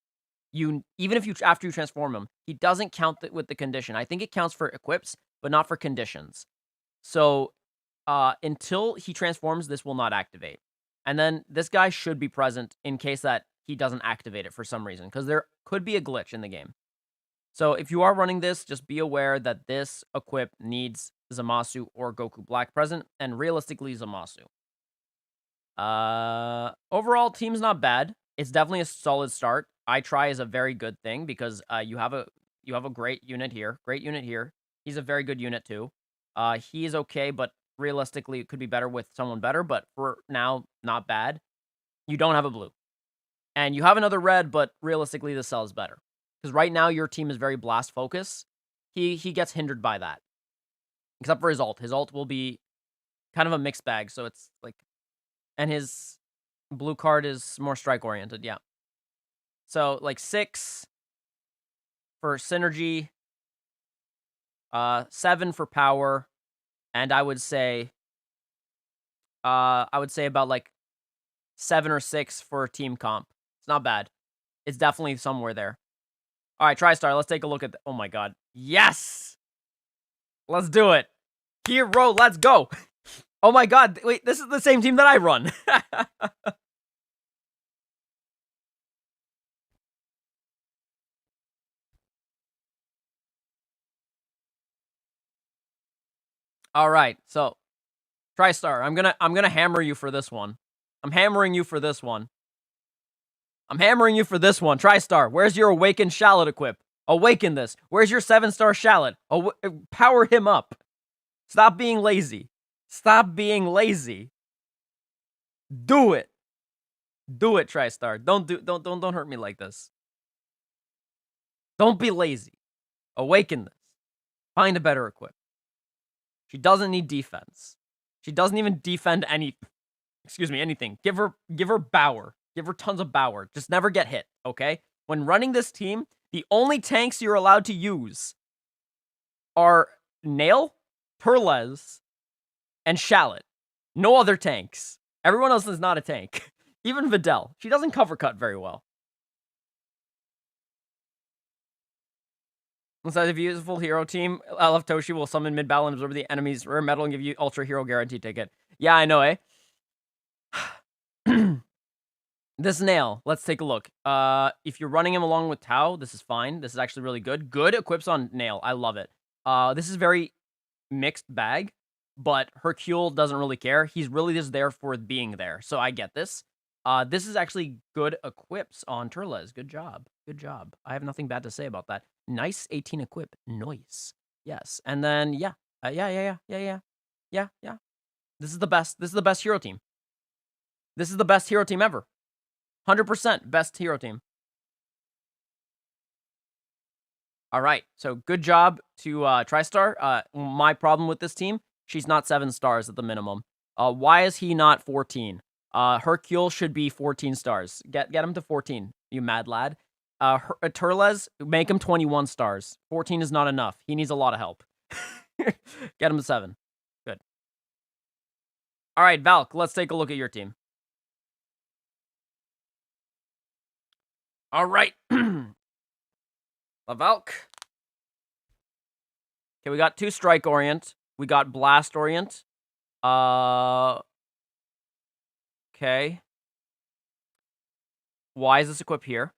Even if you after you transform him, he doesn't count with the condition. I think it counts for equips, but not for conditions. So until he transforms, this will not activate. And then this guy should be present in case that he doesn't activate it for some reason, because there could be a glitch in the game. So if you are running this, just be aware that this equip needs Zamasu or Goku Black present, and realistically Zamasu. Overall, team's not bad. It's definitely a solid start. I try is a very good thing because you have a great unit here. Great unit here. He's a very good unit too. He is okay, but realistically it could be better with someone better, but for now, not bad. You don't have a blue. And you have another red, but realistically the cell is better. Because right now your team is very blast focus. He gets hindered by that. Except for his ult. His ult will be kind of a mixed bag, so it's like, and his blue card is more strike oriented, yeah. So like 6 for synergy, 7 for power, and I would say about like 7 or 6 for team comp. It's not bad. It's definitely somewhere there. All right, Tristar, let's take a look at oh my god. Yes! Let's do it. Hero, let's go. Oh my god, wait, this is the same team that I run. All right, so Tristar, I'm gonna hammer you for this one. I'm hammering you for this one. I'm hammering you for this one. Tristar, where's your Awakened Shallot equip? Awaken this. Where's your 7-star Shallot? Power him up. Stop being lazy. Stop being lazy. Do it. Do it, Tristar. Don't hurt me like this. Don't be lazy. Awaken this. Find a better equip. She doesn't need defense. She doesn't even defend anything. Give her Bower. Give her tons of Bower. Just never get hit, okay? When running this team, the only tanks you're allowed to use are Nail, Perlez, and Shallot. No other tanks. Everyone else is not a tank. Even Videl. She doesn't cover cut very well. Instead of use a full hero team, LF Toshi will summon mid-battle and absorb the enemy's rare metal and give you Ultra Hero Guarantee ticket. Yeah, I know, eh? This Nail, let's take a look. If you're running him along with Tao, this is fine. This is actually really good. Good equips on Nail. I love it. This is very mixed bag, but Hercule doesn't really care. He's really just there for being there, so I get this. This is actually good equips on Turles. Good job. Good job. I have nothing bad to say about that. Nice 18 equip. Nice. Yes. And then, yeah. Yeah. This is the best. This is the best hero team. This is the best hero team ever. 100% best hero team. All right. So good job to Tristar. My problem with this team, she's not 7 stars at the minimum. Why is he not 14? Hercule should be 14 stars. Get him to 14, you mad lad. Turles, make him 21 stars. 14 is not enough. He needs a lot of help. Get him to 7. Good. All right, Valk, let's take a look at your team. All right. Valk. Okay, we got 2 strike orient. We got blast orient. Okay. Why is this equipped here?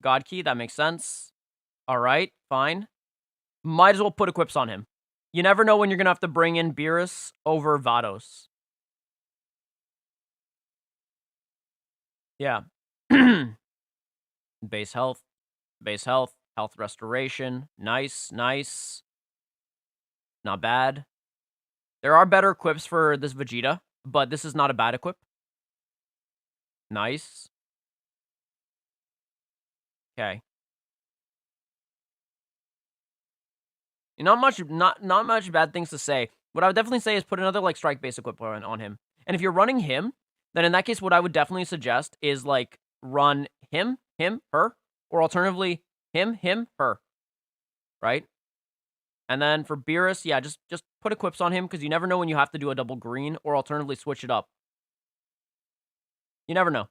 God Key, that makes sense. All right, fine. Might as well put equips on him. You never know when you're going to have to bring in Beerus over Vados. Yeah. Base health. Health restoration. Nice. Not bad. There are better equips for this Vegeta, but this is not a bad equip. Nice. Okay. Not much bad things to say. What I would definitely say is put another like strike base equipment on him. And if you're running him, then in that case, what I would definitely suggest is like run him him, her, or alternatively, him, her, right? And then for Beerus, yeah, just put equips on him because you never know when you have to do a double green, or alternatively switch it up. You never know.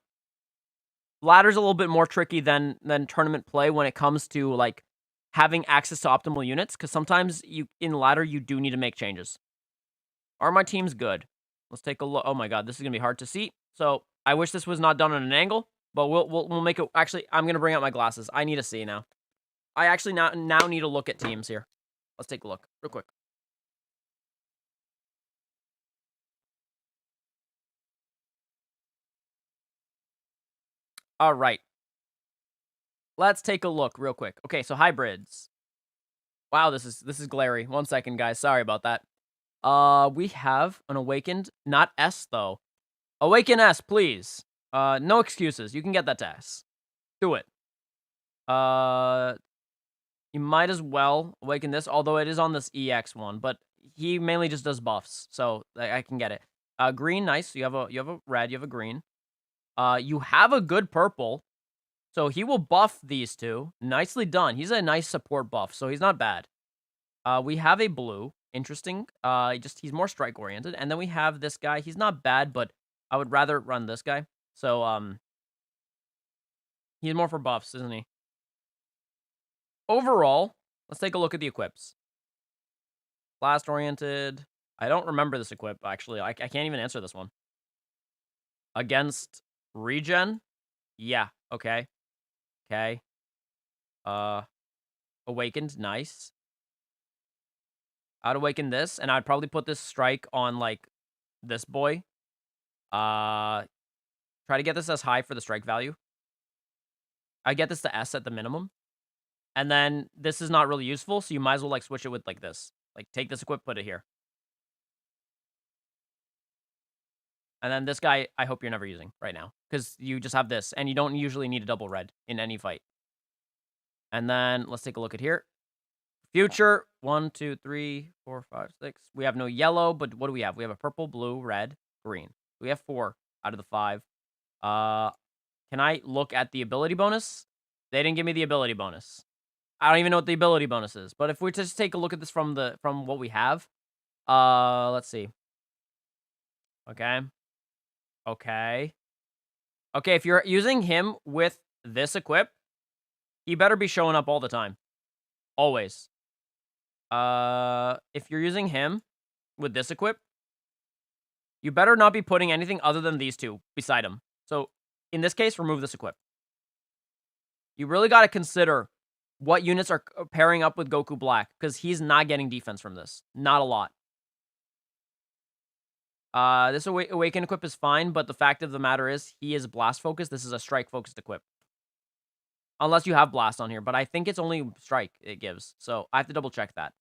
Ladder's a little bit more tricky than tournament play when it comes to, like, having access to optimal units, because sometimes in ladder, you do need to make changes. Are my teams good? Let's take a look. Oh my god, this is gonna be hard to see. So, I wish this was not done on an angle, but we'll make it. Actually, I'm gonna bring out my glasses. I need to see now. I actually now need to look at teams here. Let's take a look real quick. All right. Let's take a look real quick. Okay, so hybrids. Wow, this is glary. 1 second, guys. Sorry about that. We have an awakened, not S though. Awaken S, please. No excuses. You can get that to S. Do it. You might as well awaken this, although it is on this EX one, but he mainly just does buffs, so I can get it. Green, nice. You have a red, you have a green. You have a good purple, so he will buff these two. Nicely done. He's a nice support buff, so he's not bad. We have a blue. Interesting. He's more strike oriented, and then we have this guy. He's not bad, but I would rather run this guy. So he's more for buffs, isn't he? Overall, let's take a look at the equips. Blast oriented. I don't remember this equip, actually. I can't even answer this one. Against regen? Yeah, okay. Okay. Awakened, nice. I'd awaken this, and I'd probably put this strike on, like, this boy. Try to get this as high for the strike value. I get this to S at the minimum. And then this is not really useful, so you might as well, like, switch it with, like, this. Like, take this equip, put it here. And then this guy, I hope you're never using right now, because you just have this, and you don't usually need a double red in any fight. And then let's take a look at here. Future, 1, 2, 3, 4, 5, 6. We have no yellow, but what do we have? We have a purple, blue, red, green. We have 4 out of the 5. Can I look at the ability bonus? They didn't give me the ability bonus. I don't even know what the ability bonus is. But if we just take a look at this from what we have, let's see. Okay. Okay. Okay, if you're using him with this equip, he better be showing up all the time. Always. If you're using him with this equip, you better not be putting anything other than these two beside him. So, in this case, remove this equip. You really got to consider what units are pairing up with Goku Black, because he's not getting defense from this. Not a lot. This Awaken equip is fine, but the fact of the matter is, he is blast focused. This is a strike focused equip. Unless you have blast on here, but I think it's only strike it gives. So I have to double check that.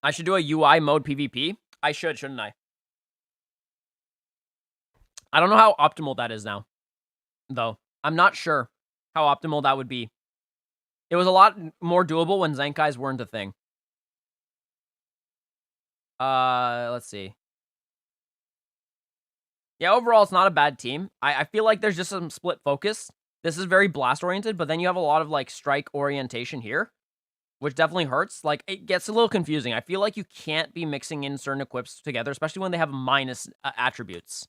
I should do a UI mode PvP. I should, shouldn't I? I don't know how optimal that is now, though. I'm not sure how optimal that would be. It was a lot more doable when Zenkais weren't a thing. Let's see. Yeah, overall, it's not a bad team. I feel like there's just some split focus. This is very blast-oriented, but then you have a lot of, like, strike orientation here, which definitely hurts. Like, it gets a little confusing. I feel like you can't be mixing in certain equips together, especially when they have minus attributes.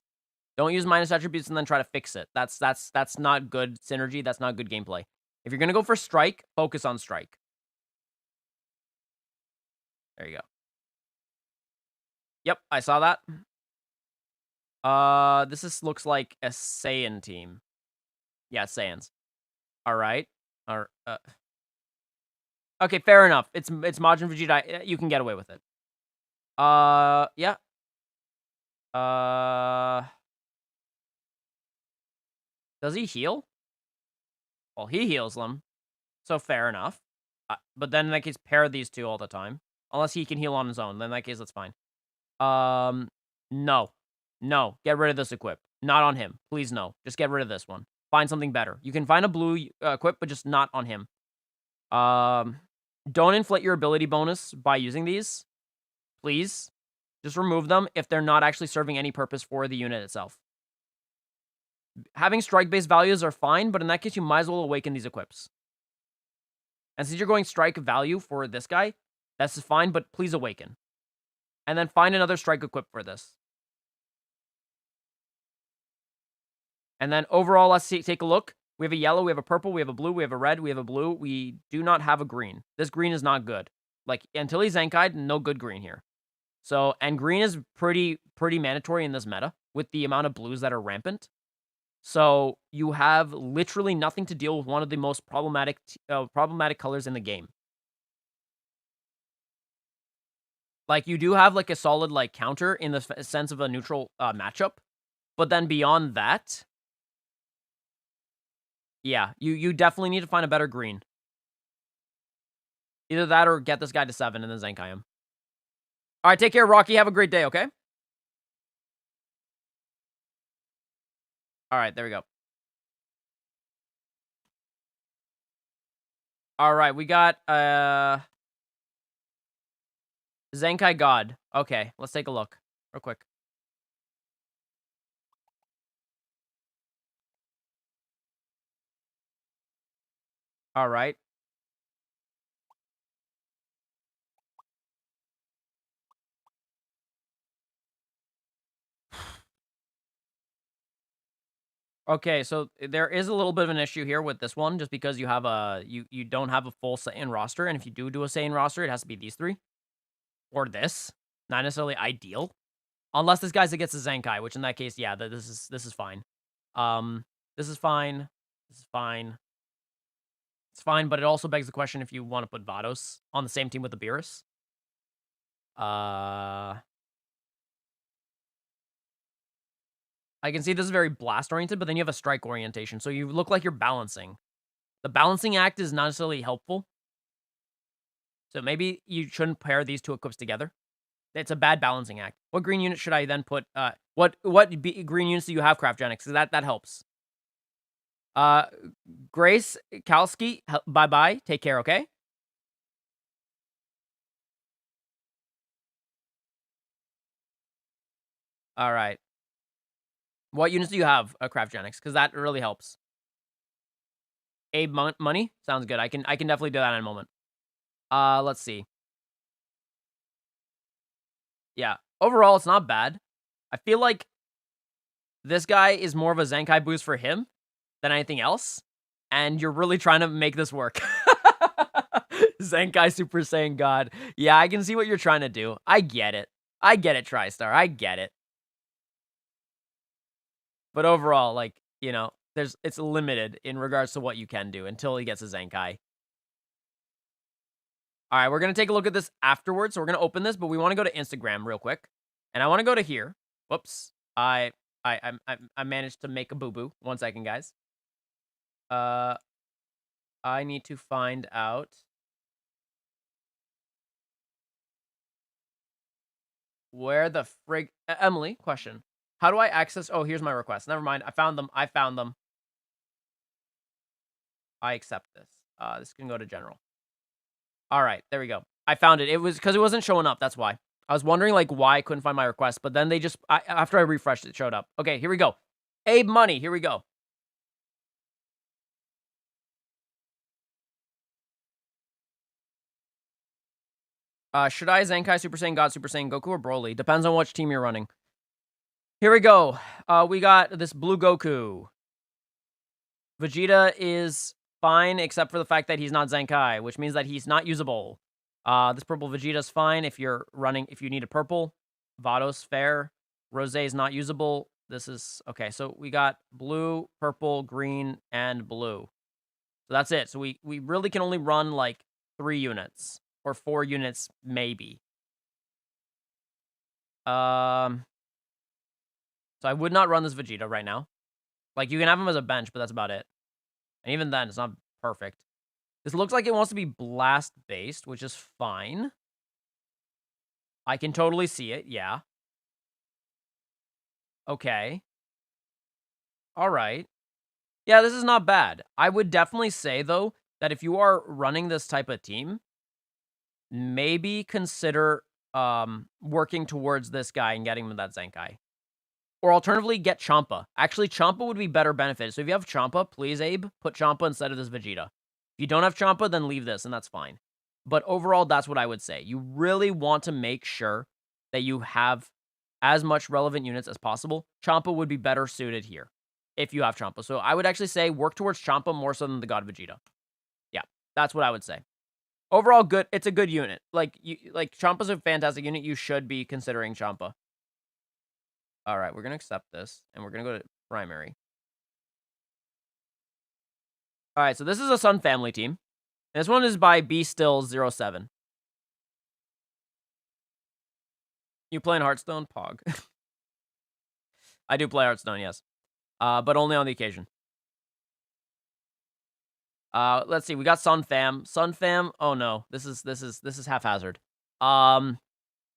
Don't use minus attributes and then try to fix it. That's not good synergy. That's not good gameplay. If you're gonna go for strike, focus on strike. There you go. Yep, I saw that. Looks like a Saiyan team. Yeah, Saiyans. All right. Okay, fair enough. It's Majin Vegeta. You can get away with it. Yeah. Does he heal? Well, he heals them, so fair enough. But then in that case, pair these two all the time. Unless he can heal on his own, then in that case, that's fine. No. No, get rid of this equip. Not on him. Please, no. Just get rid of this one. Find something better. You can find a blue equip, but just not on him. Don't inflate your ability bonus by using these. Please. Just remove them if they're not actually serving any purpose for the unit itself. Having strike-based values are fine, but in that case, you might as well awaken these equips. And since you're going strike value for this guy, that's fine, but please awaken. And then find another strike equip for this. And then overall, let's take a look. We have a yellow, we have a purple, we have a blue, we have a red, we have a blue. We do not have a green. This green is not good. Like, until he's Zenkai'd, no good green here. So, and green is pretty mandatory in this meta with the amount of blues that are rampant. So, you have literally nothing to deal with one of the most problematic colors in the game. Like, you do have, like, a solid, like, counter in the sense of a neutral matchup. But then beyond that, yeah, you definitely need to find a better green. Either that or get this guy to 7 and then Zenkai him. All right, take care, Rocky. Have a great day, okay? All right, there we go. All right, we got Zenkai God. Okay, let's take a look real quick. All right. Okay, so there is a little bit of an issue here with this one, just because you have you don't have a full Saiyan roster, and if you do a Saiyan roster, it has to be these 3 or this. Not necessarily ideal, unless this guy's against a Zenkai, which in that case, yeah, this is fine. This is fine. This is fine. It's fine, but it also begs the question if you want to put Vados on the same team with the Beerus. I can see this is very blast-oriented, but then you have a strike orientation, so you look like you're balancing. The balancing act is not necessarily helpful. So maybe you shouldn't pair these 2 equips together. It's a bad balancing act. What green unit should I then put? What green units do you have, Craftgenics? That helps. Grace Kalski, bye-bye. Take care, okay? All right. What units do you have, Craftgenics? Because that really helps. Abe Money? Sounds good. I can definitely do that in a moment. Let's see. Yeah. Overall, it's not bad. I feel like this guy is more of a Zenkai boost for him than anything else. And you're really trying to make this work. Zenkai Super Saiyan God. Yeah, I can see what you're trying to do. I get it. I get it, Tristar. I get it. But overall, like, you know, it's limited in regards to what you can do until he gets a Zenkai. All right, we're going to take a look at this afterwards. So we're going to open this, but we want to go to Instagram real quick. And I want to go to here. Whoops. I managed to make a boo-boo. 1 second, guys. I need to find out. Where the frig... Emily, question. How do I access... Oh, here's my request. Never mind. I found them. I found them. I accept this. This can go to general. All right. There we go. I found it. It was because it wasn't showing up. That's why. I was wondering, like, why I couldn't find my request. But then they just... after I refreshed, it showed up. Okay, here we go. Abe Money. Here we go. Should I Zenkai, Super Saiyan God, Super Saiyan Goku, or Broly? Depends on which team you're running. Here we go. We got this blue Goku. Vegeta is fine, except for the fact that he's not Zenkai, which means that he's not usable. This purple Vegeta's fine if you're running, if you need a purple. Vados, fair. Rose is not usable. This is, okay, so we got blue, purple, green, and blue. So that's it. So we really can only run, like, 3 units. Or 4 units, maybe. So I would not run this Vegeta right now. Like, you can have him as a bench, but that's about it. And even then, it's not perfect. This looks like it wants to be blast-based, which is fine. I can totally see it, yeah. Okay. All right. Yeah, this is not bad. I would definitely say, though, that if you are running this type of team, maybe consider working towards this guy and getting him that Zenkai. Or alternatively, get Champa. Actually, Champa would be better benefit. So if you have Champa, please, Abe, put Champa instead of this Vegeta. If you don't have Champa, then leave this, and that's fine. But overall, that's what I would say. You really want to make sure that you have as much relevant units as possible. Champa would be better suited here if you have Champa. So I would actually say work towards Champa more so than the God Vegeta. Yeah, that's what I would say. Overall, good. It's a good unit. Like Champa's a fantastic unit. You should be considering Champa. All right, we're going to accept this, and we're going to go to primary. All right, so this is a Sun Family team. And this one is by BStill07. You playing Hearthstone? Pog. I do play Hearthstone, yes. But only on the occasion. Let's see. We got Sun Fam. Sun Fam. Oh no, this is haphazard.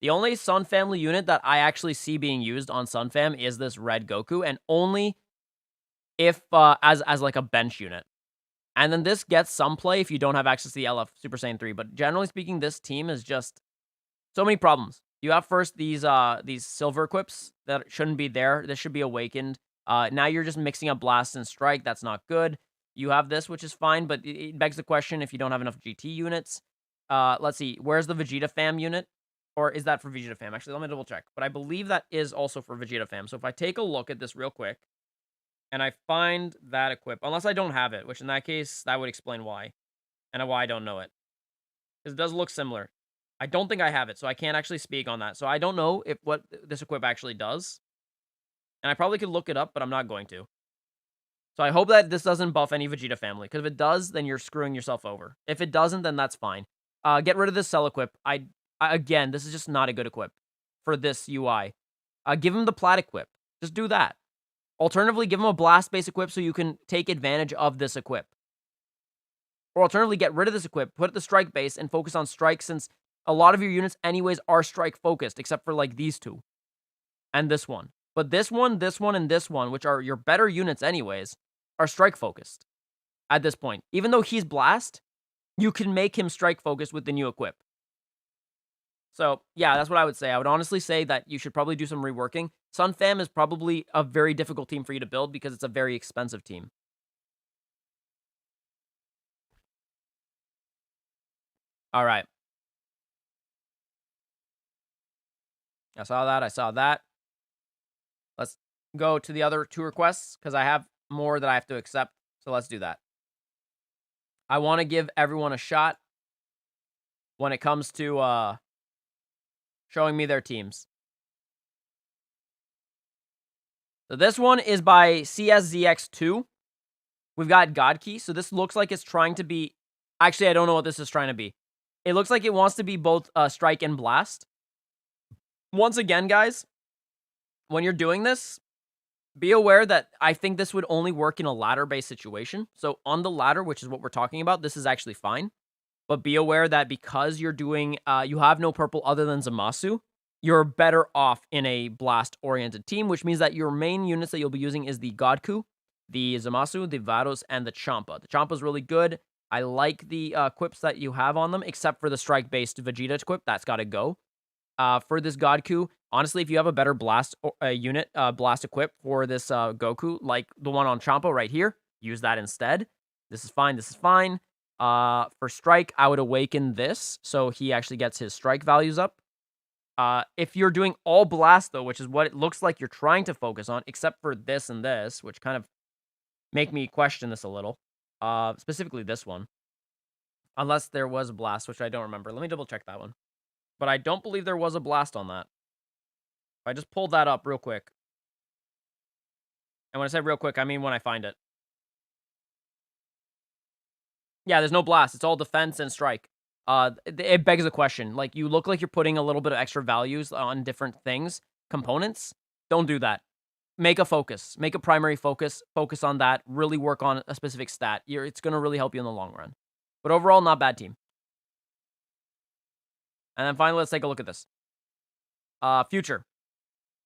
The only Sun Family unit that I actually see being used on Sun Fam is this Red Goku, and only if as like a bench unit. And then this gets some play if you don't have access to the LF Super Saiyan 3. But generally speaking, this team is just so many problems. You have first these silver equips that shouldn't be there. This should be awakened. Now you're just mixing up blast and strike. That's not good. You have this, which is fine, but it begs the question if you don't have enough GT units. Let's see. Where's the Vegeta Fam unit? Or is that for Vegeta Fam? Actually, let me double check. But I believe that is also for Vegeta Fam. So if I take a look at this real quick, and I find that equip, unless I don't have it, which in that case, that would explain why. And why I don't know it. Because it does look similar. I don't think I have it, so I can't actually speak on that. So I don't know if what this equip actually does. And I probably could look it up, but I'm not going to. So I hope that this doesn't buff any Vegeta family. Because if it does, then you're screwing yourself over. If it doesn't, then that's fine. Get rid of this cell equip. Again, this is just not a good equip for this UI. Give him the plat equip. Just do that. Alternatively, give him a blast base equip so you can take advantage of this equip. Or alternatively, get rid of this equip, put the strike base, and focus on strike since a lot of your units anyways are strike focused, except for like these two. And this one. But this one, and this one, which are your better units anyways, are strike focused at this point. Even though he's blast, you can make him strike focused with the new equip. So, yeah, that's what I would say. I would honestly say that you should probably do some reworking. Sun Fam is probably a very difficult team for you to build because it's a very expensive team. All right. I saw that. Let's go to the other two requests because I have more that I have to accept. So let's do that. I want to give everyone a shot when it comes to showing me their teams. So this one is by CSZX2. We've got God Key. So this looks like it's trying to be... Actually, I don't know what this is trying to be. It looks like it wants to be both strike and blast. Once again, guys, when you're doing this, be aware that I think this would only work in a ladder-based situation. So on the ladder, which is what we're talking about, this is actually fine. But be aware that because you're doing... you have no purple other than Zamasu, you're better off in a blast-oriented team, which means that your main units that you'll be using is the Godku, the Zamasu, the Vados, and the Champa. The Champa is really good. I like the equips that you have on them, except for the strike-based Vegeta equip. That's got to go. For this Godku, honestly, if you have a better blast unit, blast equip for this Goku, like the one on Champa right here, use that instead. This is fine. This is fine. For strike, I would awaken this, so he actually gets his strike values up. If you're doing all blast, though, which is what it looks like you're trying to focus on, except for this and this, which kind of make me question this a little. Specifically this one. Unless there was a blast, which I don't remember. Let me double check that one. But I don't believe there was a blast on that. I just pulled that up real quick. And when I say real quick, I mean when I find it. Yeah, there's no blast. It's all defense and strike. It begs a question. Like, you look like you're putting a little bit of extra values on different things, components. Don't do that. Make a focus. Make a primary focus. Focus on that. Really work on a specific stat. It's going to really help you in the long run. But overall, not bad team. And then finally, let's take a look at this. Future.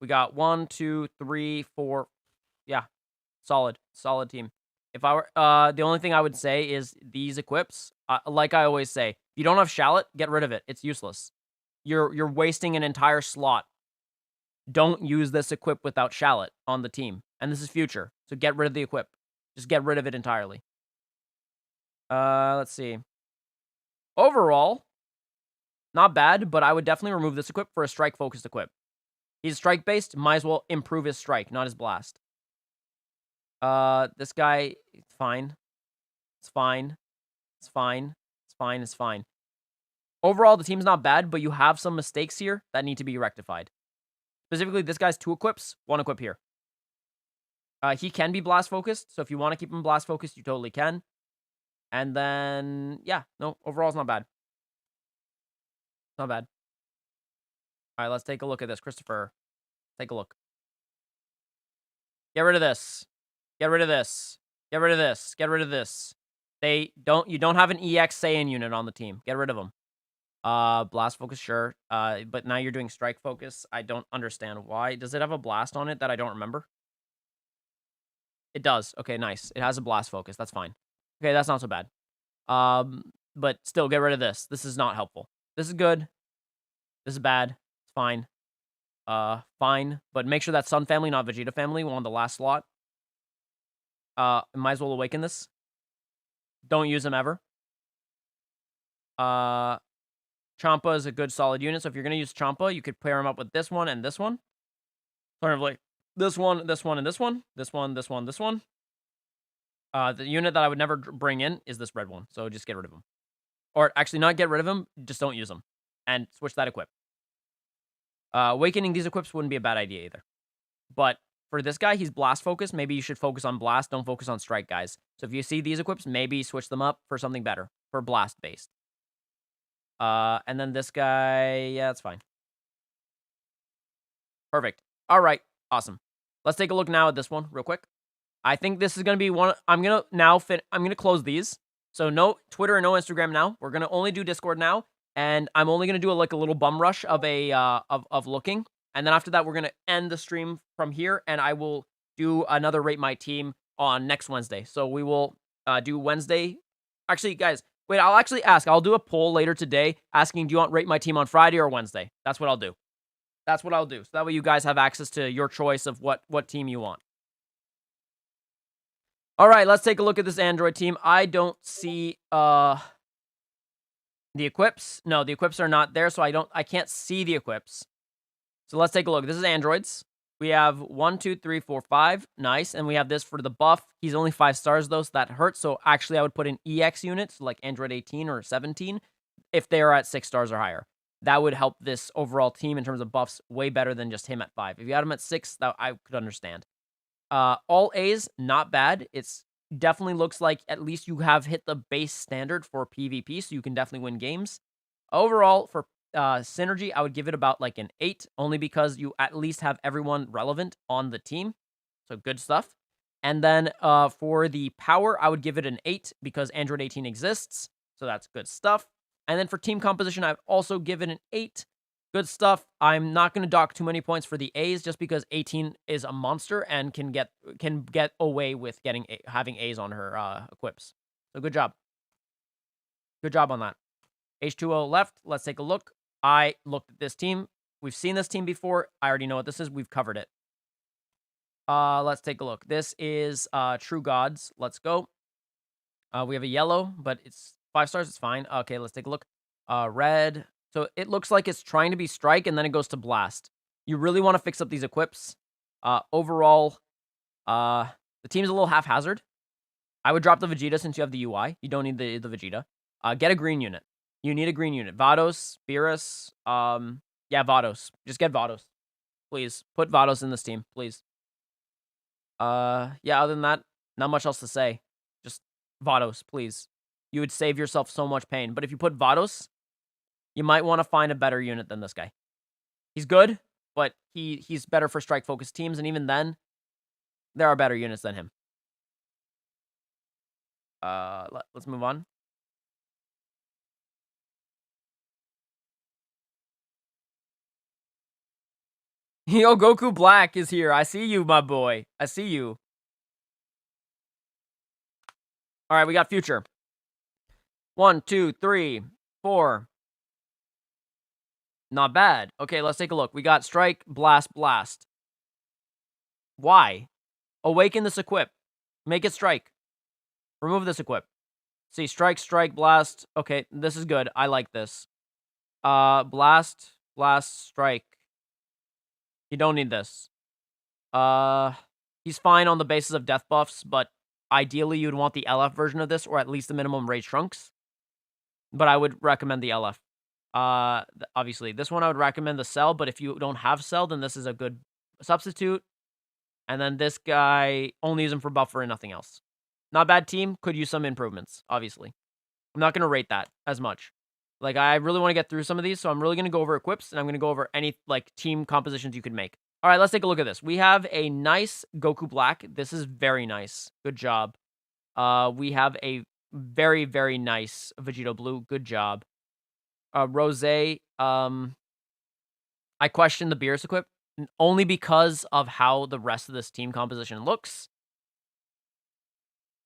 We got 1, 2, 3, 4. Yeah, solid team. If I were, the only thing I would say is these equips. Like I always say, if you don't have Shallot, get rid of it. It's useless. You're wasting an entire slot. Don't use this equip without Shallot on the team. And this is future. So get rid of the equip. Just get rid of it entirely. Let's see. Overall, not bad, but I would definitely remove this equip for a strike-focused equip. He's strike-based, might as well improve his strike, not his blast. This guy, it's fine. It's fine. It's fine. It's fine. It's fine. Overall, the team's not bad, but you have some mistakes here that need to be rectified. Specifically, this guy's 2 equips, 1 equip here. He can be blast-focused, so if you want to keep him blast-focused, you totally can. And then, yeah, no, overall, it's not bad. Not bad. All right, let's take a look at this. Christopher, take a look. Get rid of this. Get rid of this. Get rid of this. Get rid of this. You don't have an EX Saiyan unit on the team. Get rid of them. Blast focus, sure. But now you're doing strike focus. I don't understand why. Does it have a blast on it that I don't remember? It does. Okay, nice. It has a blast focus. That's fine. Okay, that's not so bad. But still, get rid of this. This is not helpful. This is good. This is bad. It's fine. Fine. But make sure that's Sun family, not Vegeta family, on the last slot. Might as well awaken this. Don't use him ever. Champa is a good solid unit, so if you're going to use Champa, you could pair him up with this one and this one. Sort of like this one, this one, and this one. This one, this one, this one. The unit that I would never bring in is this red one, so just get rid of him. Or actually, not get rid of him, just don't use him. And switch that equip. Awakening these equips wouldn't be a bad idea either. But for this guy, he's blast focused. Maybe you should focus on blast, don't focus on strike, guys. So if you see these equips, maybe switch them up for something better, for blast based. And then this guy, yeah, that's fine. Perfect. All right, awesome. Let's take a look now at this one real quick. I think this is going to be one. I'm going to close these. So no Twitter and no Instagram now. We're going to only do Discord now. And I'm only going to do a little bum rush of looking. And then after that, we're going to end the stream from here. And I will do another Rate My Team on next Wednesday. So we will do Wednesday. Actually, guys, wait, I'll actually ask. I'll do a poll later today asking, do you want Rate My Team on Friday or Wednesday? That's what I'll do. That's what I'll do. So that way you guys have access to your choice of what team you want. All right, let's take a look at this Android team. I don't see the equips. No, the equips are not there, so I can't see the equips. So let's take a look. This is androids. We have 1, 2, 3, 4, 5. Nice. And we have this for the buff. He's only 5 stars, though, so that hurts. So actually, I would put in EX units, like Android 18 or 17, if they are at 6 stars or higher. That would help this overall team in terms of buffs way better than just him at 5. If you had him at 6, that I could understand. All A's, not bad. It's definitely looks like at least you have hit the base standard for PvP, so you can definitely win games. Overall, for synergy, I would give it about like an 8, only because you at least have everyone relevant on the team. So good stuff. And then for the power, I would give it an 8 because Android 18 exists. So that's good stuff. And then for team composition, I've also given an 8. Good stuff. I'm not going to dock too many points for the A's just because 18 is a monster and can get away with having A's on her equips. So good job. Good job on that. H2O left. Let's take a look. I looked at this team. We've seen this team before. I already know what this is. We've covered it. Let's take a look. This is True Gods. Let's go. We have a yellow, but it's 5 stars. It's fine. Okay, let's take a look. Red. So it looks like it's trying to be strike, and then it goes to blast. You really want to fix up these equips. Overall, the team's a little haphazard. I would drop the Vegeta since you have the UI. You don't need the Vegeta. Get a green unit. You need a green unit. Vados, Beerus. Yeah, Vados. Just get Vados. Please. Put Vados in this team, please. Yeah, other than that, not much else to say. Just Vados, please. You would save yourself so much pain. But if you put Vados, you might want to find a better unit than this guy. He's good, but he's better for strike-focused teams, and even then, there are better units than him. Let's move on. Yo, Goku Black is here. I see you, my boy. I see you. All right, we got future. 1, 2, 3. 4. Not bad. Okay, let's take a look. We got Strike, Blast, Blast. Why? Awaken this equip. Make it Strike. Remove this equip. See, Strike, Strike, Blast. Okay, this is good. I like this. Blast, Blast, Strike. You don't need this. He's fine on the basis of death buffs, but ideally you'd want the LF version of this, or at least the minimum Rage Trunks. But I would recommend the LF. Obviously, this one I would recommend the Cell, but if you don't have Cell, then this is a good substitute. And then this guy, only use him for buffer and nothing else. Not bad team, could use some improvements, obviously. I'm not going to rate that as much. Like, I really want to get through some of these, so I'm really going to go over equips, and I'm going to go over any, like, team compositions you could make. All right, let's take a look at this. We have a nice Goku Black. This is very nice. Good job. We have a very, very nice Vegito Blue. Good job. Rose, I question the Beerus equip, only because of how the rest of this team composition looks.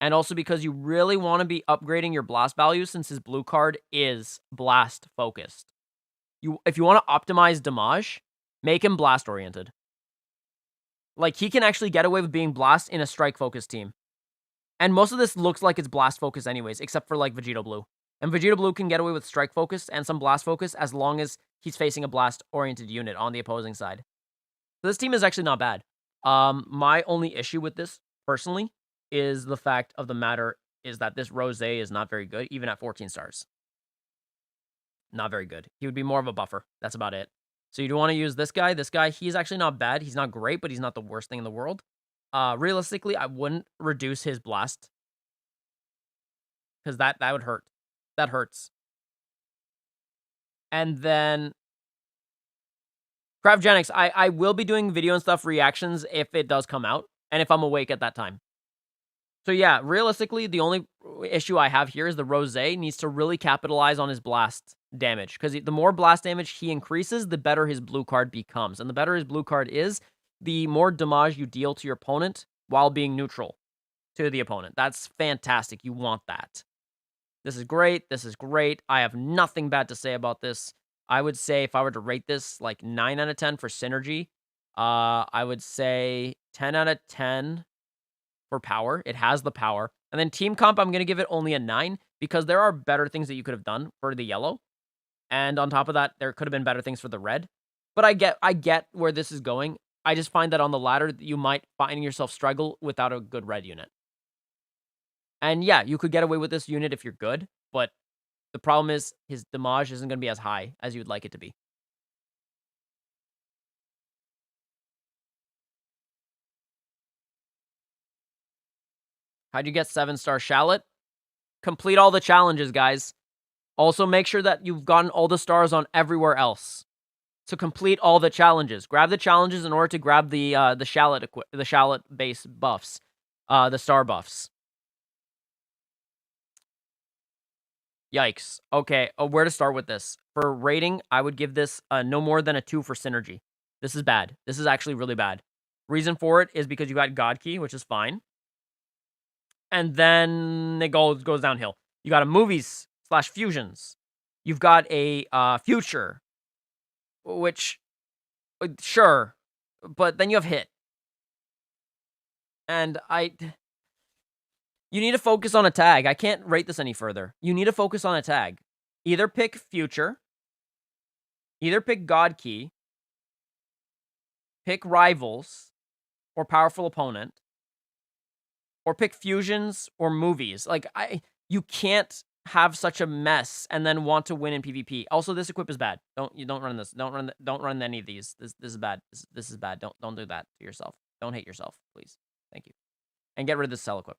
And also because you really want to be upgrading your blast value since his blue card is blast focused. If you want to optimize damage, make him blast oriented. Like, he can actually get away with being blast in a strike focused team. And most of this looks like it's blast focused anyways, except for like Vegito Blue. And Vegito Blue can get away with strike focus and some blast focus as long as he's facing a blast oriented unit on the opposing side. So this team is actually not bad. My only issue with this personally is the fact of the matter is that this Rose is not very good, even at 14 stars. Not very good. He would be more of a buffer. That's about it. So you do want to use this guy. This guy, he's actually not bad. He's not great, but he's not the worst thing in the world. Realistically, I wouldn't reduce his blast. Because that would hurt. That hurts. And then Craftgenics, I will be doing video and stuff reactions if it does come out. And if I'm awake at that time. So yeah, realistically, the only issue I have here is the Rose needs to really capitalize on his blast damage. Because the more blast damage he increases, the better his blue card becomes. And the better his blue card is, the more damage you deal to your opponent while being neutral to the opponent. That's fantastic. You want that. This is great. This is great. I have nothing bad to say about this. I would say if I were to rate this like 9 out of 10 for synergy, I would say 10 out of 10 for power. It has the power. And then team comp, I'm going to give it only a 9 because there are better things that you could have done for the yellow. And on top of that, there could have been better things for the red. But I get where this is going. I just find that on the ladder, you might find yourself struggle without a good red unit. And yeah, you could get away with this unit if you're good, but the problem is his damage isn't going to be as high as you'd like it to be. How'd you get 7-star Shallot? Complete all the challenges, guys. Also, make sure that you've gotten all the stars on everywhere else. So complete all the challenges. Grab the challenges in order to grab the Shallot base buffs, the star buffs. Yikes. Okay, where to start with this? For rating, I would give this no more than a 2 for synergy. This is bad. This is actually really bad. Reason for it is because you got God Key, which is fine. And then it goes downhill. You got a movies / fusions. You've got a future, which, sure, but then you have hit. And you need to focus on a tag. I can't rate this any further. You need to focus on a tag. Either pick future, either pick God Key, pick rivals or powerful opponent, or pick fusions or movies. Like, you can't have such a mess and then want to win in PvP. Also, this equip is bad. Don't run this. Don't run any of these. This is bad. This is bad. Don't do that to yourself. Don't hate yourself, please. Thank you. And get rid of this cell equip.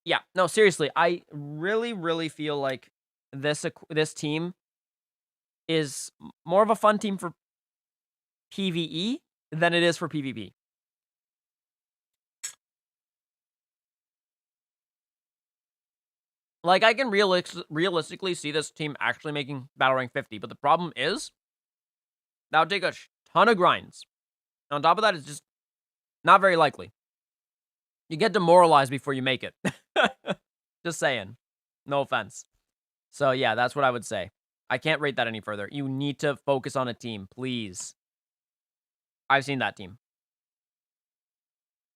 Yeah. No, seriously, I really feel like this team is more of a fun team for PvE than it is for PvP. Like, I can realistically see this team actually making battle rank 50, but the problem is that would take a ton of grinds. And on top of that, it's just not very likely. You get demoralized before you make it. Just saying. No offense. So, yeah, that's what I would say. I can't rate that any further. You need to focus on a team, please. I've seen that team.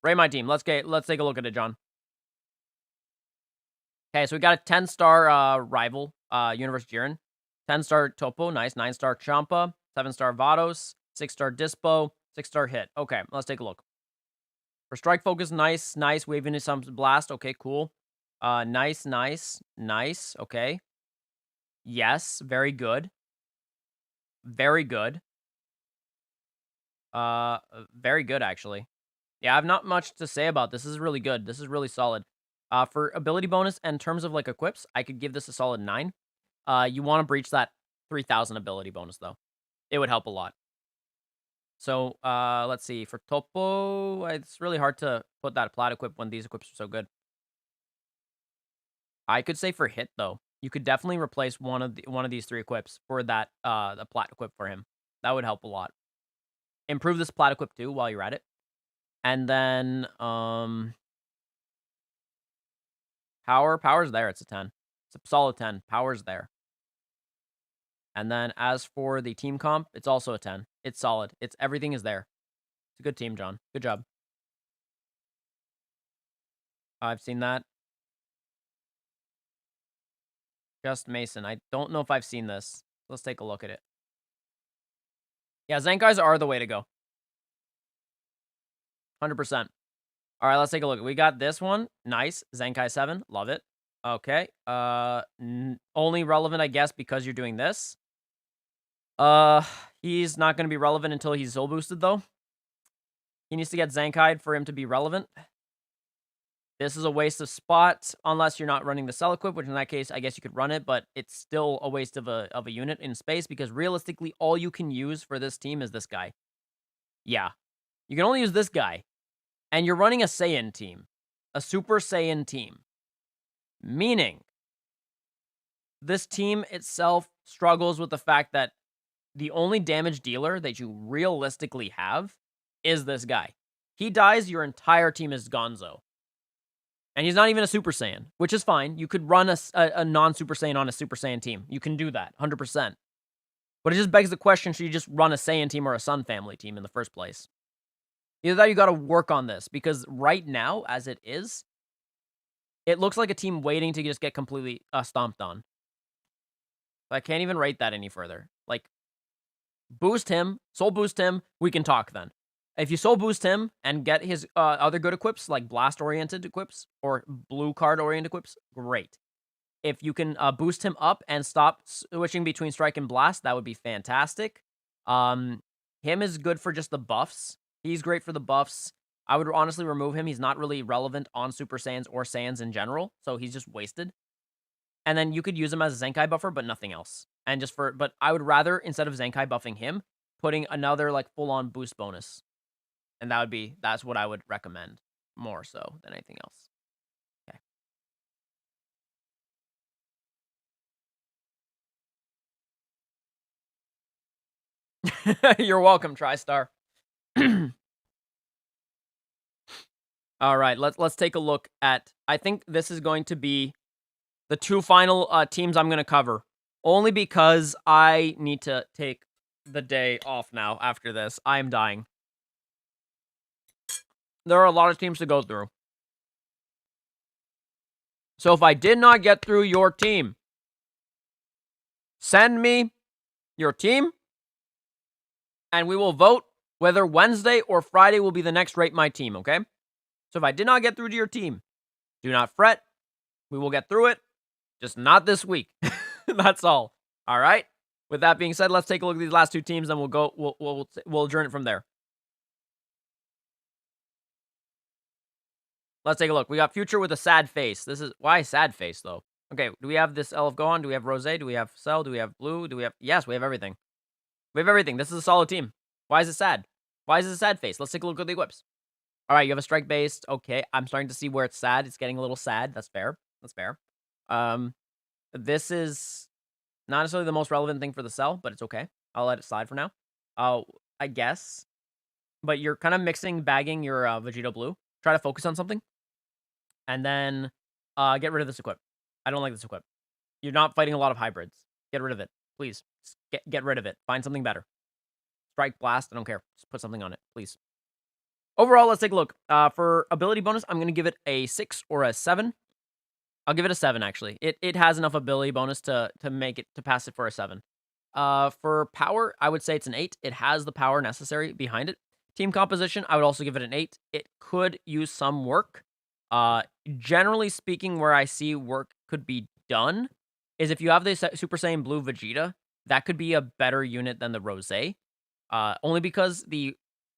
Rate my team. Let's take a look at it, John. Okay, so we got a 10-star rival, Universe Jiren. 10-star Topo, nice. 9-star Champa. 7-star Vados. 6-star Dispo. 6-star Hit. Okay, let's take a look. For Strike Focus, nice. Wave into some Blast. Okay, cool. Nice. Okay. Yes, very good. Very good. Very good, actually. Yeah, I have not much to say about this. This is really good. This is really solid. For ability bonus and in terms of, like, equips, I could give this a solid 9. You wanna breach that 3,000 ability bonus, though. It would help a lot. So, let's see. For Topo, it's really hard to put that plat equip when these equips are so good. I could say for Hit, though. You could definitely replace one of these 3 equips for that, the plat equip for him. That would help a lot. Improve this plat equip, too, while you're at it. And then, Power's there, it's a 10. It's a solid 10. Power's there. And then as for the team comp, it's also a 10. It's solid. Everything is there. It's a good team, John. Good job. I've seen that. Just Mason. I don't know if I've seen this. Let's take a look at it. Yeah, Zenkais are the way to go. 100%. All right, let's take a look. We got this one. Nice. Zenkai 7. Love it. Okay. Only relevant, I guess, because you're doing this. He's not going to be relevant until he's soul boosted, though. He needs to get Zenkai'd for him to be relevant. This is a waste of spot, unless you're not running the cell equip, which in that case, I guess you could run it, but it's still a waste of a unit in space, because realistically, all you can use for this team is this guy. Yeah. You can only use this guy. And you're running a Saiyan team. A Super Saiyan team. Meaning, this team itself struggles with the fact that the only damage dealer that you realistically have is this guy. He dies, your entire team is gonzo. And he's not even a Super Saiyan, which is fine. You could run a non-Super Saiyan on a Super Saiyan team. You can do that, 100%. But it just begs the question, should you just run a Saiyan team or a Sun family team in the first place? Either that or you got to work on this, because right now, as it is, it looks like a team waiting to just get completely stomped on. I can't even rate that any further. Like, boost him, soul boost him, we can talk then. If you soul boost him and get his other good equips, like blast-oriented equips or blue card-oriented equips, great. If you can boost him up and stop switching between strike and blast, that would be fantastic. Him is good for just the buffs. He's great for the buffs. I would honestly remove him. He's not really relevant on Super Saiyans or Saiyans in general, so he's just wasted. And then you could use him as a Zenkai buffer, but nothing else. And just but I would rather, instead of Zenkai buffing him, putting another, like, full-on boost bonus. And that's what I would recommend more so than anything else. Okay. You're welcome, Tristar. All right, let's take a look at, I think this is going to be the 2 final teams I'm going to cover. Only because I need to take the day off now after this. I am dying. There are a lot of teams to go through. So if I did not get through your team, send me your team, and we will vote whether Wednesday or Friday will be the next Rate My Team, okay? So if I did not get through to your team, do not fret. We will get through it, just not this week. That's all. All right? With that being said, let's take a look at these last 2 teams, and we'll adjourn it from there. Let's take a look. We got Future with a sad face. Why sad face, though? Okay, do we have this Elf Gohan? Do we have Rose? Do we have Cell? Do we have Blue? Yes, we have everything. We have everything. This is a solid team. Why is it sad? Why is it a sad face? Let's take a look at the equips. All right, you have a strike based. Okay, I'm starting to see where it's sad. It's getting a little sad. That's fair. That's fair. This is not necessarily the most relevant thing for the Cell, but it's okay. I'll let it slide for now. I guess. But you're kind of bagging your Vegito Blue. Try to focus on something. And then get rid of this equip. I don't like this equip. You're not fighting a lot of hybrids. Get rid of it, please. Get rid of it. Find something better. Strike, blast, I don't care. Just put something on it, please. Overall, let's take a look. For ability bonus, I'm going to give it a 6 or a 7. I'll give it a 7, actually. It has enough ability bonus to pass it for a 7. For power, I would say it's an 8. It has the power necessary behind it. Team composition, I would also give it an 8. It could use some work. Generally speaking, where I see work could be done is if you have the Super Saiyan Blue Vegeta, that could be a better unit than the Rosé. Only because the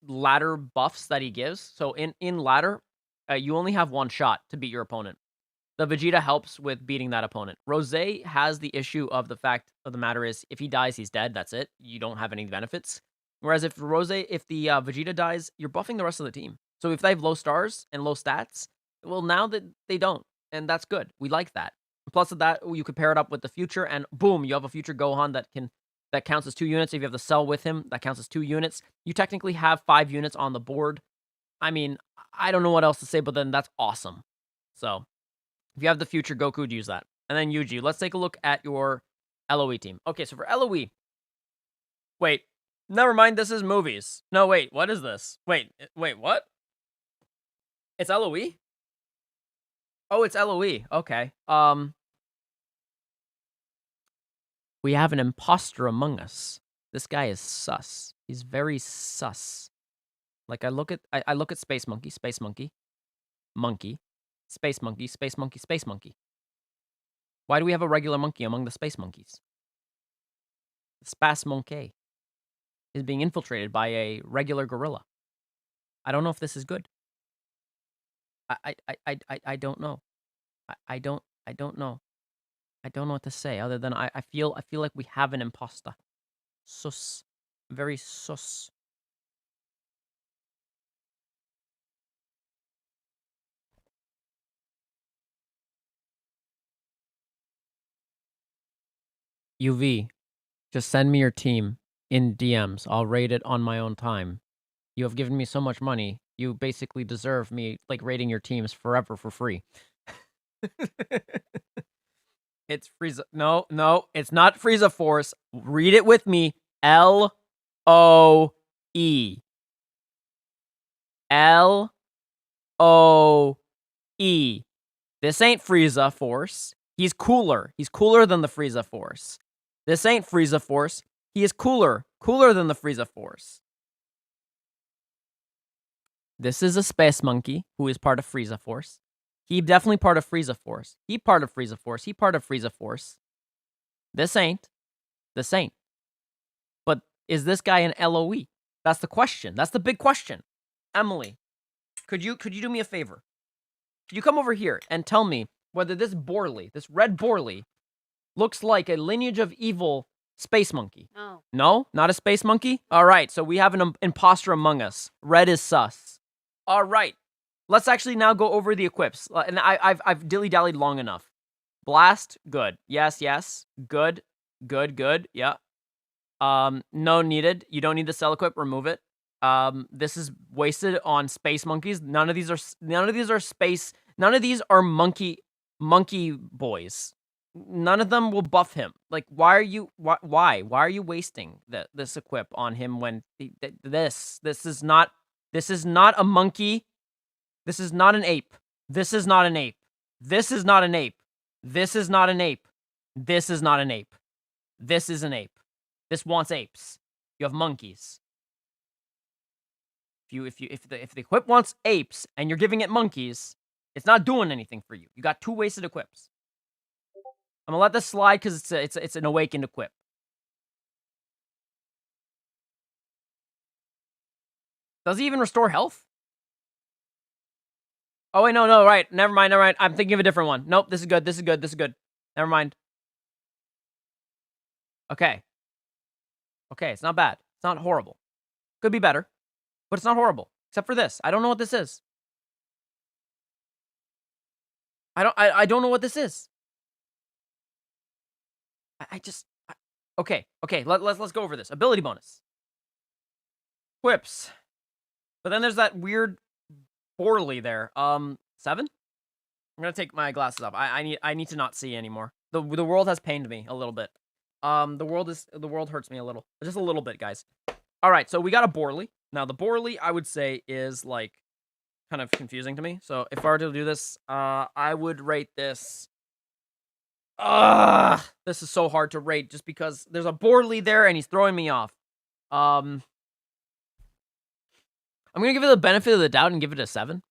ladder buffs that he gives. So in ladder, you only have one shot to beat your opponent. The Vegeta helps with beating that opponent. Rosé has the issue of the fact of the matter is, if he dies, he's dead. That's it. You don't have any benefits. Whereas if the Vegeta dies, you're buffing the rest of the team. So if they have low stars and low stats, well, now that they don't, and that's good. We like that. Plus of that, you could pair it up with the future, and boom, you have a future Gohan that counts as 2 units. If you have the Cell with him, that counts as 2 units. You technically have 5 units on the board. I mean, I don't know what else to say, but then that's awesome. So if you have the future Goku, use that. And then Yuji, let's take a look at your LOE team. Okay, so for LOE, wait, never mind, this is movies. No, wait, what is this? Wait, what? It's LOE? Oh, it's LOE. Okay. We have an imposter among us. This guy is sus. He's very sus. Like I look at Space Monkey, Space Monkey, Monkey, Space Monkey, Space Monkey, Space Monkey. Why do we have a regular monkey among the Space Monkeys? The Spas Monkey is being infiltrated by a regular gorilla. I don't know if this is good. I don't know. I don't know. I don't know what to say other than I feel like we have an imposter. Sus. Very sus. UV, just send me your team in DMs. I'll raid it on my own time. You have given me so much money. You basically deserve me, like, raiding your teams forever for free. It's Frieza. No, it's not Frieza Force. Read it with me. L-O-E. L-O-E. This ain't Frieza Force. He's cooler. He's cooler than the Frieza Force. This ain't Frieza Force. He is cooler. Cooler than the Frieza Force. This is a Space Monkey who is part of Frieza Force. He definitely part of Frieza Force. He part of Frieza Force. He part of Frieza Force. This ain't. This ain't. But is this guy an LOE? That's the question. That's the big question. Emily, could you do me a favor? Could you come over here and tell me whether this Borley, this red Borley, looks like a lineage of evil space monkey? No. No? Not a space monkey? All right, so we have an imposter among us. Red is sus. All right. Let's actually now go over the equips. And I've dilly-dallied long enough. Blast, good. Yes. Good. Yeah. No needed. You don't need the cell equip. Remove it. This is wasted on space monkeys. None of these are space. None of these are monkey boys. None of them will buff him. Like, why are you wasting this equip on him when this is not a monkey. This is not an ape. This is not an ape. This is not an ape. This is not an ape. This is not an ape. This is an ape. This wants apes. You have monkeys. If the equip wants apes and you're giving it monkeys, it's not doing anything for you. You got 2 wasted equips. I'm gonna let this slide because it's an awakened equip. Does he even restore health? Oh, wait, no, right. Never mind. I'm thinking of a different one. Nope, this is good. Never mind. Okay, it's not bad. It's not horrible. Could be better, but it's not horrible. Except for this. I don't know what this is. I don't know what this is. Okay. Let's go over this. Ability bonus. Quips. But then there's that weird Borley there. 7? I'm gonna take my glasses off. I need to not see anymore. The world has pained me a little bit. The world hurts me a little. Just a little bit, guys. All right, so we got a Borley. Now, the Borley, I would say, is, like, kind of confusing to me. So, if I were to do this, I would rate this... this is so hard to rate just because there's a Borley there and he's throwing me off. I'm going to give it the benefit of the doubt and give it a 7.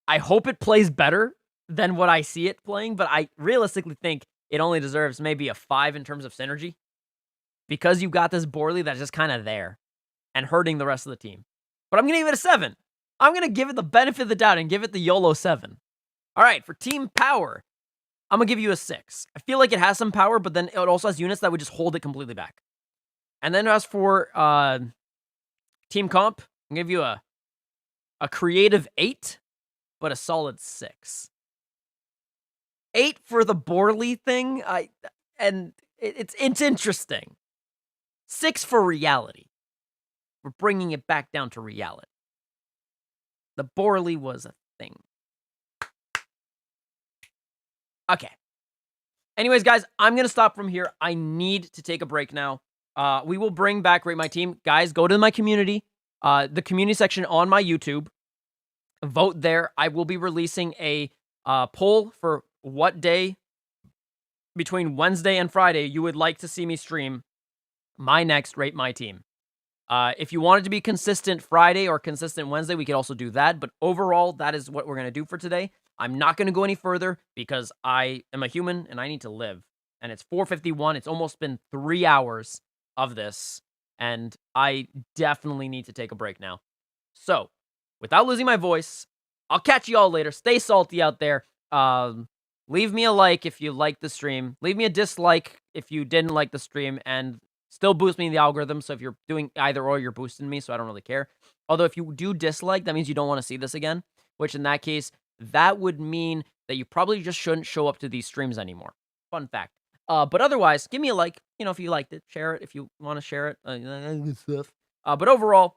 I hope it plays better than what I see it playing, but I realistically think it only deserves maybe a 5 in terms of synergy. Because you got this Borley that's just kind of there and hurting the rest of the team. But I'm going to give it a 7. I'm going to give it the benefit of the doubt and give it the YOLO 7. All right, for team power, I'm going to give you a 6. I feel like it has some power, but then it also has units that would just hold it completely back. And then as for team comp, I'm going to give you a creative 8, but a solid 6. 8 for the Borley thing, it's interesting. 6 for reality. We're bringing it back down to reality. The Borley was a thing. Okay. Anyways, guys, I'm going to stop from here. I need to take a break now. We will bring back Rate My Team. Guys, go to my community, the community section on my YouTube. Vote there. I will be releasing a poll for what day between Wednesday and Friday you would like to see me stream my next Rate My Team. If you wanted to be consistent Friday or consistent Wednesday, we could also do that. But overall, that is what we're going to do for today. I'm not going to go any further because I am a human and I need to live. And it's 4:51. It's almost been 3 hours of this. And I definitely need to take a break now. So, without losing my voice, I'll catch you all later. Stay salty out there. Leave me a like if you liked the stream. Leave me a dislike if you didn't like the stream. And still boost me in the algorithm, so if you're doing either or, you're boosting me, so I don't really care. Although, if you do dislike, that means you don't want to see this again, which in that case, that would mean that you probably just shouldn't show up to these streams anymore. Fun fact. But otherwise, give me a like, if you liked it. Share it if you want to share it. But overall,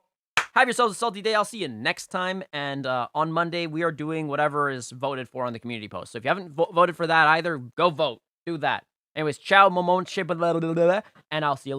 have yourselves a salty day. I'll see you next time, and on Monday, we are doing whatever is voted for on the community post. So if you haven't voted for that either, go vote. Do that. Anyways, ciao, momonche, and I'll see you later.